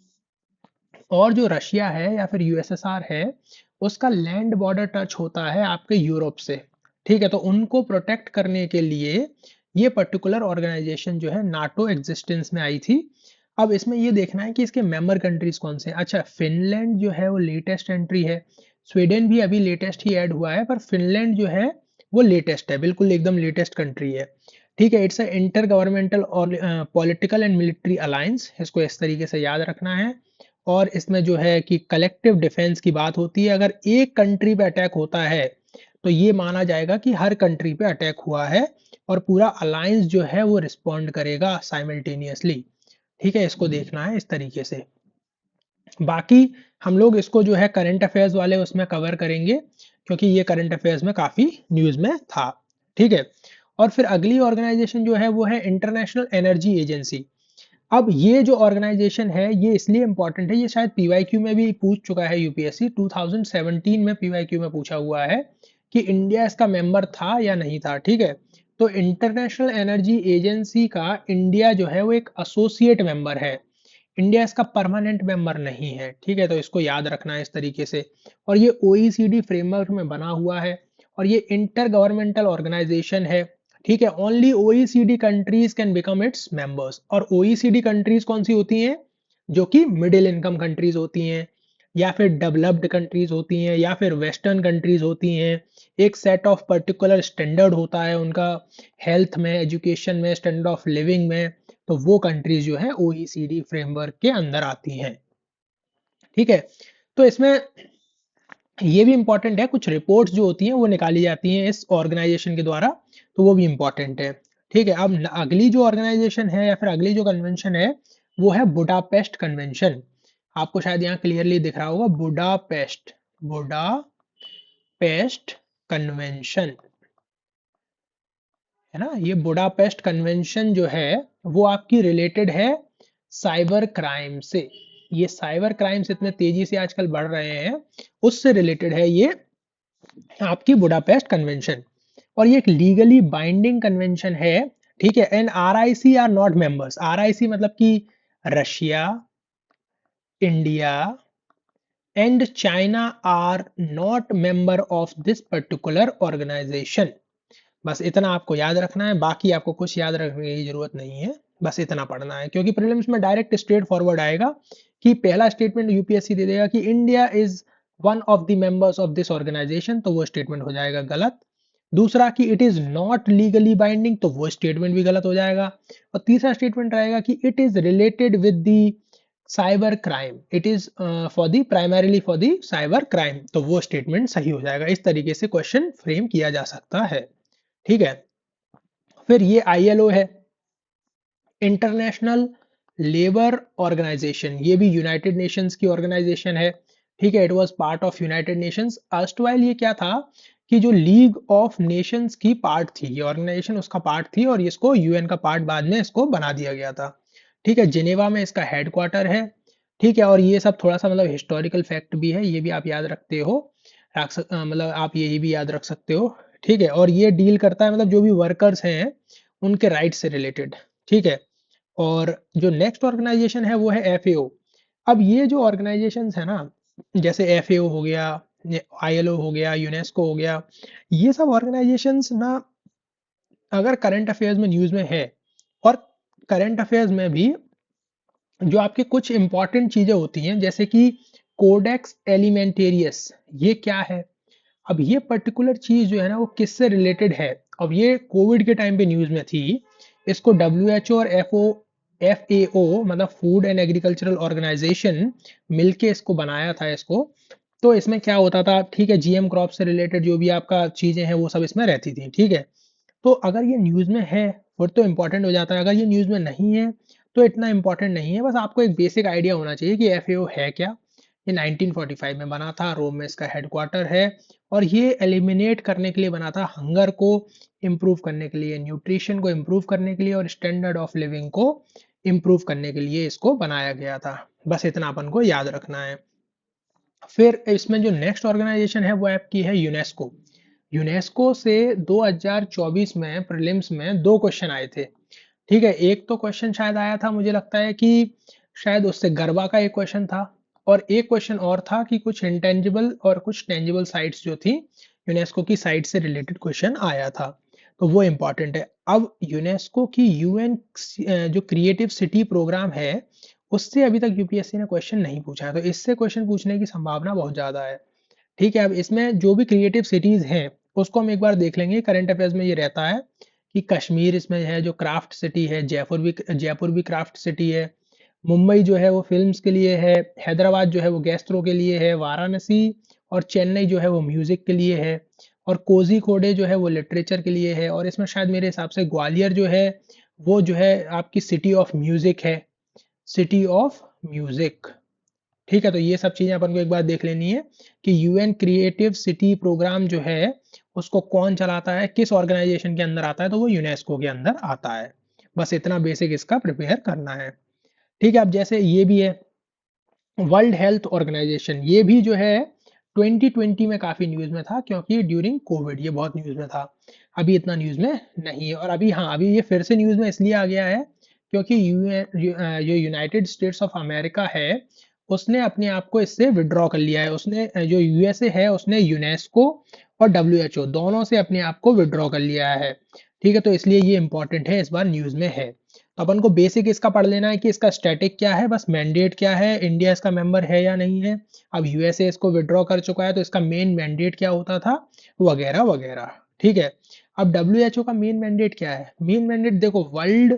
और जो रशिया है या फिर यूएसएसआर है उसका लैंड बॉर्डर टच होता है आपके यूरोप से। ठीक है। तो उनको प्रोटेक्ट करने के लिए ये पर्टिकुलर ऑर्गेनाइजेशन जो है नाटो एग्जिस्टेंस में आई थी। अब इसमें ये देखना है कि इसके मेंबर कंट्रीज कौन से हैं। अच्छा, फिनलैंड जो है वो लेटेस्ट एंट्री है। स्वीडन भी अभी लेटेस्ट ही ऐड हुआ है, पर फिनलैंड जो है वो लेटेस्ट है, बिल्कुल एकदम लेटेस्ट कंट्री है। ठीक है। इट्स अ इंटर गवर्नमेंटल और पॉलिटिकल एंड मिलिट्री अलायंस, इसको इस तरीके से याद रखना है। और इसमें जो है कि कलेक्टिव डिफेंस की बात होती है। अगर एक कंट्री पे अटैक होता है तो ये माना जाएगा कि हर कंट्री पे अटैक हुआ है, और पूरा अलायंस जो है वो रिस्पॉन्ड करेगा साइमल्टेनियसली। ठीक है, इसको देखना है इस तरीके से। बाकी हम लोग इसको जो है करंट अफेयर्स वाले उसमें कवर करेंगे, क्योंकि ये करंट अफेयर्स में काफी न्यूज में था। ठीक है। और फिर अगली ऑर्गेनाइजेशन जो है वो है इंटरनेशनल एनर्जी एजेंसी। अब ये जो ऑर्गेनाइजेशन है ये इसलिए इंपॉर्टेंट है, ये शायद पीवाईक्यू में भी पूछ चुका है, यूपीएससी 2017 में पीवाईक्यू में पूछा हुआ है कि इंडिया इसका मेंबर था या नहीं था। ठीक है। तो इंटरनेशनल एनर्जी एजेंसी का इंडिया जो है वो एक एसोसिएट मेंबर है, इंडिया इसका परमानेंट मेंबर नहीं है। ठीक है। तो इसको याद रखना है इस तरीके से। और ये ओईसीडी फ्रेमवर्क में बना हुआ है, और ये इंटर गवर्नमेंटल ऑर्गेनाइजेशन है। ठीक है। Only OECD countries can become its members. और ओईसीडी कंट्रीज कौन सी होती हैं? जो कि मिडिल इनकम कंट्रीज होती हैं, या फिर डेवलप्ड कंट्रीज होती हैं, या फिर वेस्टर्न कंट्रीज होती हैं। एक सेट ऑफ पर्टिकुलर स्टैंडर्ड होता है उनका, हेल्थ में, एजुकेशन में, स्टैंडर्ड ऑफ लिविंग में। तो वो कंट्रीज जो है ओईसीडी फ्रेमवर्क के अंदर आती हैं। ठीक है। तो इसमें ये भी इंपॉर्टेंट है, कुछ रिपोर्ट्स जो होती हैं वो निकाली जाती हैं इस ऑर्गेनाइजेशन के द्वारा, तो वो भी इंपॉर्टेंट है। ठीक है। अब अगली जो ऑर्गेनाइजेशन है या फिर अगली जो कन्वेंशन है वो है बुडापेस्ट कन्वेंशन। आपको शायद यहाँ क्लियरली दिख रहा होगा, बुडापेस्ट, बुडापेस्ट कन्वेंशन, है ना। ये बुडापेस्ट कन्वेंशन जो है वो आपकी रिलेटेड है साइबर क्राइम से। ये साइबर क्राइम्स इतने तेजी से आजकल बढ़ रहे हैं, उससे रिलेटेड है ये आपकी बुडापेस्ट कन्वेंशन, और ये एक लीगली बाइंडिंग कन्वेंशन है। ठीक है, and RIC are not members. RIC मतलब कि Russia, India and China are not member of this particular organization. बस इतना आपको याद रखना है, बाकी आपको कुछ याद रखने की जरूरत नहीं है, बस इतना पढ़ना है, क्योंकि प्रीलिम्स में डायरेक्ट स्ट्रेट फॉरवर्ड आएगा कि पहला स्टेटमेंट यूपीएससी दे देगा कि India is one of the members of this organisation, तो वो स्टेटमेंट हो जाएगा गलत। दूसरा कि it is not legally binding, तो वो स्टेटमेंट भी गलत हो जाएगा। और तीसरा स्टेटमेंट रहेगा कि it is related with the cyber crime, it is for the primarily for the cyber crime, तो वो स्टेटमेंट सही हो जाएगा। इस तरीके से क्वेश्चन फ्रेम किया जा सकता है। ठीक है, फिर ये आईएलओ है, इंटरनेशनल लेबर ऑर्गेनाइजेशन, ये भी यूनाइटेड नेशंस की ऑर्गेनाइजेशन है। ठीक है, it was part of United Nations. Erstwhile ये क्या था कि जो लीग ऑफ नेशंस की पार्ट थी, ये ऑर्गेनाइजेशन उसका पार्ट थी, और इसको यूएन का पार्ट बाद में इसको बना दिया गया था। ठीक है, जिनेवा में इसका हेडक्वार्टर है। ठीक है, और ये सब थोड़ा सा मतलब हिस्टोरिकल फैक्ट भी है, ये भी आप याद रखते हो, मतलब आप ये भी याद रख सकते हो। ठीक है, और ये डील करता है मतलब जो भी वर्कर्स हैं उनके राइट से रिलेटेड। ठीक है, और जो नेक्स्ट ऑर्गेनाइजेशन है वो है एफएओ। अब ये जो ऑर्गेनाइजेशन है ना, जैसे एफएओ हो गया, आईएलओ हो गया, यूनेस्को हो गया, ये सब ऑर्गेनाइजेशंस ना अगर करंट अफेयर्स में न्यूज में है, और करंट अफेयर्स में भी जो आपके कुछ इंपॉर्टेंट चीजें होती हैं, जैसे कि कोडेक्स एलिमेंटेरियस, ये क्या है? अब ये पर्टिकुलर चीज जो है ना वो किससे रिलेटेड है? अब ये कोविड के टाइम पे न्यूज में थी। इसको डब्ल्यू एच ओ और एफ ए ओ मतलब फूड एंड एग्रीकल्चरल ऑर्गेनाइजेशन मिलके इसको बनाया था इसको। तो इसमें क्या होता था, ठीक है, जीएम क्रॉप से रिलेटेड जो भी आपका चीजें हैं वो सब इसमें रहती थी। ठीक है, तो अगर ये न्यूज़ में है फिर तो इम्पोर्टेंट हो जाता है, अगर ये न्यूज़ में नहीं है तो इतना इम्पोर्टेंट नहीं है। बस आपको एक बेसिक आइडिया होना चाहिए कि एफएओ है क्या। ये 1945 में बना था, रोम में इसका हेडक्वार्टर है, और ये एलिमिनेट करने के लिए बना था, हंगर को इम्प्रूव करने के लिए, न्यूट्रिशन को इम्प्रूव करने के लिए, और स्टैंडर्ड ऑफ लिविंग को इम्प्रूव करने के लिए इसको बनाया गया था। बस इतना अपन को याद रखना है। फिर इसमें जो नेक्स्ट ऑर्गेनाइजेशन है वो आपकी है यूनेस्को। यूनेस्को से 2024 में प्रीलिम्स में दो क्वेश्चन आए थे। ठीक है, एक तो क्वेश्चन शायद आया था, मुझे लगता है कि शायद उससे गरबा का एक क्वेश्चन था, और एक क्वेश्चन और था कि कुछ इंटेंजिबल और कुछ टेंजिबल साइट्स जो थी यूनेस्को की साइट से रिलेटेड क्वेश्चन आया था, तो वो इंपॉर्टेंट है। अब यूनेस्को की यूएन जो क्रिएटिव सिटी प्रोग्राम है उससे अभी तक यूपीएससी ने क्वेश्चन नहीं पूछा है, तो इससे क्वेश्चन पूछने की संभावना बहुत ज्यादा है। ठीक है, अब इसमें जो भी क्रिएटिव सिटीज हैं उसको हम एक बार देख लेंगे। करंट अफेयर्स में ये रहता है कि कश्मीर इसमें है जो क्राफ्ट सिटी है, जयपुर भी क्राफ्ट सिटी है, मुंबई जो है वो फिल्म्स के लिए है, हैदराबाद जो है वो गैस्ट्रो के लिए है, वाराणसी और चेन्नई जो है वो म्यूजिक के लिए है, और कोझीकोडे जो है वो लिटरेचर के लिए है, और इसमें शायद मेरे हिसाब से ग्वालियर जो है वो जो है आपकी सिटी ऑफ म्यूजिक है, सिटी ऑफ म्यूजिक। ठीक है, तो ये सब चीजें अपन को एक बार देख लेनी है कि यूएन क्रिएटिव सिटी प्रोग्राम जो है उसको कौन चलाता है, किस ऑर्गेनाइजेशन के अंदर आता है, तो वो यूनेस्को के अंदर आता है। बस इतना बेसिक इसका प्रिपेयर करना है। ठीक है, अब जैसे ये भी है वर्ल्ड हेल्थ ऑर्गेनाइजेशन, ये भी जो है 2020 में काफी न्यूज में था, क्योंकि ड्यूरिंग कोविड ये बहुत न्यूज में था। अभी इतना न्यूज में नहीं है, और अभी हाँ अभी ये फिर से न्यूज में इसलिए आ गया है क्योंकि जो यूनाइटेड स्टेट्स ऑफ अमेरिका है उसने अपने आप को इससे विड्रॉ कर लिया है। उसने जो यूएसए है उसने यूनेस्को और डब्ल्यूएचओ दोनों से अपने आप को विड्रॉ कर लिया है। ठीक है, तो इसलिए ये इंपॉर्टेंट है, इस बार न्यूज में है। तो अपन को बेसिक इसका पढ़ लेना है कि इसका स्टैटिक क्या है, बस मैंडेट क्या है, इंडिया इसका मेंबर है या नहीं है, अब यूएसए इसको विड्रॉ कर चुका है तो इसका मेन मैंडेट क्या होता था, वगैरह वगैरह। ठीक है, अब डब्ल्यूएचओ का मेन मैंडेट क्या है? मेन मैंडेट देखो, वर्ल्ड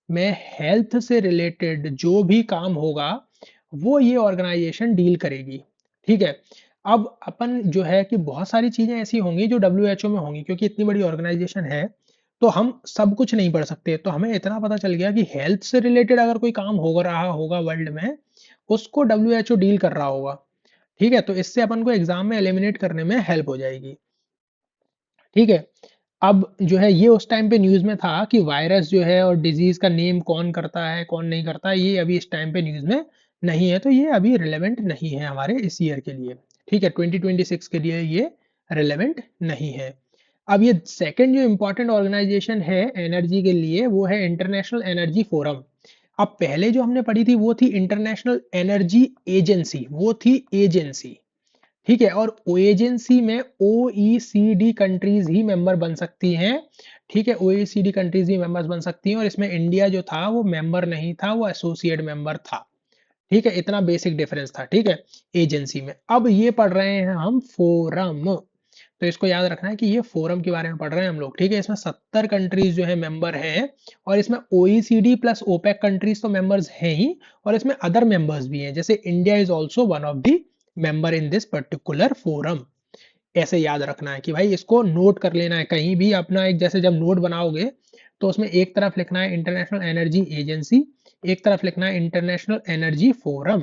में हेल्थ से रिलेटेड जो भी काम होगा वो ये ऑर्गेनाइजेशन डील करेगी। ठीक है, अब अपन जो है कि बहुत सारी चीजें ऐसी होंगी जो डब्ल्यूएचओ में होंगी, क्योंकि इतनी बड़ी ऑर्गेनाइजेशन है तो हम सब कुछ नहीं पढ़ सकते। तो हमें इतना पता चल गया कि हेल्थ से रिलेटेड अगर कोई काम हो रहा होगा वर्ल्ड में उसको डब्ल्यूएचओ डील कर रहा होगा। ठीक है, तो इससे अपन को एग्जाम में एलिमिनेट करने में हेल्प हो जाएगी। ठीक है, अब जो है ये उस टाइम पे न्यूज में था कि वायरस जो है और डिजीज का नेम कौन करता है कौन नहीं करता है, ये अभी इस टाइम पे न्यूज में नहीं है, तो ये अभी रिलेवेंट नहीं है हमारे इस ईयर के लिए। ठीक है, 2026 के लिए ये रिलेवेंट नहीं है। अब ये सेकंड जो इम्पोर्टेंट ऑर्गेनाइजेशन है एनर्जी के लिए वो है इंटरनेशनल एनर्जी फोरम। अब पहले जो हमने पढ़ी थी वो थी इंटरनेशनल एनर्जी एजेंसी, वो थी एजेंसी, ठीक है। और एजेंसी में OECD कंट्रीज ही मेंबर बन सकती हैं, ठीक है। OECD कंट्रीज ही मेंबर्स बन सकती हैं और इसमें इंडिया जो था वो मेंबर नहीं था, वो एसोसिएट मेंबर था, ठीक है। इतना बेसिक डिफरेंस था, ठीक है, एजेंसी में। अब ये पढ़ रहे हैं हम फोरम, तो इसको याद रखना है कि ये फोरम के बारे में पढ़ रहे हैं हम लोग, ठीक है। इसमें 70 कंट्रीज जो है मेंबर हैं और इसमें OECD प्लस ओपेक कंट्रीज तो मेंबर्स हैं ही और इसमें अदर मेंबर्स भी हैं, जैसे India is also one of the member in this particular forum. ऐसे याद रखना है कि भाई इसको नोट कर लेना है कहीं भी अपना, एक जैसे जब नोट बनाओगे तो उसमें एक तरफ लिखना है इंटरनेशनल एनर्जी एजेंसी, एक तरफ लिखना है इंटरनेशनल एनर्जी फोरम।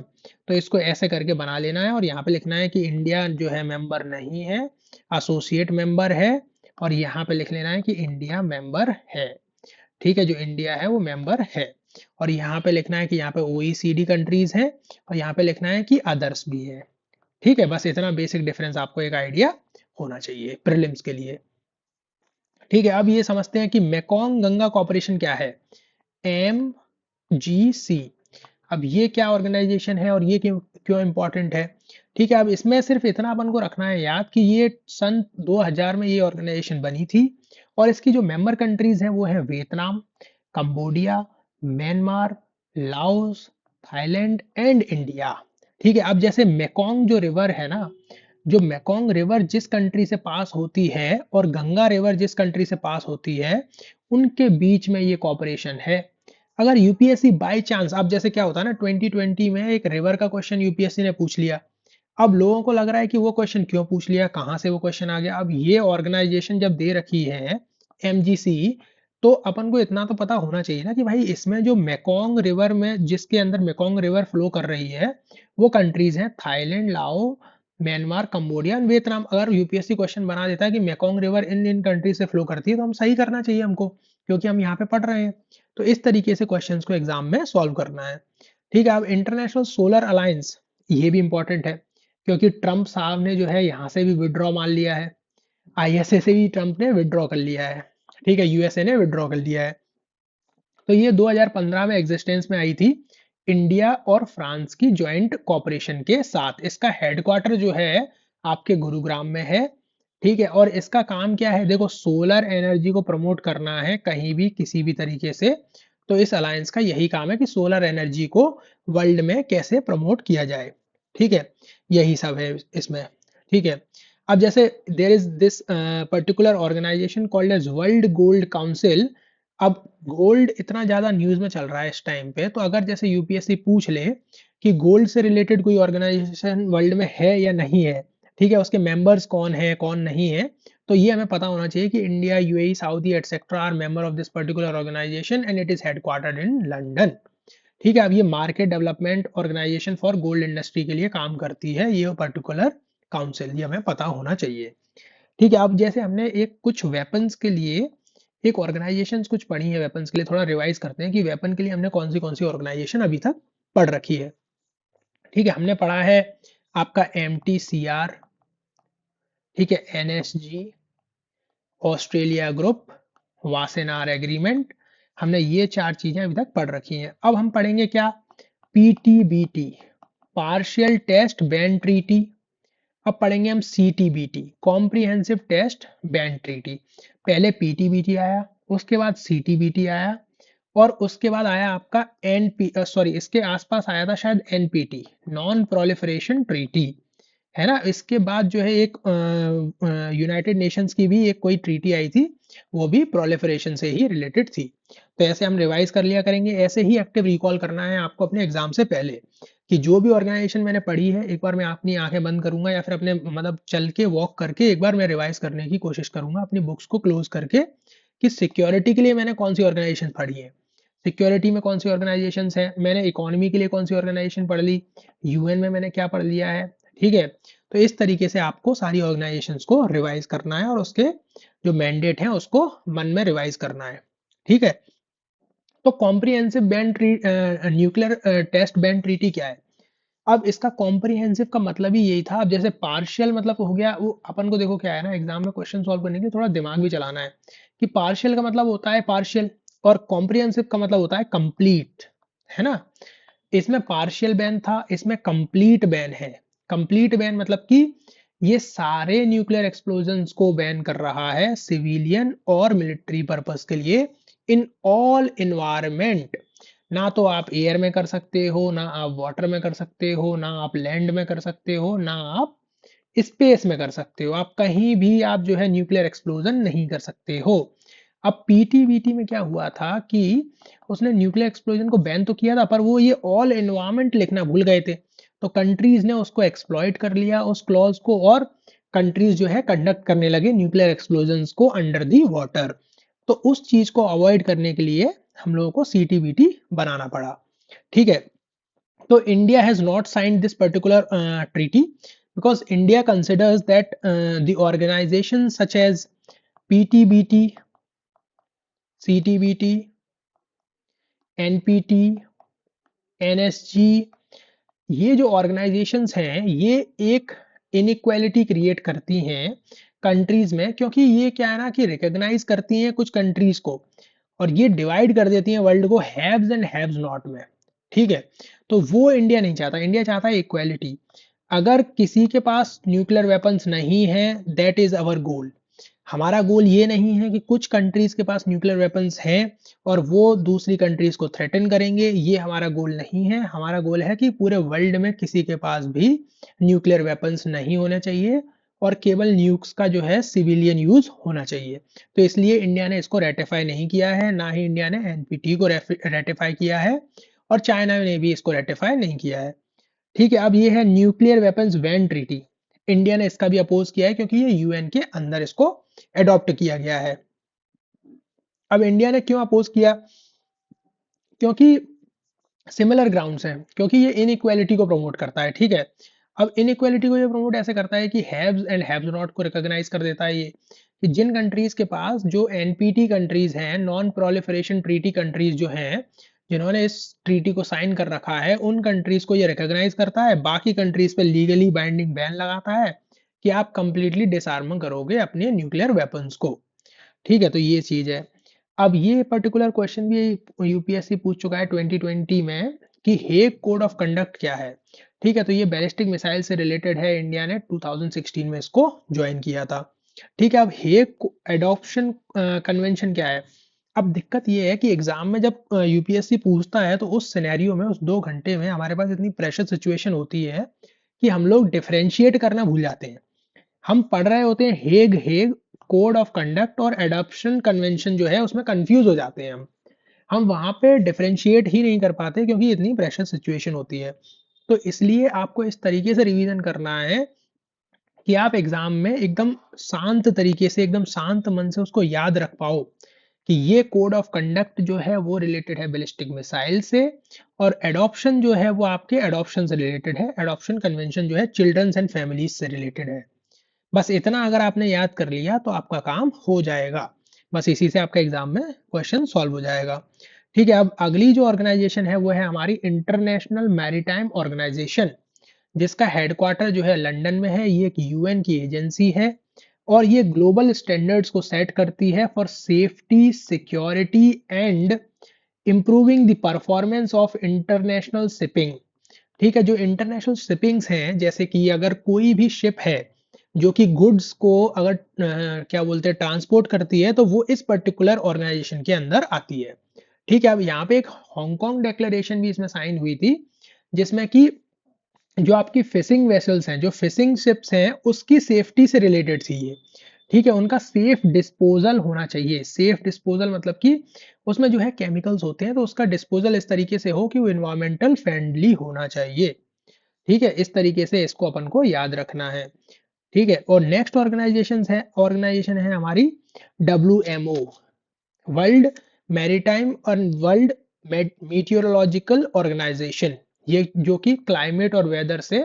तो इसको ऐसे करके बना लेना है और यहाँ पे लिखना है कि इंडिया जो है मेंबर नहीं है, एसोसिएट मेंबर है, और यहाँ पे लिख लेना है कि इंडिया मेंबर है, ठीक है, जो इंडिया है वो मेंबर है। और यहाँ पे लिखना है कि यहाँ पे OECD कंट्रीज हैं और यहाँ पे लिखना है कि अदर्स भी है, ठीक है। बस इतना बेसिक डिफरेंस आपको एक आइडिया होना चाहिए प्रीलिम्स के लिए, ठीक है। अब ये समझते हैं कि मेकोंग गंगा कॉर्पोरेशन क्या है, MGC। अब ये क्या ऑर्गेनाइजेशन है और ये क्यों क्यों इंपॉर्टेंट है, ठीक है। अब इसमें सिर्फ इतना अपन को रखना है याद कि ये सन 2000 में ये ऑर्गेनाइजेशन बनी थी और इसकी जो मेंबर कंट्रीज हैं वो है Vietnam, Cambodia, Myanmar, Laos, Thailand and India, ठीक है। अब जैसे मेकोंग जो रिवर है ना, जो मेकोंग रिवर जिस कंट्री से पास होती है और गंगा रिवर जिस कंट्री से पास होती है उनके बीच में ये कॉपरेशन है। अगर यूपीएससी बाय चांस, अब जैसे क्या होता है ना 2020 में एक रिवर का क्वेश्चन यूपीएससी ने पूछ लिया, अब लोगों को लग रहा है कि वो क्वेश्चन क्यों पूछ लिया, कहाँ से वो क्वेश्चन आ गया। अब ये ऑर्गेनाइजेशन जब दे रखी है एमजीसी, तो अपन को इतना तो पता होना चाहिए ना कि भाई इसमें जो मेकोंग रिवर में, जिसके अंदर मेकोंग रिवर फ्लो कर रही है, वो कंट्रीज हैं थाईलैंड, लाओ, म्यांमार, कंबोडिया एंड वियतनाम। अगर यूपीएससी क्वेश्चन बना देता है कि Mekong river in in country से फ्लो करती है तो हम सही करना चाहिए हमको, क्योंकि हम यहाँ पे पढ़ रहे हैं। तो इस तरीके से क्वेश्चंस को एग्जाम में सॉल्व करना है, ठीक है। अब इंटरनेशनल सोलर अलायंस, ये भी इंपॉर्टेंट है क्योंकि ट्रंप साहब ने जो है यहाँ से भी विड्रॉ मान लिया है, आईएसए से भी ट्रंप ने विड्रॉ कर लिया है, ठीक है, यूएसए ने विड्रॉ कर लिया है। तो ये 2015 में एग्जिस्टेंस में आई थी इंडिया और फ्रांस की ज्वाइंट कॉपरेशन के साथ। इसका हेडक्वार्टर जो है आपके गुरुग्राम में है, ठीक है। और इसका काम क्या है, देखो सोलर एनर्जी को प्रमोट करना है कहीं भी किसी भी तरीके से, तो इस अलायंस का यही काम है कि सोलर एनर्जी को वर्ल्ड में कैसे प्रमोट किया जाए, ठीक है, यही सब है इसमें, ठीक है। अब जैसे there is this particular organization called as World Gold Council. अब गोल्ड इतना ज्यादा न्यूज में चल रहा है इस टाइम पे, तो अगर जैसे यूपीएससी पूछ ले कि गोल्ड से रिलेटेड कोई ऑर्गेनाइजेशन वर्ल्ड में है या नहीं है, ठीक है, उसके मेंबर्स कौन है कौन नहीं है, तो ये हमें पता होना चाहिए कि India, UAE, Saudi etcetera are member of this particular organization and it is headquartered in London, ठीक है। अब ये market development organization for gold industry के लिए काम करती है ये पर्टिकुलर काउंसिल, ये हमें पता होना चाहिए, ठीक है। अब जैसे हमने एक कुछ वेपन्स के लिए एक ऑर्गेनाइजेशन कुछ पढ़ी है, वेपन्स के लिए थोड़ा रिवाइज करते हैं कि वेपन के लिए हमने कौन सी ऑर्गेनाइजेशन अभी तक पढ़ रखी है, ठीक है। हमने पढ़ा है आपका MTCR, ठीक है, NSG, Australia group, Wassenaar agreement, हमने ये चार चीजें अभी तक पढ़ रखी हैं। अब हम पढ़ेंगे क्या, PTBT, partial test ban treaty. अब पढ़ेंगे हम CTBT, comprehensive test ban treaty. पहले PTBT आया, उसके बाद CTBT आया और उसके बाद आया आपका सॉरी इसके आसपास आया था शायद NPT, नॉन प्रोलिफरेशन ट्रीटी, है ना। इसके बाद जो है एक यूनाइटेड नेशंस की भी एक कोई ट्रीटी आई थी, वो भी प्रोलिफरेशन से ही रिलेटेड थी। तो ऐसे हम रिवाइज कर लिया करेंगे, ऐसे ही एक्टिव रिकॉल करना है आपको अपने एग्जाम से पहले कि जो भी ऑर्गेनाइजेशन मैंने पढ़ी है एक बार मैं अपनी आंखें बंद करूंगा या फिर अपने मतलब चल के वॉक करके एक बार मैं रिवाइज करने की कोशिश करूंगा अपनी बुक्स को क्लोज करके कि सिक्योरिटी के लिए मैंने कौन सी ऑर्गेनाइजेशन पढ़ी है, सिक्योरिटी में कौन सी ऑर्गेनाइजेशन है, मैंने इकोनॉमी के लिए कौन सी ऑर्गेनाइजेशन पढ़ ली, यूएन में मैंने क्या पढ़ लिया है, ठीक है। तो इस तरीके से आपको सारी ऑर्गेनाइजेशंस को रिवाइज करना है और उसके जो मैंडेट हैं उसको मन में रिवाइज करना है, ठीक है। तो comprehensive ban nuclear test ban treaty क्या है, अब इसका कॉम्प्रिहेंसिव का मतलब ही यही था। अब जैसे पार्शियल मतलब हो गया, वो अपन को देखो क्या है ना, एग्जाम में क्वेश्चन सॉल्व करने के लिए थोड़ा दिमाग भी चलाना है कि पार्शियल का मतलब होता है पार्शियल और कॉम्प्रिहेंसिव का मतलब होता है कंप्लीट, है ना। इसमें पार्शियल बैन था, इसमें कंप्लीट बैन है। कंप्लीट बैन मतलब कि ये सारे न्यूक्लियर एक्सप्लोजन को बैन कर रहा है सिविलियन और मिलिट्री पर्पस के लिए इन ऑल इन्वायरमेंट। ना तो आप एयर में कर सकते हो, ना आप वाटर में कर सकते हो, ना आप लैंड में कर सकते हो, ना आप स्पेस में कर सकते हो। आप कहीं भी आप जो है न्यूक्लियर एक्सप्लोजन नहीं कर सकते हो। अब पीटीबीटी में क्या हुआ था कि उसने न्यूक्लियर एक्सप्लोजन को बैन तो किया था, पर वो ये ऑल एनवायरमेंट लिखना भूल गए थे। तो कंट्रीज ने उसको एक्सप्लॉइट कर लिया उस क्लॉज को, और कंट्रीज जो है कंडक्ट करने लगे न्यूक्लियर एक्सप्लोजन को अंडर दी वाटर। तो उस चीज को अवॉइड करने के लिए हम लोगों को सीटीबीटी बनाना पड़ा। ठीक है। So India has not signed this particular treaty because India considers that the organizations such as PTBT, CTBT, NPT, NSG, ये जो ऑर्गेनाइजेशंस हैं ये एक इनइक्वालिटी क्रिएट करती हैं कंट्रीज में, क्योंकि ये क्या है ना कि रिकॉग्नाइज करती हैं कुछ कंट्रीज को और ये डिवाइड कर देती हैं वर्ल्ड को हैव्स एंड हैव्स नॉट में। ठीक है। तो वो इंडिया नहीं चाहता, इंडिया चाहता है इक्वालिटी। अगर किसी के पास न्यूक्लियर वेपन्स नहीं है, दैट इज अवर गोल। हमारा गोल ये नहीं है कि कुछ कंट्रीज के पास न्यूक्लियर वेपन्स हैं और वो दूसरी कंट्रीज को थ्रेटन करेंगे, ये हमारा गोल नहीं है। हमारा गोल है कि पूरे वर्ल्ड में किसी के पास भी न्यूक्लियर वेपन्स नहीं होने चाहिए और केवल न्यूक्स का जो है सिविलियन यूज होना चाहिए। तो इसलिए इंडिया ने इसको रेटिफाई नहीं किया है, ना ही इंडिया ने एनपीटी को रेटिफाई किया है, और चाइना ने भी इसको रेटिफाई नहीं किया है। ठीक है। अब ये है nuclear weapons ban treaty. India ने इसका भी अपोज किया है क्योंकि ये यूएन के अंदर इसको एडॉप्ट किया गया है। अब इंडिया ने क्यों अपोज किया? क्योंकि सिमिलर ग्राउंड्स हैं, क्योंकि ये इनइक्वालिटी को प्रमोट करता है। ठीक है। अब इनइक्वालिटी को ये प्रमोट ऐसे करता है कि हैव्स एंड हैव्स नॉट को रिकॉग्नाइज कर देता है ये, कि जिन कंट्रीज के पास जो एनपीटी कंट्रीज हैं, नॉन प्रोलिफरेशन ट्रीटी कंट्रीज जो हैं, जिन्होंने इस ट्रीटी को साइन कर रखा है, उन कंट्रीज को ये रिकॉग्नाइज करता है, बाकी कंट्रीज पे लीगली बाइंडिंग बैन लगाता है कि आप कंप्लीटली डिसआर्म करोगे अपने न्यूक्लियर वेपन्स को। ठीक है। तो ये चीज है। अब ये पर्टिकुलर क्वेश्चन भी यूपीएससी पूछ चुका है 2020 में कि हेग कोड ऑफ कंडक्ट क्या है। ठीक है। तो ये बैलिस्टिक मिसाइल से रिलेटेड है, इंडिया ने 2016 में इसको ज्वाइन किया था। ठीक है। अब हेग एडॉप्शन कन्वेंशन क्या है? अब दिक्कत ये है कि एग्जाम में जब यूपीएससी पूछता है तो उस सिनेरियो में, उस 2 घंटे में हमारे पास इतनी प्रेशर सिचुएशन होती है कि हम लोग डिफरेंशिएट करना भूल जाते हैं। हम पढ़ रहे होते हैं Hague Hague code of conduct और एडॉप्शन कन्वेंशन जो है उसमें कंफ्यूज हो जाते हैं हम वहां पे डिफरेंशिएट ही नहीं कर पाते क्योंकि इतनी प्रेशर सिचुएशन होती है। तो इसलिए आपको इस तरीके से रिवीजन करना है कि आप एग्जाम में एकदम शांत तरीके से, एकदम शांत मन से उसको याद रख पाओ कि ये कोड ऑफ कंडक्ट जो है वो रिलेटेड है बैलिस्टिक मिसाइल से, और एडॉप्शन जो है वो आपके एडॉप्शन से रिलेटेड है, एडॉप्शन कन्वेंशन जो है चिल्ड्रंस एंड फैमिलीज से रिलेटेड है। बस इतना अगर आपने याद कर लिया तो आपका काम हो जाएगा। बस इसी से आपका एग्जाम में क्वेश्चन सॉल्व हो जाएगा। ठीक है। अब अगली जो ऑर्गेनाइजेशन है वो है हमारी इंटरनेशनल मैरीटाइम ऑर्गेनाइजेशन, जिसका हेडक्वार्टर जो है लंदन में है। ये एक यूएन की एजेंसी है और ये ग्लोबल स्टैंडर्ड्स को सेट करती है for safety, security and improving the performance of international shipping. ठीक है। जो इंटरनेशनल शिपिंग्स हैं, जैसे कि अगर कोई भी शिप है जो कि गुड्स को अगर क्या बोलते हैं ट्रांसपोर्ट करती है, तो वो इस पर्टिकुलर ऑर्गेनाइजेशन के अंदर आती है। ठीक है। अब यहाँ पे एक हांगकांग डेक्लेरेशन भी इसमें साइन हुई थी, जिसमें कि जो आपकी फिशिंग वेसल्स हैं, जो फिशिंग शिप्स हैं, उसकी सेफ्टी से रिलेटेड थी ये। ठीक है। उनका सेफ डिस्पोजल होना चाहिए। सेफ डिस्पोजल मतलब कि उसमें जो है केमिकल्स होते हैं, तो उसका डिस्पोजल इस तरीके से हो कि वो इन्वायरमेंटल फ्रेंडली होना चाहिए। ठीक है। इस तरीके से इसको अपन को याद रखना है। ठीक है। और नेक्स्ट ऑर्गेनाइजेशन है हमारी WMO, वर्ल्ड मैरीटाइम और वर्ल्ड मीटियोरोलॉजिकल ऑर्गेनाइजेशन। ये जो कि क्लाइमेट और वेदर से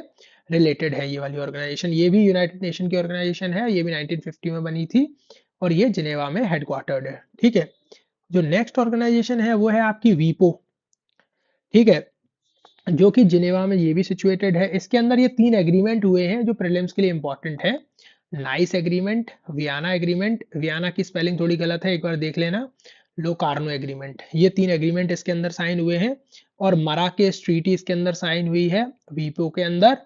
रिलेटेड है, ये वाली ऑर्गेनाइजेशन। ये भी यूनाइटेड नेशन की ऑर्गेनाइजेशन है, ये भी 1950 में बनी थी और ये जिनेवा में हेडक्वार्टर्ड है। ठीक है। जो नेक्स्ट ऑर्गेनाइजेशन है वो है आपकी वीपो। ठीक है। जो कि जिनेवा में ये भी सिचुएटेड है। इसके अंदर ये 3 एग्रीमेंट हुए हैं जो प्रीलिम्स के लिए इंपॉर्टेंट है। Nice agreement, Vienna agreement, Vienna की स्पेलिंग थोड़ी गलत है, एक बार देख लेना। लोकार्नो एग्रीमेंट, ये 3 एग्रीमेंट इसके अंदर साइन हुए हैं। और मराकेश ट्रीटी इसके अंदर साइन हुई है वीपो के अंदर।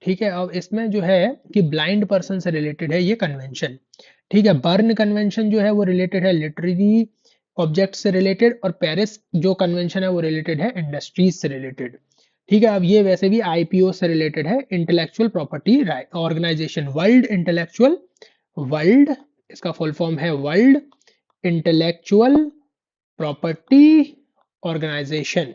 ठीक है, अब इसमें जो है कि ब्लाइंड पर्सन से रिलेटेड है ये कन्वेंशन। ठीक है, बर्न कन्वेंशन जो है वो रिलेटेड है लिटरेरी ऑब्जेक्ट से रिलेटेड, और पेरिस जो कन्वेंशन है वो रिलेटेड है इंडस्ट्रीज से रिलेटेड। ठीक है, अब ये वैसे भी आईपीओ से रिलेटेड है, इंटेलेक्चुअल प्रॉपर्टी ऑर्गेनाइजेशन, वर्ल्ड इसका फुल फॉर्म है वर्ल्ड इंटेलेक्चुअल प्रॉपर्टी ऑर्गेनाइजेशन।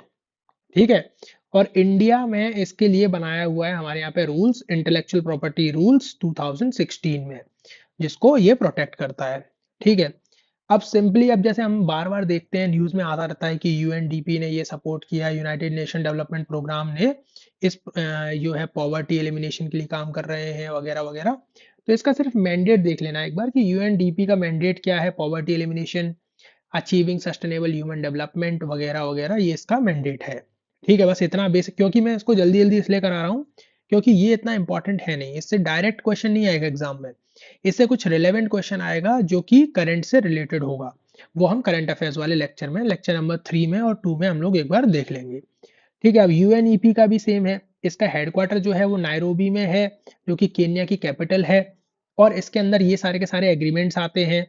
ठीक है, और इंडिया में इसके लिए बनाया हुआ है हमारे यहाँ पे रूल्स, इंटेलेक्चुअल प्रॉपर्टी रूल्स 2016 में, जिसको ये प्रोटेक्ट करता है। ठीक है, अब सिंपली अब जैसे हम बार बार देखते हैं न्यूज में आता रहता है कि यूएनडीपी ने ये सपोर्ट किया, यूनाइटेड नेशन डेवलपमेंट प्रोग्राम ने इस जो है पॉवर्टी एलिमिनेशन के लिए काम कर रहे हैं वगैरह वगैरह। तो इसका सिर्फ मैंडेट देख लेना एक बार कि यूएनडीपी का मैंडेट क्या है, poverty elimination, achieving sustainable human development वगैरह वगैरह, ये इसका मैंडेट है। ठीक है, बस इतना बेसिक, क्योंकि मैं इसको जल्दी जल्दी इसलिए करा रहा हूँ क्योंकि ये इतना इंपॉर्टेंट है नहीं, इससे डायरेक्ट क्वेश्चन नहीं आएगा एग्जाम में। इससे कुछ रिलेवेंट क्वेश्चन आएगा जो कि करंट से रिलेटेड होगा, वो हम करंट अफेयर्स वाले लेक्चर में, लेक्चर नंबर 3 में और 2 में हम लोग एक बार देख लेंगे। ठीक है, अब यूएनईपी का भी सेम है, इसका हेडक्वार्टर जो है वो नायरोबी में है, जो कि केन्या की कैपिटल है। और इसके अंदर ये सारे के सारे एग्रीमेंट्स आते हैं,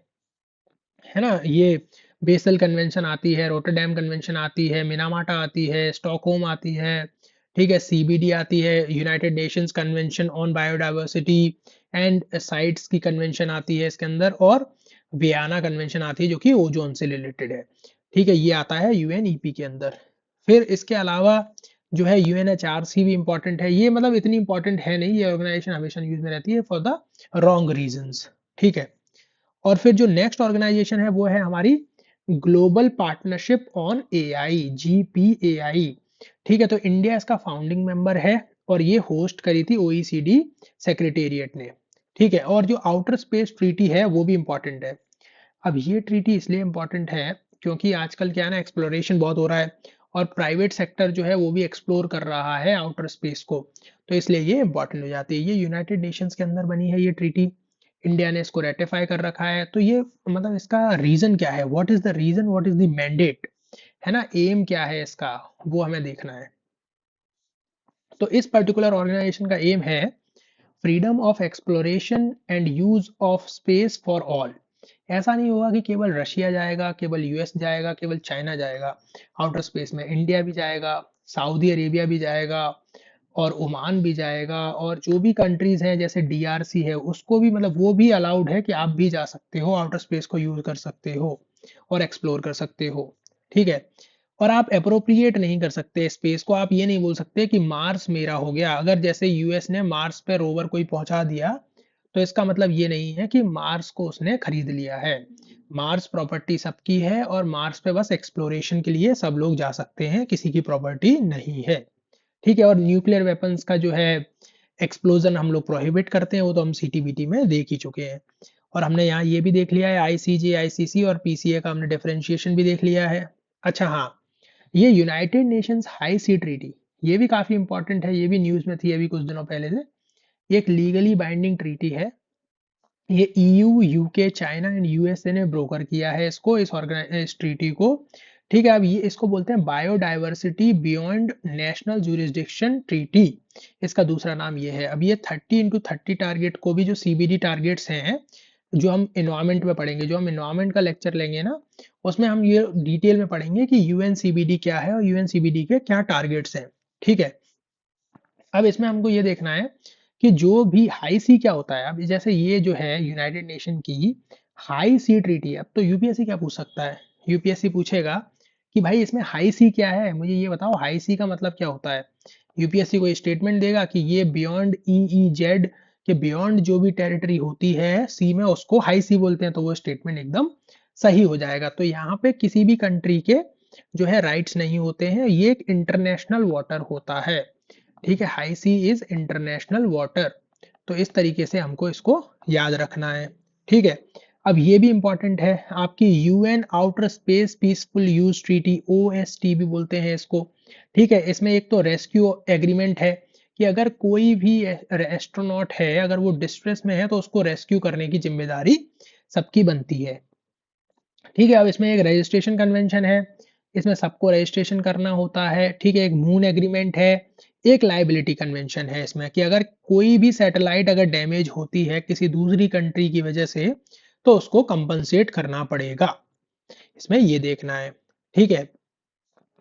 है ना। ये बेसल कन्वेंशन आती है, रोटरडैम कन्वेंशन आती है, मिनामाटा आती है, स्टॉकहोम आती है। ठीक है, सीबीडी आती है, United Nations convention on biodiversity and sites की कन्वेंशन आती है इसके अंदर, और वियना कन्वेंशन आती है जो कि ओजोन से रिलेटेड है। ठीक है, ये आता है यूएनईपी के अंदर। फिर इसके अलावा जो है यूएनएचआरसी भी इंपॉर्टेंट है, ये मतलब इतनी इंपॉर्टेंट है नहीं, ये ऑर्गेनाइजेशन हमेशा यूज में रहती है फॉर द रॉन्ग रीजंस। ठीक है, और फिर जो नेक्स्ट ऑर्गेनाइजेशन है वो है हमारी global partnership on AI, GPAI. ठीक है, तो इंडिया इसका फाउंडिंग मेंबर है और ये होस्ट करी थी ओईसीडी सेक्रेटेरिएट ने। ठीक है, और जो आउटर स्पेस ट्रीटी है वो भी इंपॉर्टेंट है। अब ये ट्रीटी इसलिए इंपॉर्टेंट है क्योंकि आजकल क्या है ना, एक्सप्लोरेशन बहुत हो रहा है और प्राइवेट सेक्टर जो है वो भी एक्सप्लोर कर रहा है आउटर स्पेस को, तो इसलिए ये इंपॉर्टेंट हो जाती है। ये यूनाइटेड नेशंस के अंदर बनी है ये ट्रीटी, इंडिया ने इसको रेटिफाई कर रखा है। तो ये मतलब इसका रीजन क्या है, what is the reason, what is the mandate, है ना, एम क्या है इसका, वो हमें देखना है। तो इस पर्टिकुलर ऑर्गेनाइजेशन का एम है freedom of exploration and use of space for all. ऐसा नहीं होगा कि केवल रशिया जाएगा, केवल यूएस जाएगा, केवल चाइना जाएगा आउटर स्पेस में, इंडिया भी जाएगा, सऊदी अरेबिया भी जाएगा, और ओमान भी जाएगा, और जो भी कंट्रीज हैं जैसे डीआरसी है उसको भी, मतलब वो भी अलाउड है कि आप भी जा सकते हो, आउटर स्पेस को यूज कर सकते हो और एक्सप्लोर कर सकते हो। ठीक है, और आप अप्रोप्रिएट नहीं कर सकते स्पेस को, आप ये नहीं बोल सकते कि मार्स मेरा हो गया। अगर जैसे यूएस ने मार्स पे रोवर कोई पहुंचा दिया तो इसका मतलब ये नहीं है कि मार्स को उसने खरीद लिया है। मार्स प्रॉपर्टी सबकी है और मार्स पे बस एक्सप्लोरेशन के लिए सब लोग जा सकते हैं, किसी की प्रॉपर्टी नहीं है। ठीक है, और न्यूक्लियर वेपन्स का जो है एक्सप्लोजन हम लोग प्रोहिबिट करते हैं, वो तो हम सीटीबीटी में देख ही चुके हैं। और हमने यहाँ ये भी देख लिया है, आईसीजे, आईसीसी और पीसीए का हमने डिफरेंशिएशन भी देख लिया है। अच्छा हाँ, ये यूनाइटेड नेशंस हाई सी ट्रीटी, ये भी काफी इंपॉर्टेंट है, ये भी न्यूज में थी अभी कुछ दिनों पहले से। ये एक लीगली बाइंडिंग ट्रीटी है, ये EU, UK, China and USA ने ब्रोकर किया है इसको, इस ट्रीटी को। ठीक है, अब ये इसको बोलते हैं biodiversity beyond national jurisdiction treaty, इसका दूसरा नाम ये है। अब ये 30x30 टारगेट को भी, जो सीबीडी टारगेट्स हैं जो हम इन्वायरमेंट में पढ़ेंगे, जो हम इन्वायरमेंट का लेक्चर लेंगे ना, उसमें हम ये डिटेल में पढ़ेंगे कि यूएनसीबीडी क्या है और यूएनसीबीडी के क्या टारगेट्स हैं। ठीक है, अब इसमें हमको ये देखना है कि जो भी हाई सी क्या होता है। अब जैसे ये जो है यूनाइटेड नेशन की हाई सी ट्रीटी है, अब तो यूपीएससी क्या पूछ सकता है, यूपीएससी पूछेगा कि भाई इसमें हाई सी क्या है, मुझे ये बताओ हाई सी का मतलब क्या होता है। यूपीएससी को स्टेटमेंट देगा कि ये बियॉन्ड ईईजेड के बियॉन्ड जो भी टेरिटरी होती है सी में, उसको हाई सी बोलते हैं, तो वो स्टेटमेंट एकदम सही हो जाएगा। तो यहाँ पे किसी भी कंट्री के जो है राइट्स नहीं होते हैं, ये एक इंटरनेशनल वाटर होता है। ठीक है, high sea is international water, तो इस तरीके से हमको इसको याद रखना है। ठीक है, अब ये भी इंपॉर्टेंट है आपकी UN outer space peaceful use treaty, OST भी बोलते हैं इसको। ठीक है, इसमें एक तो रेस्क्यू एग्रीमेंट है कि अगर कोई भी एस्ट्रोनॉट है अगर वो डिस्ट्रेस में है तो उसको रेस्क्यू करने की जिम्मेदारी सबकी बनती है। ठीक है, अब इसमें एक रजिस्ट्रेशन कन्वेंशन है, इसमें सबको रजिस्ट्रेशन करना होता है। ठीक है, एक मून एग्रीमेंट है, एक लाइबिलिटी कन्वेंशन है इसमें कि अगर कोई भी सैटेलाइट अगर डैमेज होती है किसी दूसरी कंट्री की वजह से तो उसको कंपनसेट करना पड़ेगा, इसमें ये देखना है। ठीक है,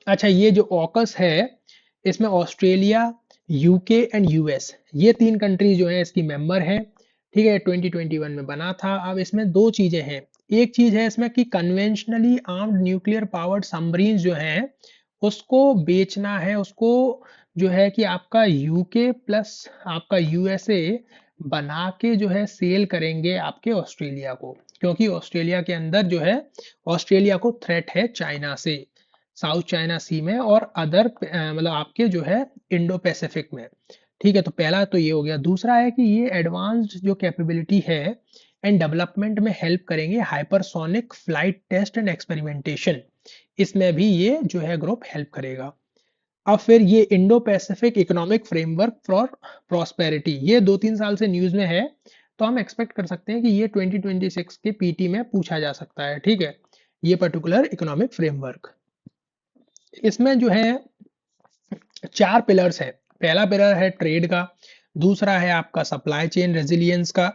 अच्छा ये जो ऑकस है इसमें ऑस्ट्रेलिया, यूके एंड यूएस ये तीन कंट्री जो है इसकी मेंबर है। ठीक है, 2021 में बना था। अब इसमें दो चीजें हैं, एक चीज है इसमें कि conventionally armed nuclear powered submarine जो है उसको बेचना है, उसको जो है कि आपका यूके प्लस आपका यूएसए बना के जो है सेल करेंगे आपके ऑस्ट्रेलिया को, क्योंकि ऑस्ट्रेलिया के अंदर जो है ऑस्ट्रेलिया को थ्रेट है चाइना से साउथ चाइना सी में और अदर मतलब आपके जो है इंडो पैसिफिक में। ठीक है, तो पहला तो ये हो गया। दूसरा है कि ये एडवांस्ड जो कैपेबिलिटी है एंड डेवलपमेंट में हेल्प करेंगे hypersonic flight test and experimentation, इसमें भी ये जो है ग्रुप हेल्प करेगा। अब फिर ये Indo Pacific economic framework for prosperity ये 2-3 साल से न्यूज में है, तो हम एक्सपेक्ट कर सकते हैं कि ये 2026 के पीटी में पूछा जा सकता है। ठीक है, ये पर्टिकुलर इकोनॉमिक फ्रेमवर्क, इसमें जो है 4 पिलर्स है। पहला पिलर है ट्रेड का, दूसरा है आपका सप्लाई चेन रेजिलियंस का,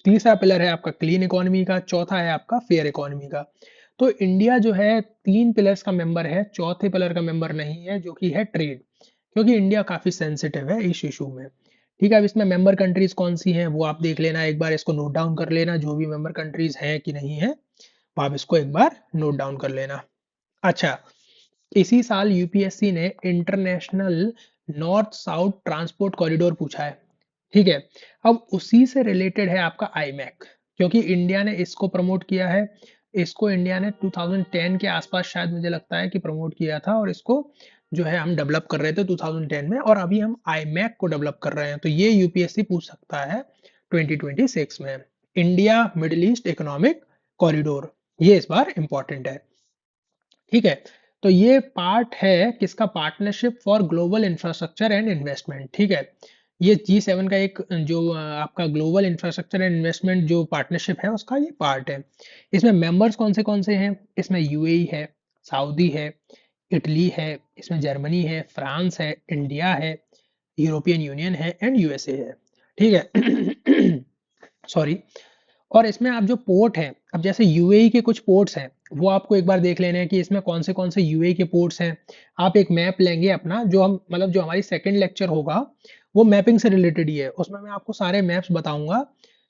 तीसरा पिलर है आपका क्लीन इकोनॉमी का, चौथा है आपका फेयर इकोनॉमी का। तो इंडिया जो है 3 पिलर्स का मेंबर है, चौथे पिलर का मेंबर नहीं है जो कि है ट्रेड, क्योंकि इंडिया काफी सेंसिटिव है इस इशू में। ठीक है, अब इसमें मेंबर कंट्रीज कौन सी हैं वो आप देख लेना, एक बार इसको नोट डाउन कर लेना, जो भी मेंबर कंट्रीज हैं कि नहीं है वो आप इसको एक बार नोट डाउन कर लेना। अच्छा, इसी साल यूपीएससी ने international north south transport corridor पूछा है। ठीक है, अब उसी से रिलेटेड है आपका आईमैक, क्योंकि इंडिया ने इसको प्रमोट किया है। इसको इंडिया ने 2010 के आसपास शायद मुझे लगता है कि प्रमोट किया था, और इसको जो है हम डेवलप कर रहे थे 2010 में, और अभी हम आईमैक को डेवलप कर रहे हैं। तो ये यूपीएससी पूछ सकता है 2026 में, India middle east economic corridor, ये इस बार इंपॉर्टेंट है। ठीक है, तो ये पार्ट है किसका, partnership for global infrastructure and investment. ठीक है, ये G7 का एक जो आपका ग्लोबल इंफ्रास्ट्रक्चर एंड इन्वेस्टमेंट जो पार्टनरशिप है उसका ये पार्ट है। इसमें मेंबर्स कौन से हैं, इसमें यूएई है, सऊदी है, इटली है, इसमें जर्मनी है, फ्रांस है, इंडिया है, यूरोपियन यूनियन है एंड यूएसए है। ठीक है सॉरी, और इसमें आप जो पोर्ट हैं, अब जैसे यूएई के कुछ पोर्ट्स हैं वो आपको एक बार देख लेने हैं कि इसमें कौन से यूएई के पोर्ट्स हैं। आप एक मैप लेंगे अपना, जो हम मतलब जो हमारी सेकंड लेक्चर होगा वो मैपिंग से रिलेटेड ही है, उसमें मैं आपको सारे मैप्स बताऊंगा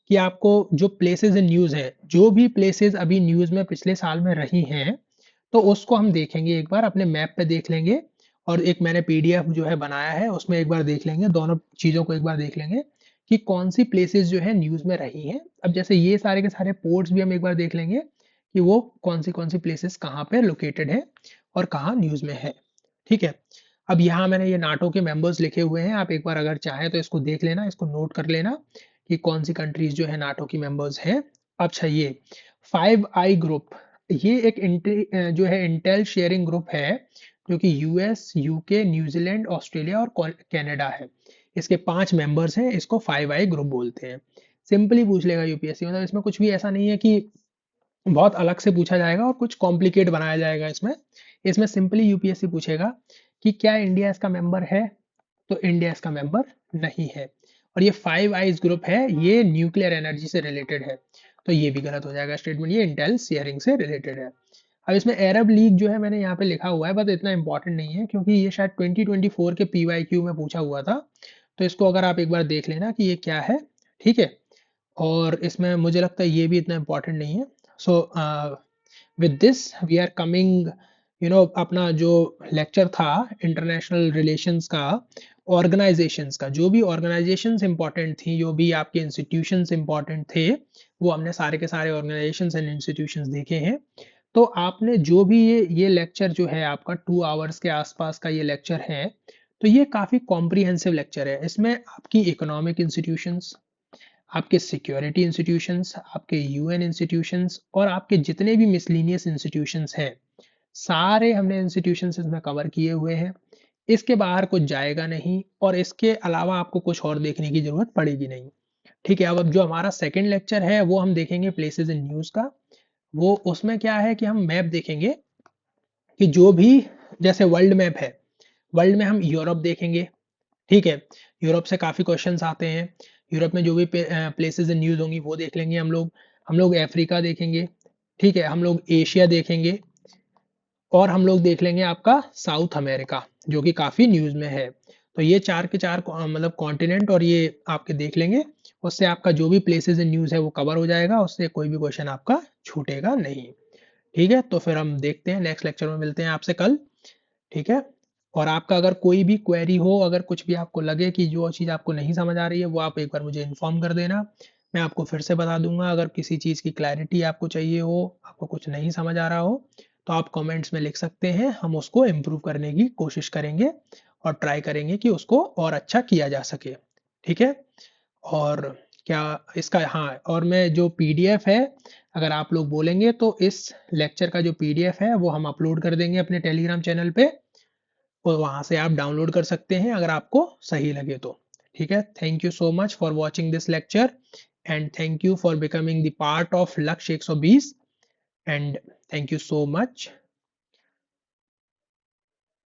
कि आपको जो प्लेसेस इन न्यूज़ है, जो भी प्लेसेस अभी न्यूज़ में पिछले साल में रही हैं, तो उसको हम देखेंगे, एक बार अपने मैप पे देख लेंगे, और एक मैंने पीडीएफ जो है बनाया है उसमें एक बार देख लेंगे, दोनों चीज़ों को एक बार देख लेंगे कि कौन सी प्लेसेस जो है न्यूज़ में रही हैं। अब जैसे ये सारे के सारे पोर्ट्स भी हम एक बार देख लेंगे कि वो कौन सी प्लेसेस कहाँ पे लोकेटेड है और कहाँ न्यूज़ में है। ठीक है, अब यहाँ मैंने ये नाटो के मेंबर्स लिखे हुए हैं, आप एक बार अगर चाहें तो इसको देख लेना, इसको नोट कर लेना कि कौन सी कंट्रीज जो है नाटो की मेंबर्स हैं। अच्छा, ये 5 आई ग्रुप, ये एक जो है इंटेल शेयरिंग ग्रुप है जो कि यूएस, यूके, न्यूजीलैंड, ऑस्ट्रेलिया और कनाडा है, इसके 5 मेंबर्स हैं, इसको 5 आई ग्रुप बोलते हैं। सिंपली पूछ लेगा यूपीएससी, मतलब इसमें कुछ भी ऐसा नहीं है कि बहुत अलग से पूछा जाएगा और कुछ कॉम्प्लिकेट बनाया जाएगा इसमें। इसमें सिंपली यूपीएससी पूछेगा कि क्या इंडिया इसका मेंबर है, तो इंडिया इसका मेंबर नहीं है। और ये 5 आइज ग्रुप है, ये न्यूक्लियर एनर्जी से रिलेटेड है, तो ये भी गलत हो जाएगा स्टेटमेंट, ये इंटेल शेयरिंग से रिलेटेड है। अब इसमें अरब लीग जो है मैंने यहाँ पे लिखा हुआ है, बट इतना इंपॉर्टेंट नहीं है क्योंकि ये शायद 2024 के पीवाईक्यू में पूछा हुआ था, तो इसको अगर आप एक बार देख लेना कि ये क्या है। ठीक है, और इसमें मुझे लगता है ये भी इतना इंपॉर्टेंट नहीं है। So with this we are coming, अपना जो लेक्चर था इंटरनेशनल रिलेशंस का, ऑर्गेनाइजेशंस का, जो भी ऑर्गेनाइजेशंस इंपॉर्टेंट थी, जो भी आपके इंस्टीट्यूशंस इंपॉर्टेंट थे, वो हमने सारे के सारे ऑर्गेनाइजेशंस एंड इंस्टीट्यूशंस देखे हैं। तो आपने जो भी ये लेक्चर जो है आपका 2 आवर्स के आसपास का ये लेक्चर है, तो ये काफ़ी कॉम्प्रिहेंसिव लेक्चर है। इसमें आपकी इकोनॉमिक इंस्टीट्यूशंस, आपके सिक्योरिटी इंस्टीट्यूशंस, आपके यूएन इंस्टीट्यूशंस और आपके जितने भी मिसलिनियस इंस्टीट्यूशंस हैं, सारे हमने इंस्टीट्यूशंस इसमें कवर किए हुए हैं। इसके बाहर कुछ जाएगा नहीं और इसके अलावा आपको कुछ और देखने की जरूरत पड़ेगी नहीं। ठीक है, अब जो हमारा सेकंड लेक्चर है वो हम देखेंगे प्लेसेस इन न्यूज़ का। वो उसमें क्या है कि हम मैप देखेंगे कि जो भी, जैसे वर्ल्ड मैप है, वर्ल्ड में हम यूरोप देखेंगे। ठीक है, यूरोप से काफ़ी क्वेश्चंस आते हैं। यूरोप में जो भी प्लेसेस इन न्यूज़ होंगी वो देख लेंगे हम लोग अफ्रीका देखेंगे। ठीक है, हम लोग एशिया देखेंगे और हम लोग देख लेंगे आपका साउथ अमेरिका, जो कि काफ़ी न्यूज़ में है। तो ये चार के चार मतलब कॉन्टिनेंट और ये आपके देख लेंगे। उससे आपका जो भी प्लेसेस इन न्यूज़ है वो कवर हो जाएगा, उससे कोई भी क्वेश्चन आपका छूटेगा नहीं। ठीक है, तो फिर हम देखते हैं नेक्स्ट लेक्चर में, मिलते हैं आपसे कल। ठीक है, और आपका अगर कोई भी क्वेरी हो, अगर कुछ भी आपको लगे कि जो चीज़ आपको नहीं समझ आ रही है, वो आप एक बार मुझे इन्फॉर्म कर देना, मैं आपको फिर से बता दूंगा। अगर किसी चीज़ की क्लैरिटी आपको चाहिए हो, आपको कुछ नहीं समझ आ रहा हो, तो आप कमेंट्स में लिख सकते हैं, हम उसको इम्प्रूव करने की कोशिश करेंगे और ट्राई करेंगे कि उसको और अच्छा किया जा सके। ठीक है, और क्या इसका, हाँ, और मैं जो पीडीएफ है, अगर आप लोग बोलेंगे तो इस लेक्चर का जो पीडीएफ है वो हम अपलोड कर देंगे अपने टेलीग्राम चैनल पे, और वहां से आप डाउनलोड कर सकते हैं अगर आपको सही लगे तो। ठीक है, thank you so much for watching this lecture and thank you for becoming the part of लक्ष्य 120 and thank you so much.